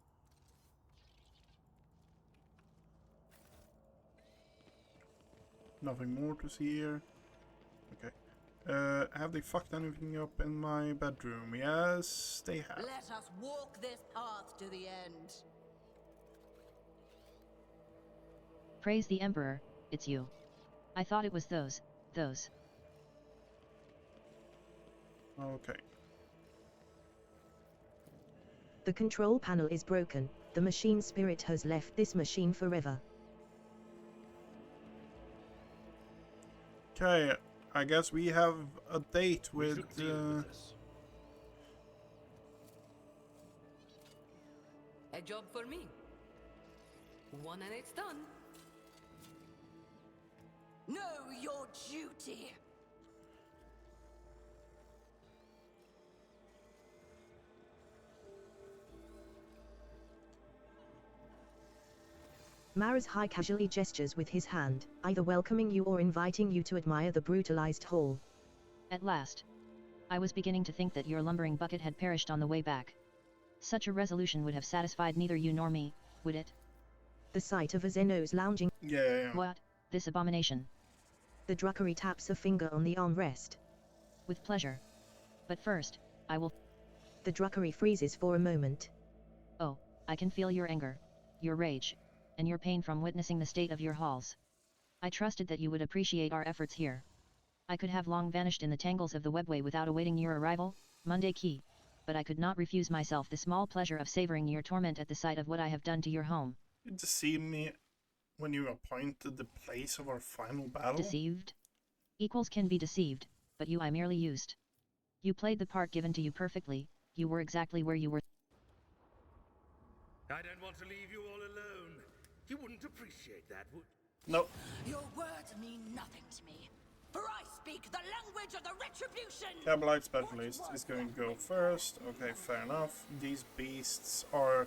Nothing more to see here. Okay. Have they fucked anything up in my bedroom? Yes, they have. Let us walk this path to the end. Praise the Emperor, it's you. I thought it was those. Okay. The control panel is broken. The machine spirit has left this machine forever. Okay, I guess we have a date with A job for me. One and it's done. Know your duty. Maras high casually gestures with his hand, either welcoming you or inviting you to admire the brutalized hall. At last. I was beginning to think that your lumbering bucket had perished on the way back. Such a resolution would have satisfied neither you nor me, would it? The sight of Azenos lounging. Yeah. What? This abomination. The Druckery taps a finger on the armrest. With pleasure. But first, I will... The Druckery freezes for a moment. Oh, I can feel your anger, your rage, and your pain from witnessing the state of your halls. I trusted that you would appreciate our efforts here. I could have long vanished in the tangles of the webway without awaiting your arrival, Monday Key, but I could not refuse myself the small pleasure of savoring your torment at the sight of what I have done to your home. You deceived me when you appointed the place of our final battle? Deceived? Equals can be deceived, but you I merely used. You played the part given to you perfectly, you were exactly where you were. I don't want to leave you all alone. You wouldn't appreciate that, would... Nope. Your words mean nothing to me, for I speak the language of the retribution! Cabalite Specialist is going to go first. Okay, fair enough. These beasts are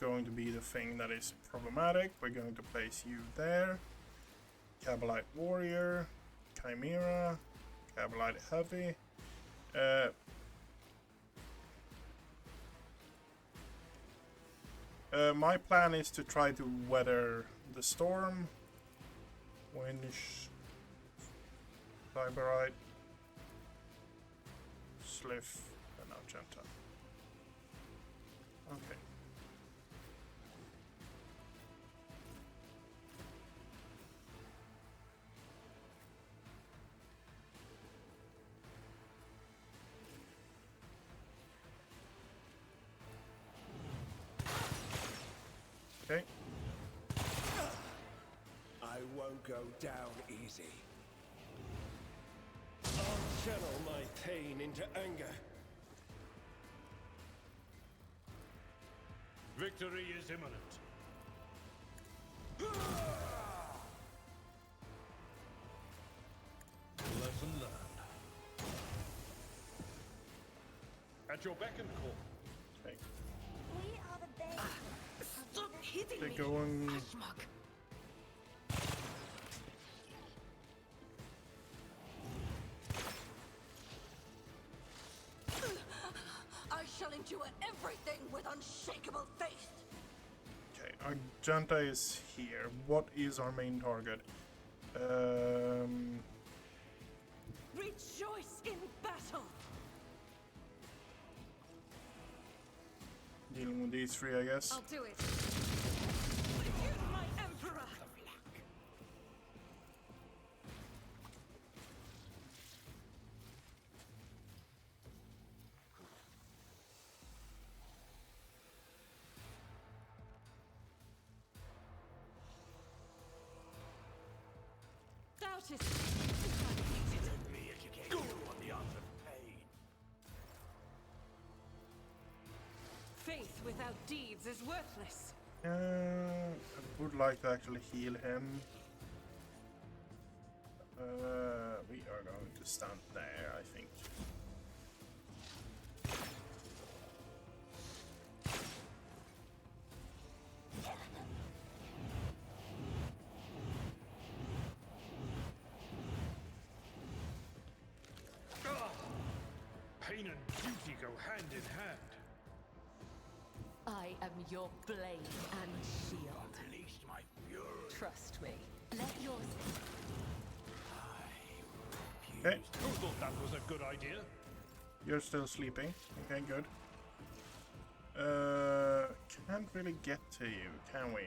going to be the thing that is problematic. We're going to place you there. Cabalite Warrior, Chimera, Cabalite Heavy. My plan is to try to weather the storm. Winch, Cyberite, Sliff, and Argenta. Okay. Okay. I won't go down easy. I'll channel my pain into anger. Victory is imminent. Lesson learned. At your beck and call. Okay. We are the best. Stop hitting They're me! going. Schmuck. I shall endure everything with unshakable faith. Okay, Argenta is here. What is our main target? Rejoice in battle! Dealing with these three, I guess. I'll do it. Refuse my emperor! artist. Let me educate you on the art of pain. Faith without deeds is worthless. I would like to actually heal him. We are going to stand there, I think. Pain and duty go hand in hand. I am your blade and shield. Unleash my fury. Trust me. Let yours. Okay, Who thought that was a good idea? you're still sleeping. Okay, good. Can't really get to you, can we?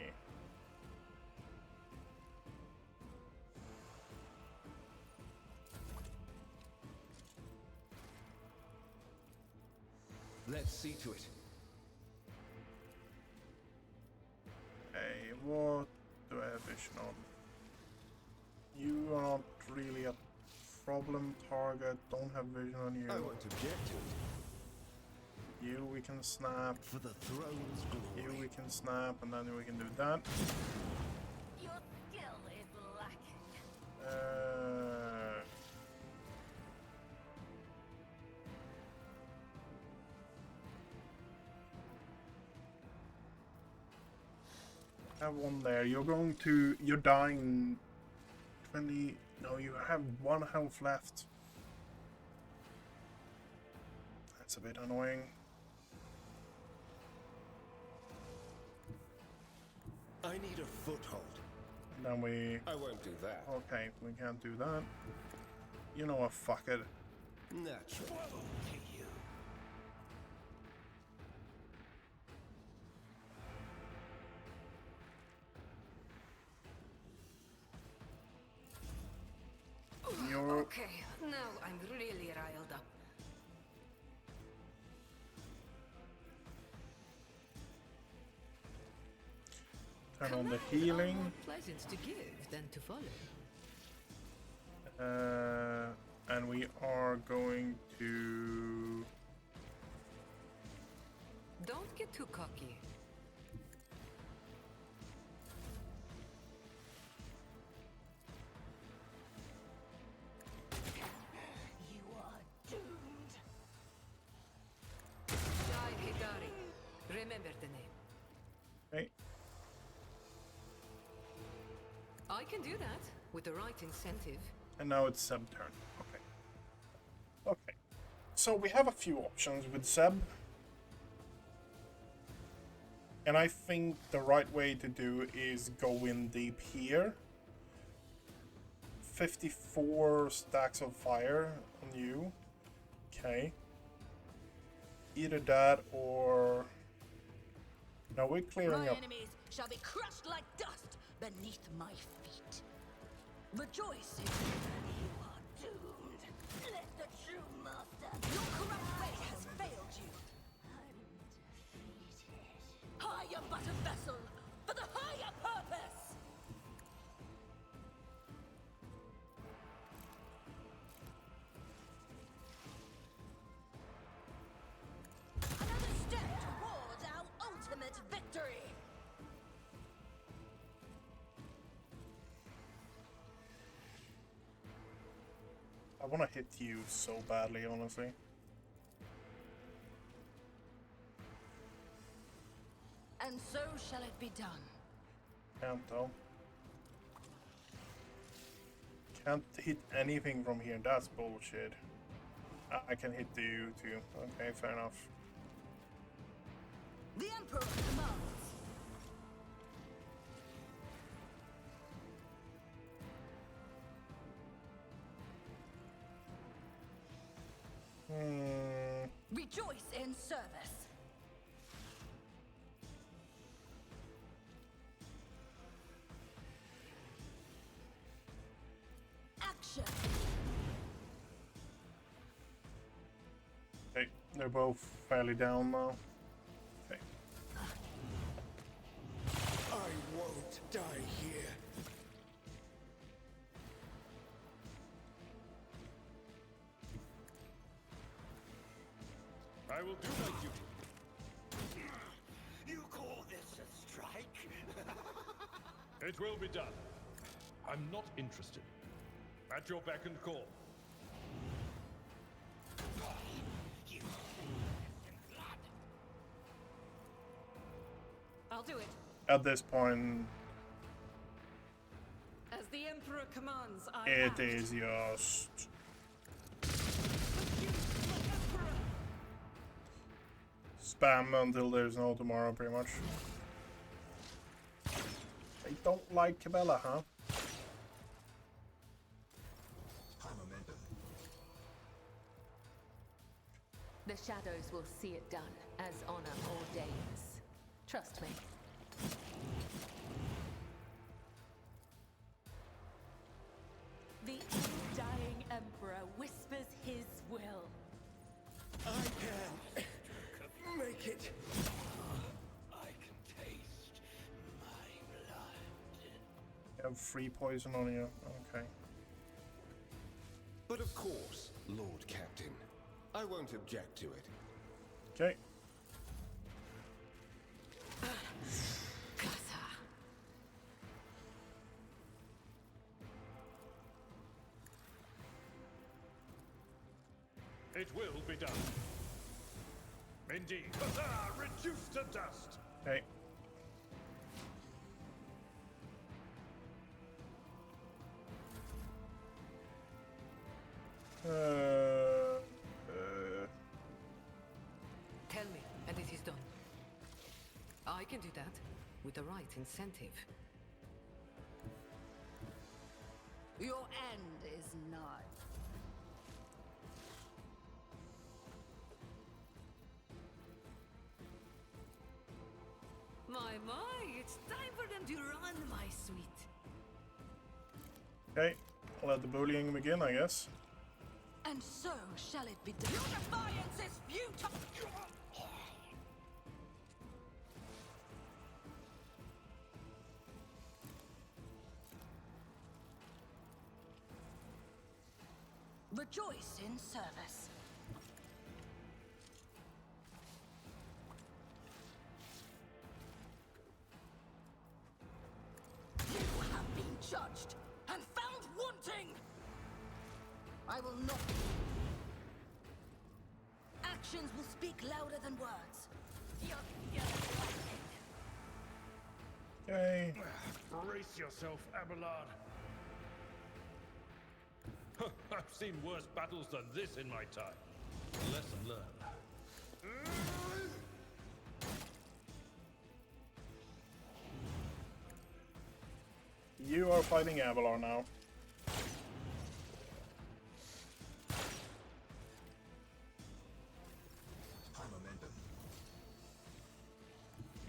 Let's see to it. Hey, what do I have vision on? You are not really a problem target. Don't have vision on you. I won't object to it. You we can snap. For the throne's You glory. we can snap, and then we can do that. Your skill is lacking. Have one there. You're dying 20. No, you have 1 health left. That's a bit annoying. I need a foothold. And then we. I won't do that. Okay, we can't do that. You know what? Fuck it. Naturally. You're. Okay, now I'm really riled up. Turn on the Commands are healing. more pleasant to give than to follow. And we are going to. Don't get too cocky. You are doomed. Jai Hidari. Remember the name. Hey, I can do that with the right incentive. and now it's Seb turn. Okay. Okay. So we have a few options with Seb. And I think the right way to do is go in deep here. 54 stacks of fire on you. Okay. Either that or... No, we're clearing My up. enemies shall be crushed like dust beneath my feet. Rejoice in You are doomed. Let the true master. your corrupt way has failed you. Undefeated. I am but a vessel for the higher purpose. Another step towards our ultimate victory. I want to hit you so badly, honestly. And so shall it be done. Can't though. Can't hit anything from here. That's bullshit. I can hit you too. Okay, fair enough. The Emperor commands. Rejoice in service. Action. Okay, they're both fairly down now. Okay. I won't die here. I will do my duty. You call this a strike? It will be done. I'm not interested. At your beck and call. I'll do it. At this point, As the Emperor commands, I it act. is just spam until there's no tomorrow, pretty much. They don't like Cabela, huh? The shadows will see it done, as honor ordains. Trust me. The undying Emperor whispers his will. I can make it. I can taste my blood. You have free poison on you. Okay. But of course, Lord Captain. I won't object to it. Okay. It will be done. Indeed. Reduced to dust. Okay. Tell me, and it is done. I can do that with the right incentive. Your end is nigh. My, it's time for them to run, my sweet. Okay. I'll let the bullying begin, I guess. And so shall it be done. Your defiance is futile! Rejoice in service. You have been judged and found wanting! I will not. Actions will speak louder than words. Okay. Brace yourself, Abelard. I've seen worse battles than this in my time. Lesson learned. You are fighting Avalor now.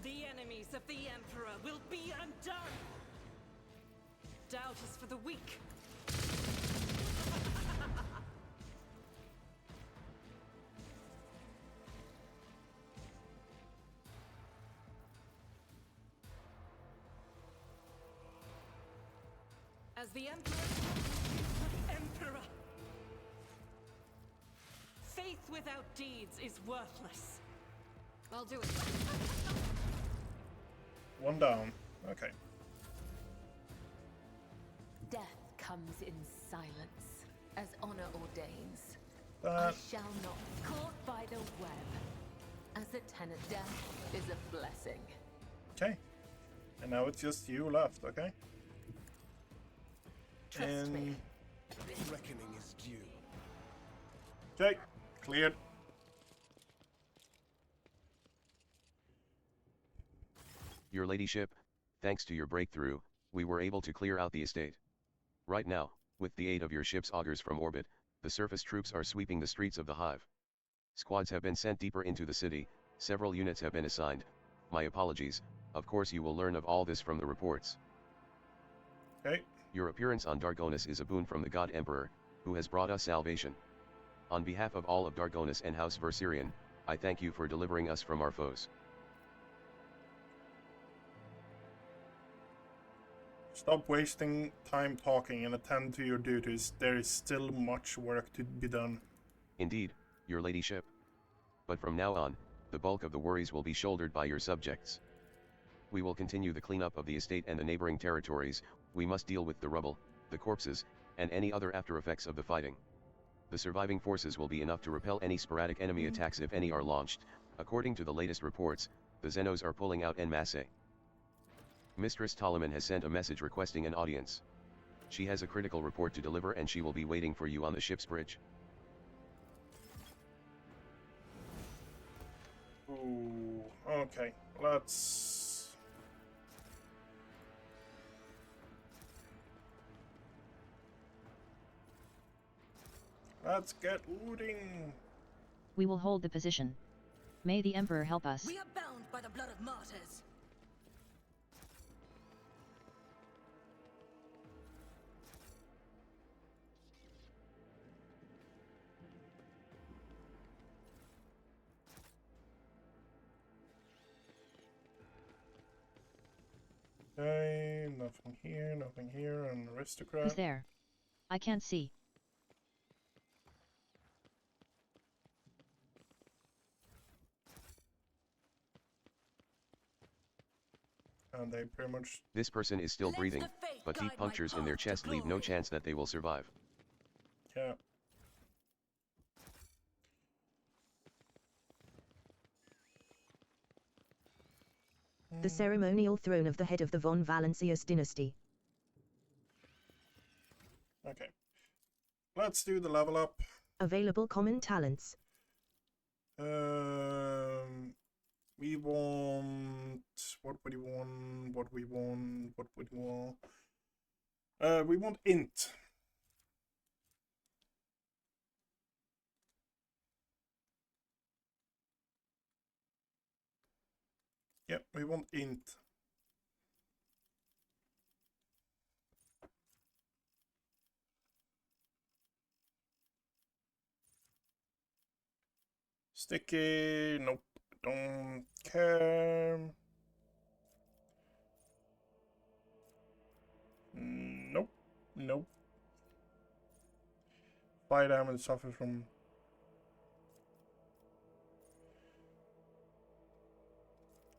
The enemies of the Emperor will be undone! Doubt is for the weak. As the Emperor. Faith without deeds is worthless. I'll do it. One down. Okay. Death comes in silence, as honor ordains. I That. shall not be caught by the web. As a tenant, death is a blessing. Okay. And now it's just you left, okay? Trust me. Reckoning is due. Okay. Cleared. Your ladyship, thanks to your breakthrough, we were able to clear out the estate. Right now, with the aid of your ship's augers from orbit, the surface troops are sweeping the streets of the hive. Squads have been sent deeper into the city, several units have been assigned. My apologies, of course you will learn of all this from the reports. Okay. Your appearance on Dargonus is a boon from the God Emperor, who has brought us salvation. On behalf of all of Dargonus and House Verserian, I thank you for delivering us from our foes. Stop wasting time talking and attend to your duties. There is still much work to be done. Indeed, your ladyship. but from now on, the bulk of the worries will be shouldered by your subjects. We will continue the cleanup of the estate and the neighboring territories. We must deal with the rubble, the corpses, and any other after effects of the fighting. The surviving forces will be enough to repel any sporadic enemy attacks if any are launched. According to the latest reports, the Xenos are pulling out en masse. Mistress Ptolemy has sent a message requesting an audience. She has a critical report to deliver and she will be waiting for you on the ship's bridge. Ooh, okay, let's... Let's get looting! We will hold the position. May the Emperor help us. We are bound by the blood of martyrs. Okay, nothing here, an aristocrat. Who's there? I can't see. And they pretty much... This person is still breathing, but deep punctures in their chest leave no chance that they will survive. Yeah. The ceremonial throne of the head of the von Valancius dynasty. Okay. Let's do the level up. Available common talents. We want... What would you want? What we want? What would you want? We want int. Yep, we want int. Sticky, nope, don't care. Nope, nope. Fire damage suffers from...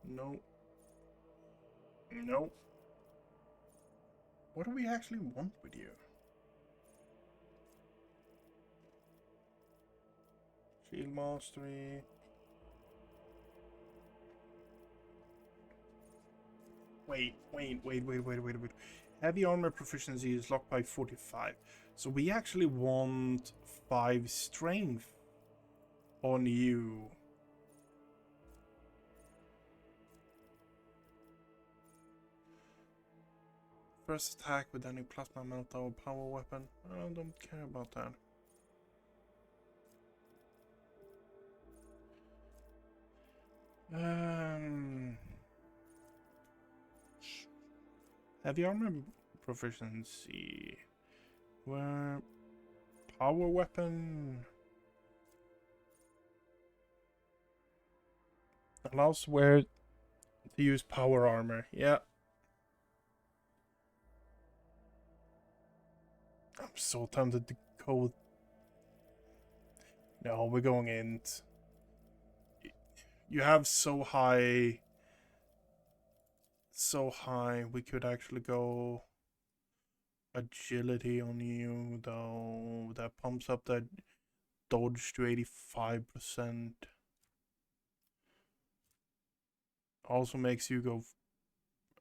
No. No. What do we actually want with you? Shield mastery. Wait. Heavy armor proficiency is locked by 45. So we actually want 5 strength on you. First attack with any plasma melter or power weapon. I don't care about that. Heavy armor proficiency. Where power weapon allows wear to use power armor. Yeah. I'm so tempted to go. No, we're going in. You have so high. So high. We could actually go agility on you, though. That pumps up that dodge to 85%. Also makes you go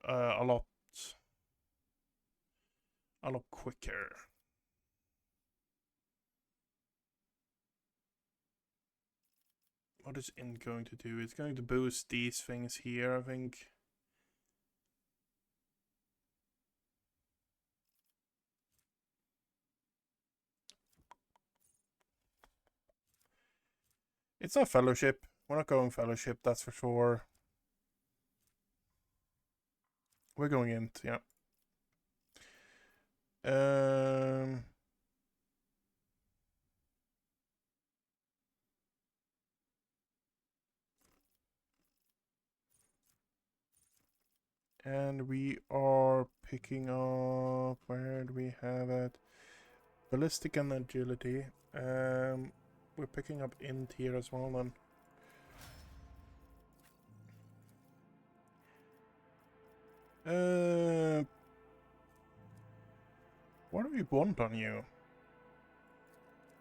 a lot quicker. What is int going to do? It's going to boost these things here, I think. It's not fellowship. We're not going fellowship, that's for sure. We're going int, yeah. And we are picking up, where do we have it? Ballistic and agility. We're picking up int here as well then. What do we want on you?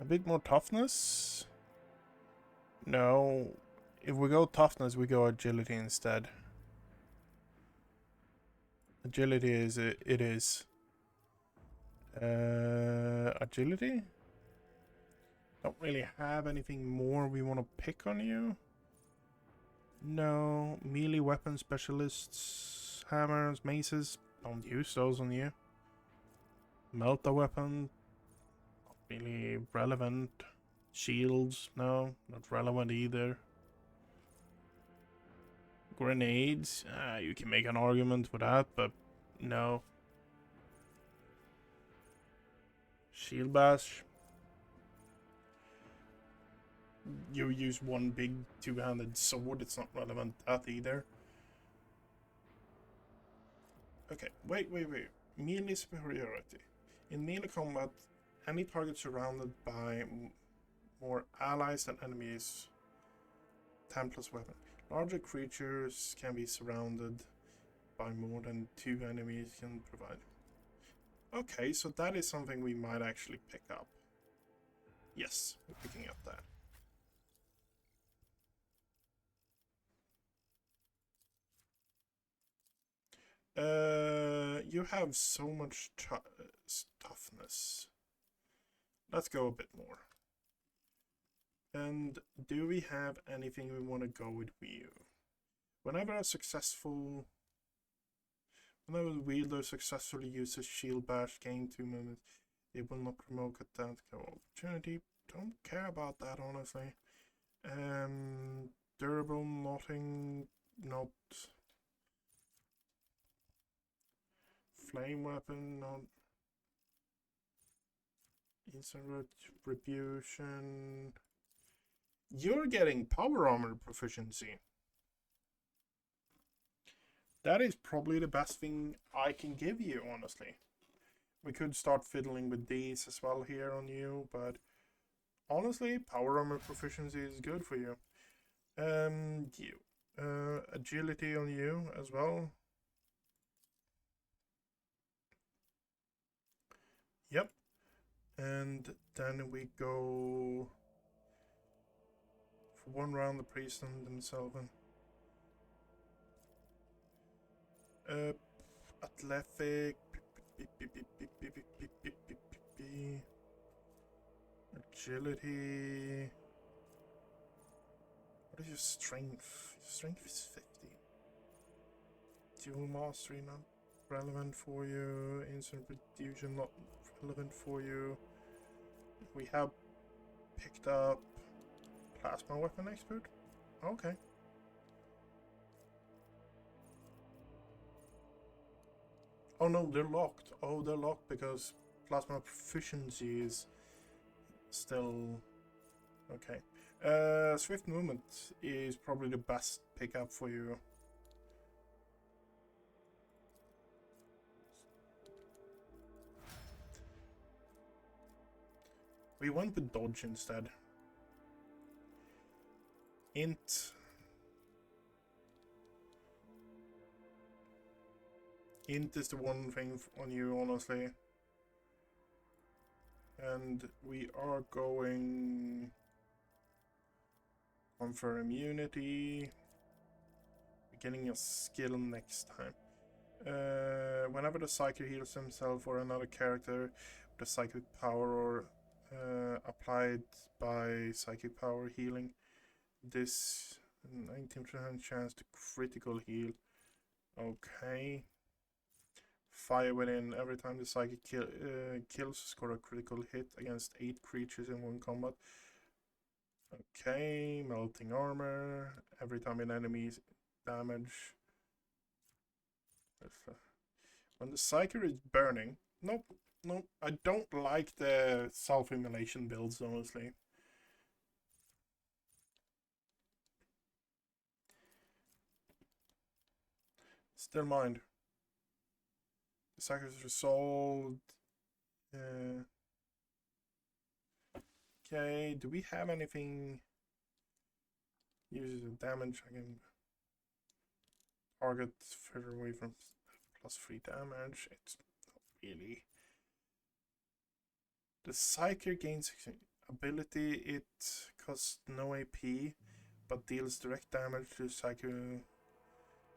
A bit more toughness? No. If we go toughness, we go agility instead. Agility is it is. Agility? Don't really have anything more we want to pick on you. No. Melee weapon specialists, hammers, maces. Don't use those on you. Melt a weapon. Not really relevant. Shields, no, not relevant either. Grenades, you can make an argument for that, but no. Shield bash. You use one big two-handed sword, it's not relevant that either. Okay, wait. Melee superiority. In melee combat, any target surrounded by more allies than enemies. 10+ weapon. Larger creatures can be surrounded by more than 2 enemies can provide. Okay, so that is something we might actually pick up. Yes, we're picking up that. You have so much toughness. Let's go a bit more. And do we have anything we want to go with you? Whenever the wielder successfully uses shield bash, gain 2 movements, it will not promote attack opportunity. Don't care about that, honestly. Durable, nothing, not. Flame weapon, not. Instant retribution. You're getting power armor proficiency. That is probably the best thing I can give you, honestly. We could start fiddling with these as well here on you, but honestly, power armor proficiency is good for you. Agility on you as well. Yep. And then we go for 1 round the priest and themselves. Athletic. Agility. What is your strength? Your strength is 50. Dual mastery not relevant for you. Instant reduction not relevant for you. We have picked up plasma weapon expert. Okay. Oh no, they're locked. Oh, they're locked because plasma proficiency is still okay. Swift movement is probably the best pickup for you. We went with dodge instead. Int is the one thing on you, honestly. And we are going confer immunity. Beginning a skill next time. Whenever the psychic heals himself or another character with a psychic power or applied by psychic power healing, this 19% chance to critical heal. Okay. Fire within. Every time the psychic kills, score a critical hit against 8 creatures in 1 combat. Okay. Melting armor. Every time an enemy's damage. When the psychic is burning. Nope. I don't like the self-immolation builds, honestly. Still mind. The psychic is resolved. Okay, do we have anything uses the damage? I can target further away from plus 3 damage. It's not really. The Psyker gains ability, it costs no AP, but deals direct damage to Psyker.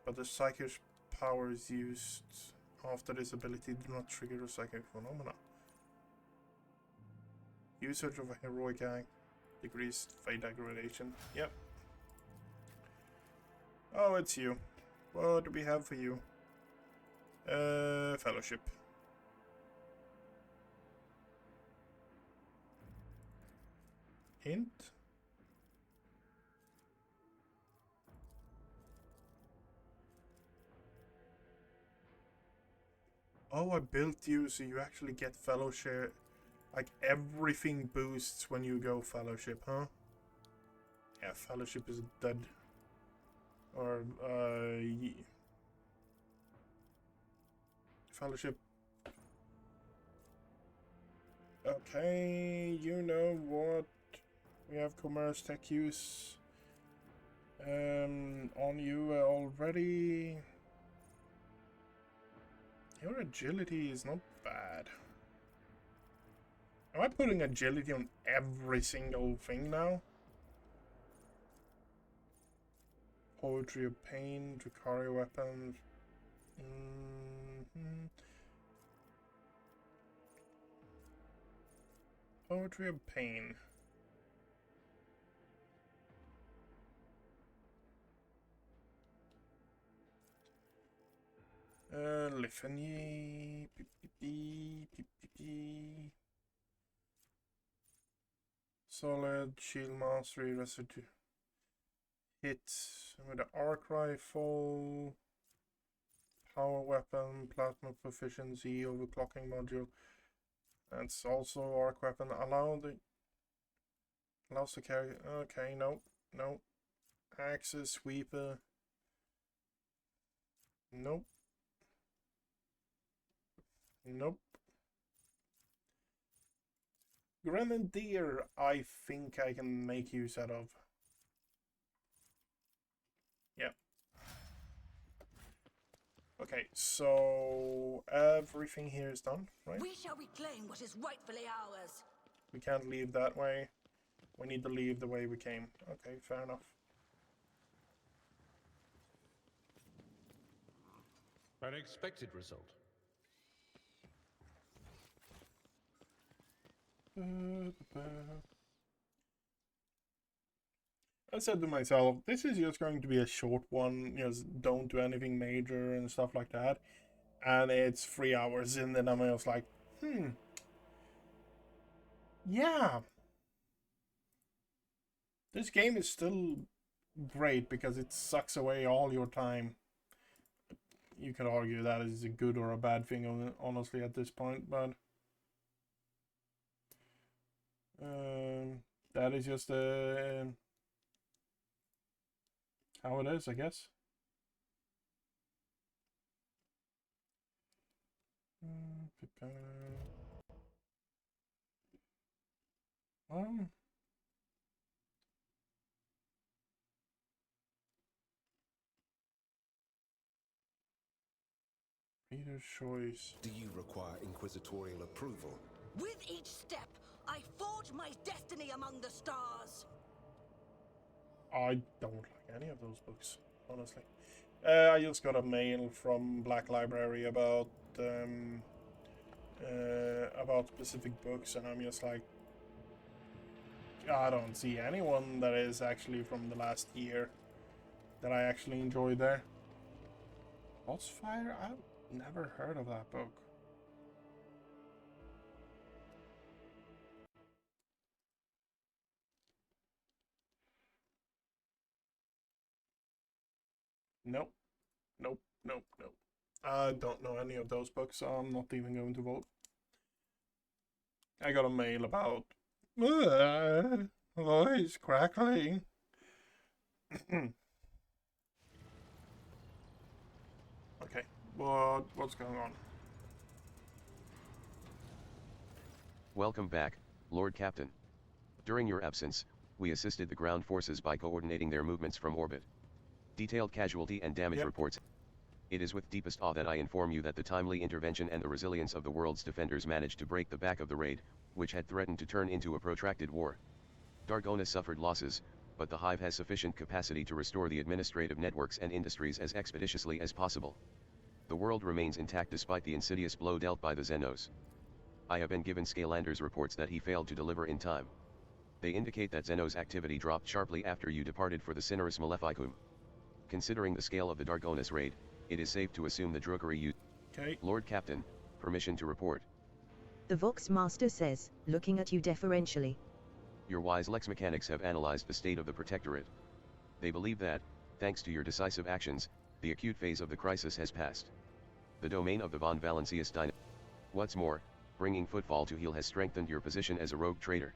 But the Psyker's powers used after this ability do not trigger a psychic phenomena. Usage of a heroic act decreased fate degradation. Yep. Oh, it's you. What do we have for you? Fellowship. Hint? Oh, I built you so you actually get fellowship. Like everything boosts when you go fellowship, huh? Yeah, fellowship is dead. Or, fellowship. Okay, you know what? We have commerce tech use on you already. Your agility is not bad. Am I putting agility on every single thing now? Poetry of Pain, Dracaria weapons. Poetry of Pain. Liphany. Solid, shield mastery, residue. Hit with the arc rifle. Power weapon, plasma proficiency, overclocking module. That's also arc weapon. Allows to carry. Okay, no. Axis, sweeper. Nope. Grenadier, I think I can make use out of. Yeah. Okay, so everything here is done, right? We shall reclaim what is rightfully ours. We can't leave that way. We need to leave the way we came. Okay, fair enough. An expected result. I said to myself, this is just going to be a short one, just don't do anything major and stuff like that. And it's 3 hours in, and I was like, yeah. This game is still great because it sucks away all your time. You could argue that is a good or a bad thing, honestly, at this point, but that is just how it is, I guess. Reader's choice. Do you require inquisitorial approval? With each step, I forge my destiny among the stars. I don't like any of those books, honestly. I just got a mail from Black Library about specific books, and I'm just like, I don't see anyone that is actually from the last year that I actually enjoyed there. Bossfire? I've never heard of that book. Nope. I don't know any of those books, so I'm not even going to vote. I got a mail about voice crackling. Okay, what's going on? Welcome back, Lord Captain. During your absence, we assisted the ground forces by coordinating their movements from orbit. Detailed casualty and damage reports It is with deepest awe that I inform you that the timely intervention and the resilience of the world's defenders managed to break the back of the raid, which had threatened to turn into a protracted war. Dargona suffered losses, but the Hive has sufficient capacity to restore the administrative networks and industries as expeditiously as possible. The world remains intact despite the insidious blow dealt by the Xenos. I have been given Scalander's reports that he failed to deliver in time. They indicate that Xenos activity dropped sharply after you departed for the Cineris Maleficum. Considering the scale of the Dargonis raid, it is safe to assume the druggery you... Okay. Lord Captain, permission to report. The Vox Master says, looking at you deferentially. Your wise Lex mechanics have analyzed the state of the Protectorate. They believe that, thanks to your decisive actions, the acute phase of the crisis has passed. The domain of the von Valancius dynasty. What's more, bringing Footfall to heel has strengthened your position as a rogue trader.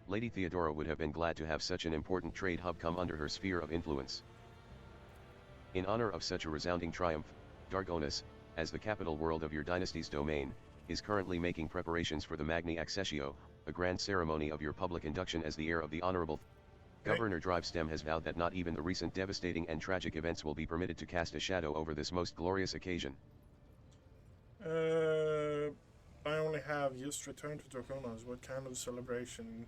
Lady Theodora would have been glad to have such an important trade hub come under her sphere of influence. In honor of such a resounding triumph, Dargonis, as the capital world of your dynasty's domain, is currently making preparations for the Magni Accessio, a grand ceremony of your public induction as the heir of the Honorable. Governor Drivestem has vowed that not even the recent devastating and tragic events will be permitted to cast a shadow over this most glorious occasion. I only have just returned to Draconas. What kind of celebration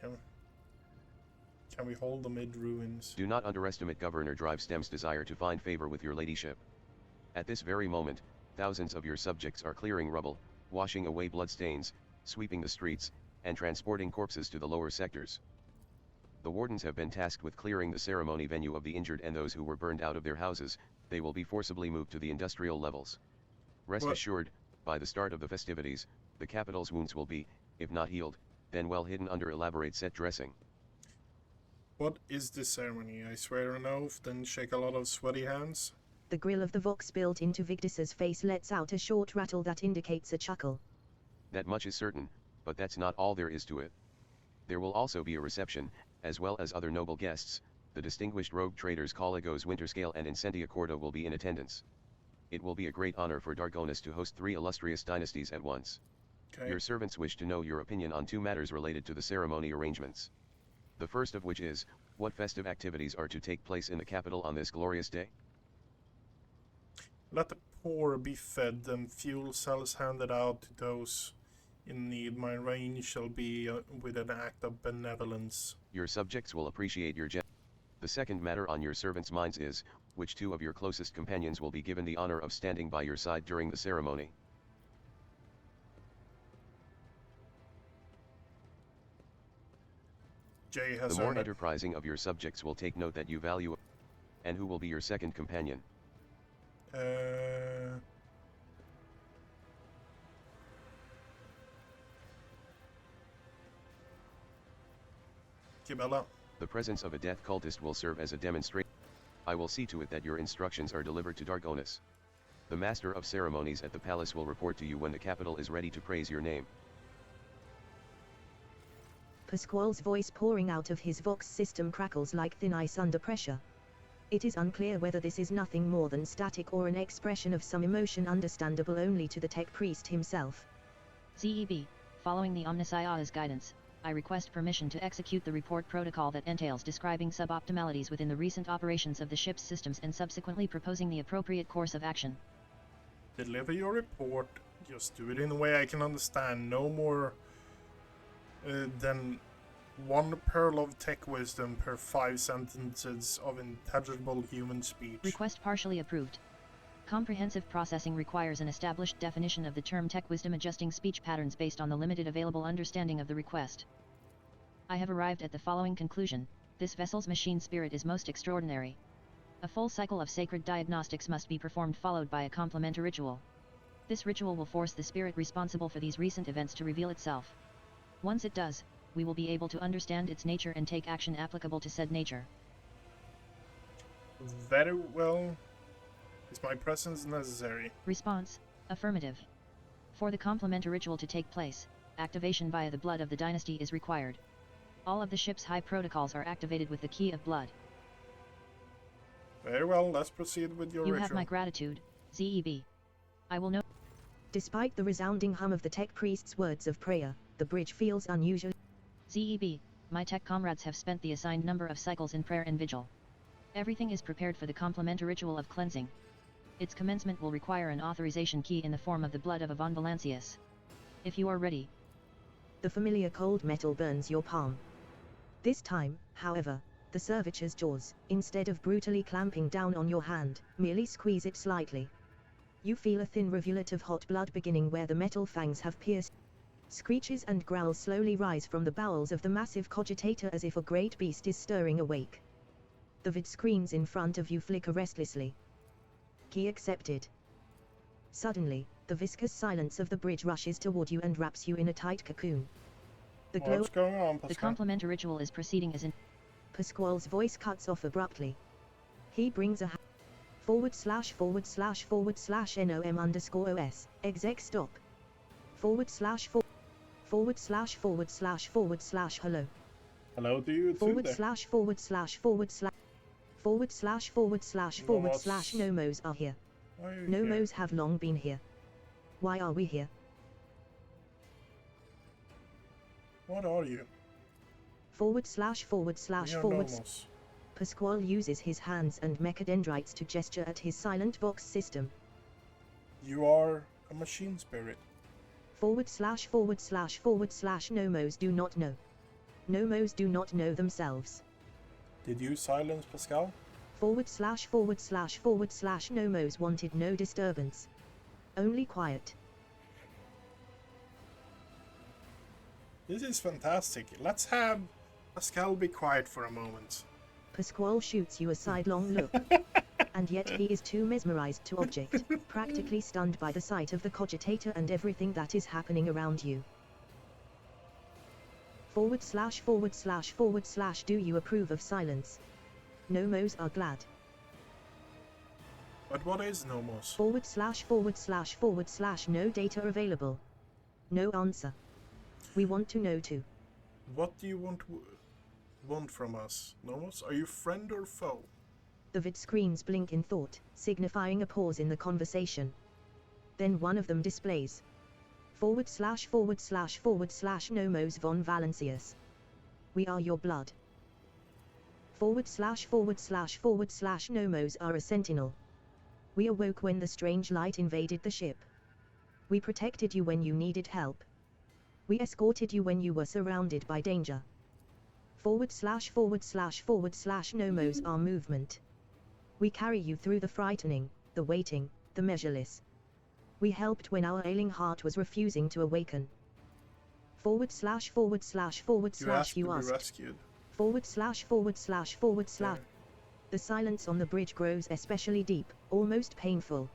can we hold amid ruins? Do not underestimate Governor Drivestem's desire to find favor with your ladyship. At this very moment, thousands of your subjects are clearing rubble, washing away bloodstains, sweeping the streets, and transporting corpses to the lower sectors. The wardens have been tasked with clearing the ceremony venue of the injured and those who were burned out of their houses. They will be forcibly moved to the industrial levels. Rest assured, by the start of the festivities, the capital's wounds will be, if not healed, then well hidden under elaborate set dressing. What is this ceremony? I swear an oath, then shake a lot of sweaty hands. The grill of the Vox built into Victus's face lets out a short rattle that indicates a chuckle. That much is certain, but that's not all there is to it. There will also be a reception, as well as other noble guests. The distinguished rogue traders Caligos Winterscale and Incendia Corda will be in attendance. It will be a great honor for Dargonis to host 3 illustrious dynasties at once. Okay. Your servants wish to know your opinion on 2 matters related to the ceremony arrangements. The first of which is, what festive activities are to take place in the capital on this glorious day? Let the poor be fed and fuel cells handed out to those in need. My reign shall be with an act of benevolence. Your subjects will appreciate your The second matter on your servants' minds is, which 2 of your closest companions will be given the honor of standing by your side during the ceremony? Jay has the more enterprising of your subjects will take note that you value. And who will be your second companion? Gibella. The presence of a death cultist will serve as a demonstration. I will see to it that your instructions are delivered to Dargonis. The master of ceremonies at the palace will report to you when the capital is ready to praise your name. Pasquale's voice pouring out of his Vox system crackles like thin ice under pressure. It is unclear whether this is nothing more than static or an expression of some emotion understandable only to the tech priest himself. ZEB, following the Omniscia's guidance, I request permission to execute the report protocol that entails describing suboptimalities within the recent operations of the ship's systems and subsequently proposing the appropriate course of action. Deliver your report. Just do it in a way I can understand. No more than 1 pearl of tech wisdom per 5 sentences of intelligible human speech. Request partially approved. Comprehensive processing requires an established definition of the term tech wisdom, adjusting speech patterns based on the limited available understanding of the request. I have arrived at the following conclusion: this vessel's machine spirit is most extraordinary. A full cycle of sacred diagnostics must be performed, followed by a complementary ritual. This ritual will force the spirit responsible for these recent events to reveal itself. Once it does, we will be able to understand its nature and take action applicable to said nature. Very well. Is my presence necessary? Response: affirmative. For the complementary ritual to take place, activation via the blood of the dynasty is required. All of the ship's high protocols are activated with the key of blood. Very well, let's proceed with your ritual. You have my gratitude, ZEB. I will know. Despite the resounding hum of the tech priest's words of prayer, the bridge feels unusual. ZEB, my tech comrades have spent the assigned number of cycles in prayer and vigil. Everything is prepared for the complementary ritual of cleansing. Its commencement will require an authorization key in the form of the blood of a Von Valancius. If you are ready. The familiar cold metal burns your palm. This time, however, the servitor's jaws, instead of brutally clamping down on your hand, merely squeeze it slightly. You feel a thin rivulet of hot blood beginning where the metal fangs have pierced. Screeches and growls slowly rise from the bowels of the massive cogitator as if a great beast is stirring awake. The vid screens in front of you flicker restlessly. Key accepted. Suddenly, the viscous silence of the bridge rushes toward you and wraps you in a tight cocoon. The glow. What's going on, Pascal? The complementary ritual is proceeding as in. Pasquale's voice cuts off abruptly. He brings a // NOM_OS, exec stop. // hello. Hello to you too there. Nomos are here. Why are you Nomos here? have long been here. Why are we here? What are you? // We are Nomos. Pasquale uses his hands and mechadendrites to gesture at his silent vox system. You are a machine spirit. / Nomos do not know. Nomos do not know themselves. Did you silence Pascal? / Nomos wanted no disturbance. Only quiet. This is fantastic. Let's have Pascal be quiet for a moment. Pasquale shoots you a sidelong look. And yet he is too mesmerized to object, practically stunned by the sight of the cogitator and everything that is happening around you. / Do you approve of silence? Nomos are glad. But what is Nomos? / No data available. No answer. We want to know too. What do you want from us, Nomos? Are you friend or foe? The vid screens blink in thought, signifying a pause in the conversation. Then one of them displays / Nomos von Valancius. We are your blood. / Nomos are a sentinel. We awoke when the strange light invaded the ship. We protected you when you needed help. We escorted you when you were surrounded by danger. / Nomos are movement. We carry you through the frightening, the waiting, the measureless. We helped when our ailing heart was refusing to awaken. / You asked You to be asked. rescued. / The silence on the bridge grows especially deep, almost painful.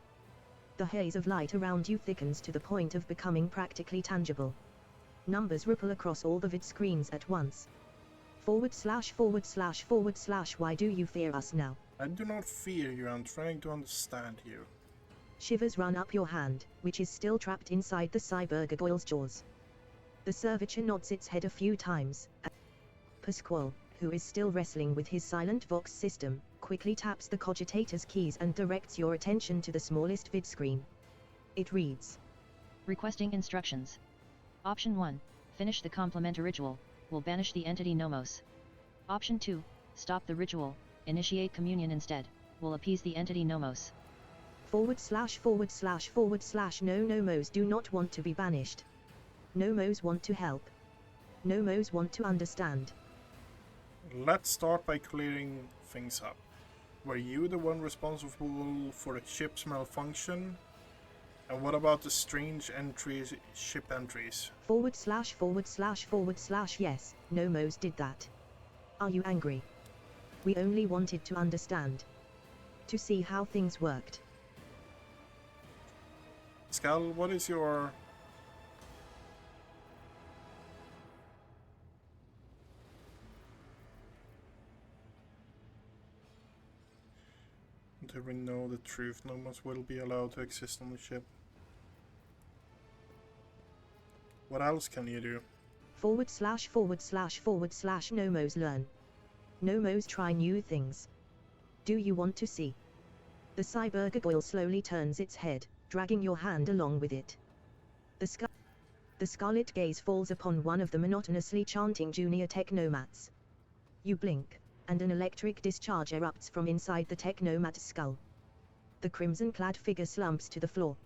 The haze of light around you thickens to the point of becoming practically tangible. Numbers ripple across all the vid screens at once. / Why do you fear us now? I do not fear you, I'm trying to understand you. Shivers run up your hand, which is still trapped inside the cyber gargoyle's jaws. The servitor nods its head a few times. Pasquale, who is still wrestling with his silent vox system, quickly taps the cogitator's keys and directs your attention to the smallest vid screen. It reads. Requesting instructions. Option 1, finish the complementary ritual, will banish the entity Nomos. Option 2, stop the ritual, initiate communion instead, will appease the entity Nomos. / No Nomos do not want to be banished. Nomos want to help. Nomos want to understand. Let's start by clearing things up. Were you the one responsible for the ship's malfunction? And what about the strange ship entries? / Yes, Nomos did that. Are you angry? We only wanted to understand. To see how things worked. Pascal, what is your... Do we know the truth? Nomos will be allowed to exist on the ship. What else can you do? / Nomos learn. Nomos try new things. Do you want to see? The cyber gargoyle slowly turns its head, dragging your hand along with it. The scarlet gaze falls upon one of the monotonously chanting junior technomats. You blink, and an electric discharge erupts from inside the technomat's skull. The crimson-clad figure slumps to the floor.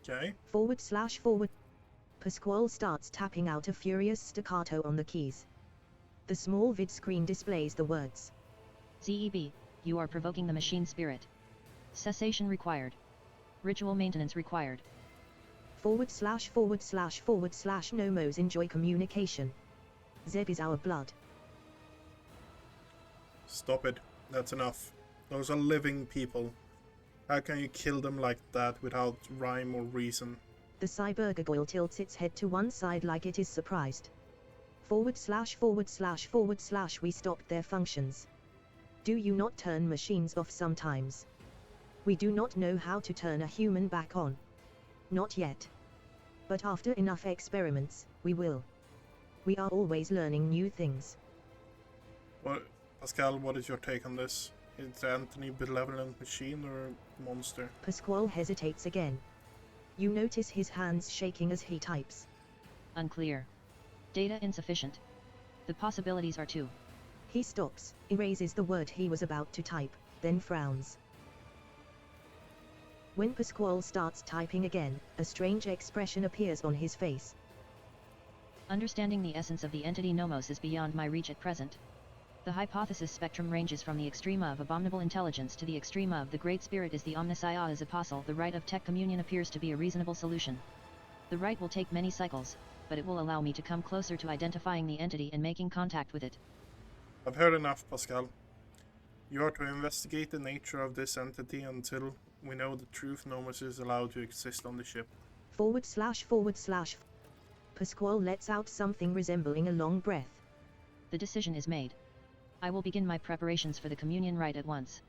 Okay. // Pasquale starts tapping out a furious staccato on the keys. The small vid screen displays the words. ZEB, you are provoking the machine spirit. Cessation required. Ritual maintenance required. / Nomos enjoy communication. Zeb is our blood. Stop it. That's enough. Those are living people. How can you kill them like that without rhyme or reason? The cybergargoyle tilts its head to one side like it is surprised. / we stopped their functions. Do you not turn machines off sometimes? We do not know how to turn a human back on. Not yet. But after enough experiments, we will. We are always learning new things. Pascal, what is your take on this? Is Anthony benevolent machine or monster? Pasquale hesitates again. You notice his hands shaking as he types. Unclear. Data insufficient. The possibilities are two. He stops, erases the word he was about to type, then frowns. When Pasquale starts typing again, a strange expression appears on his face. Understanding the essence of the entity Nomos is beyond my reach at present. The hypothesis spectrum ranges from the extrema of abominable intelligence to the extrema of the Great Spirit is the Omnissiah's apostle. The rite of tech communion appears to be a reasonable solution. The rite will take many cycles, but it will allow me to come closer to identifying the entity and making contact with it. I've heard enough, Pascal. You are to investigate the nature of this entity until we know the truth. Nomos is allowed to exist on the ship. // Pasquale lets out something resembling a long breath. The decision is made. I will begin my preparations for the communion rite at once.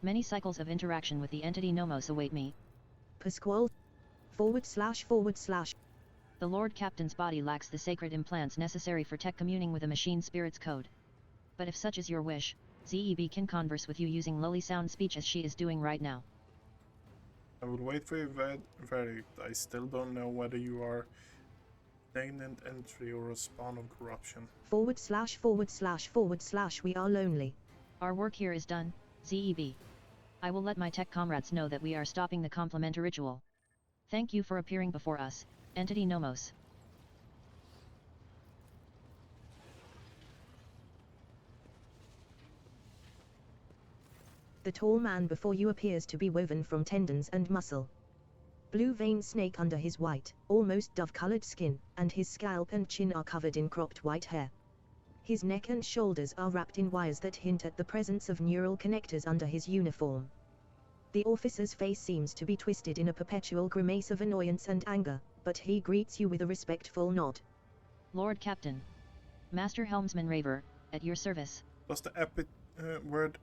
Many cycles of interaction with the entity Nomos await me. Pasquale // The Lord Captain's body lacks the sacred implants necessary for tech communing with a machine spirit's code. But if such is your wish, ZEB can converse with you using lowly sound speech as she is doing right now. I will wait for your verdict. I still don't know whether you are stagnant entry or a spawn of corruption. / we are lonely. Our work here is done, ZEB. I will let my tech comrades know that we are stopping the complementary ritual. Thank you for appearing before us, Entity Nomos. The tall man before you appears to be woven from tendons and muscle. Blue vein snake under his white, almost dove-colored skin, and his scalp and chin are covered in cropped white hair. His neck and shoulders are wrapped in wires that hint at the presence of neural connectors under his uniform. The officer's face seems to be twisted in a perpetual grimace of annoyance and anger, but he greets you with a respectful nod. Lord Captain. Master Helmsman Raver, at your service. Does the word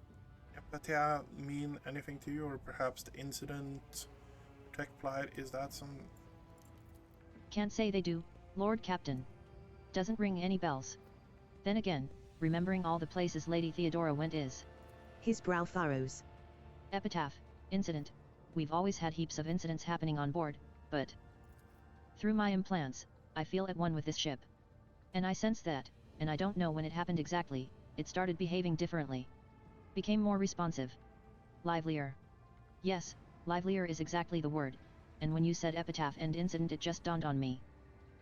empathia mean anything to you, or perhaps the incident? Tech plight, is that some... Can't say they do, Lord Captain. Doesn't ring any bells. Then again, remembering all the places Lady Theodora went is... His brow furrows. Epitaph, incident. We've always had heaps of incidents happening on board, but... Through my implants, I feel at one with this ship. And I sense that, and I don't know when it happened exactly, it started behaving differently. Became more responsive. Livelier. Yes, livelier is exactly the word, and when you said epitaph and incident it just dawned on me.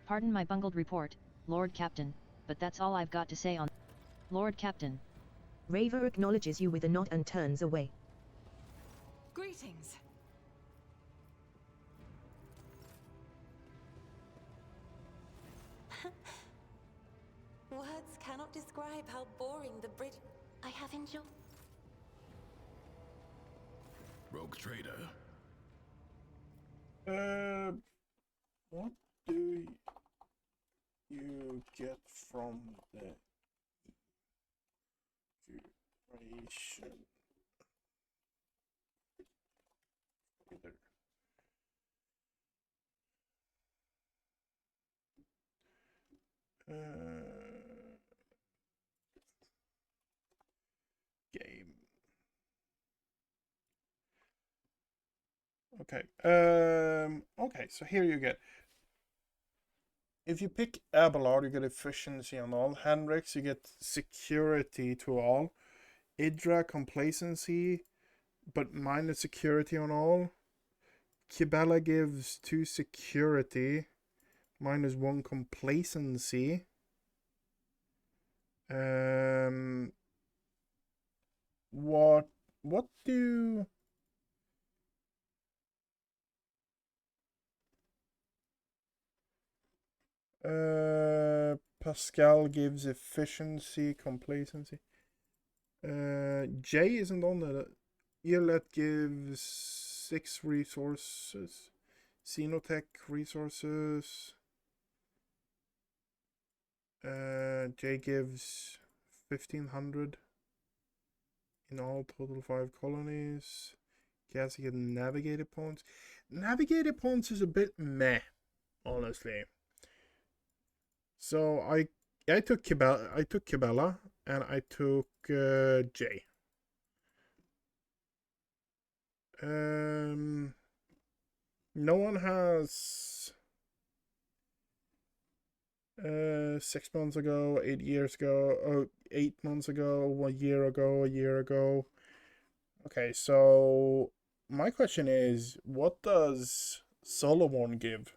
Pardon my bungled report, Lord Captain, but that's all I've got to say on... Lord Captain. Raver acknowledges you with a nod and turns away. Greetings. Words cannot describe how boring the Brit... I have enjoyed... Rogue trader. What do you get from the duration? Game. Okay. Okay, so here you get. If you pick Abelard, you get efficiency on all. Hendrix, you get security to all. Idra complacency, but minus security on all. Kibella gives 2 security, minus 1 complacency. What do Pascal gives efficiency, complacency. J isn't on the Earlet gives 6 resources. Xenotech resources. J gives 1500 in all, total 5 colonies. Cassie get navigated points. Navigated points is a bit meh, honestly. So I took Kibella and I took J. No one has 6 months ago, 8 years ago, 8 months ago, 1 year ago, a year ago. Okay, so my question is, what does Solomon give?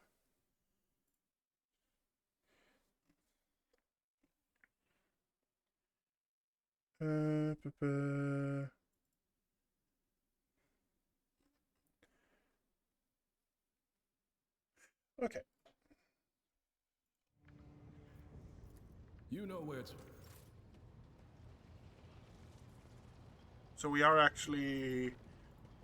Okay. You know where to. So we are actually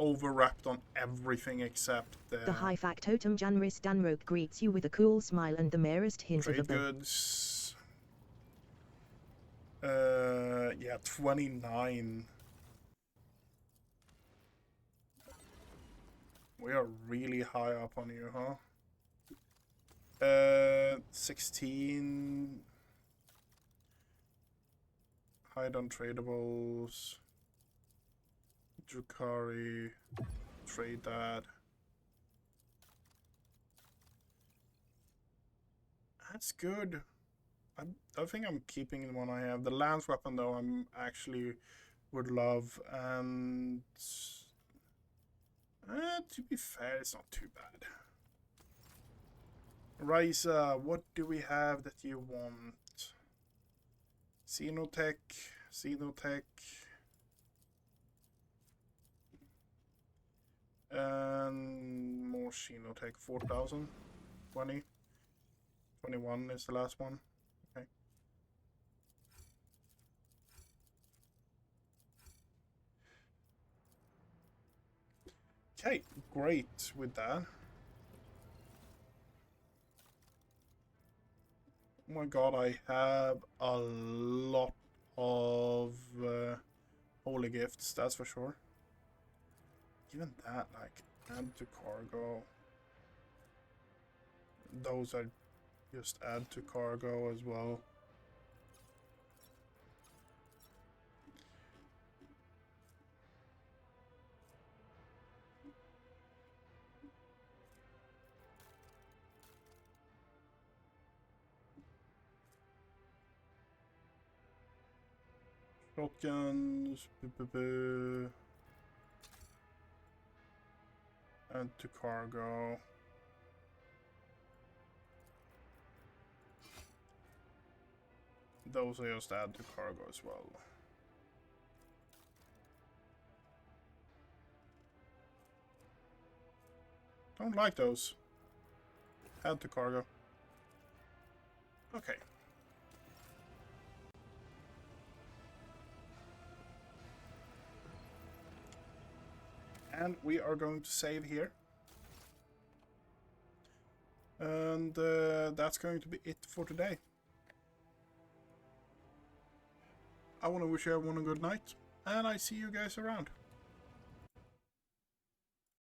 overwrapped on everything except The high factotum Janris Danroke greets you with a cool smile and the merest hint of a trade bow. goods. Yeah, 29. We are really high up on you, huh? 16. Hide on tradables. Drukari. Trade that. That's good. I think I'm keeping the one I have. The lance weapon, though, I'm actually would love. And to be fair, it's not too bad. Raisa, what do we have that you want? Xenotech. And more Xenotech. 4,000. 20. 21 is the last one. Okay. Okay, great with that. Oh my god, I have a lot of holy gifts, that's for sure. Even that, like, add to cargo. Those are just add to cargo as well. Shotguns, add to cargo. Those are just add to cargo as well. Don't like those. Add to cargo. Okay. And we are going to save here. And that's going to be it for today. I want to wish everyone a good night, and I see you guys around.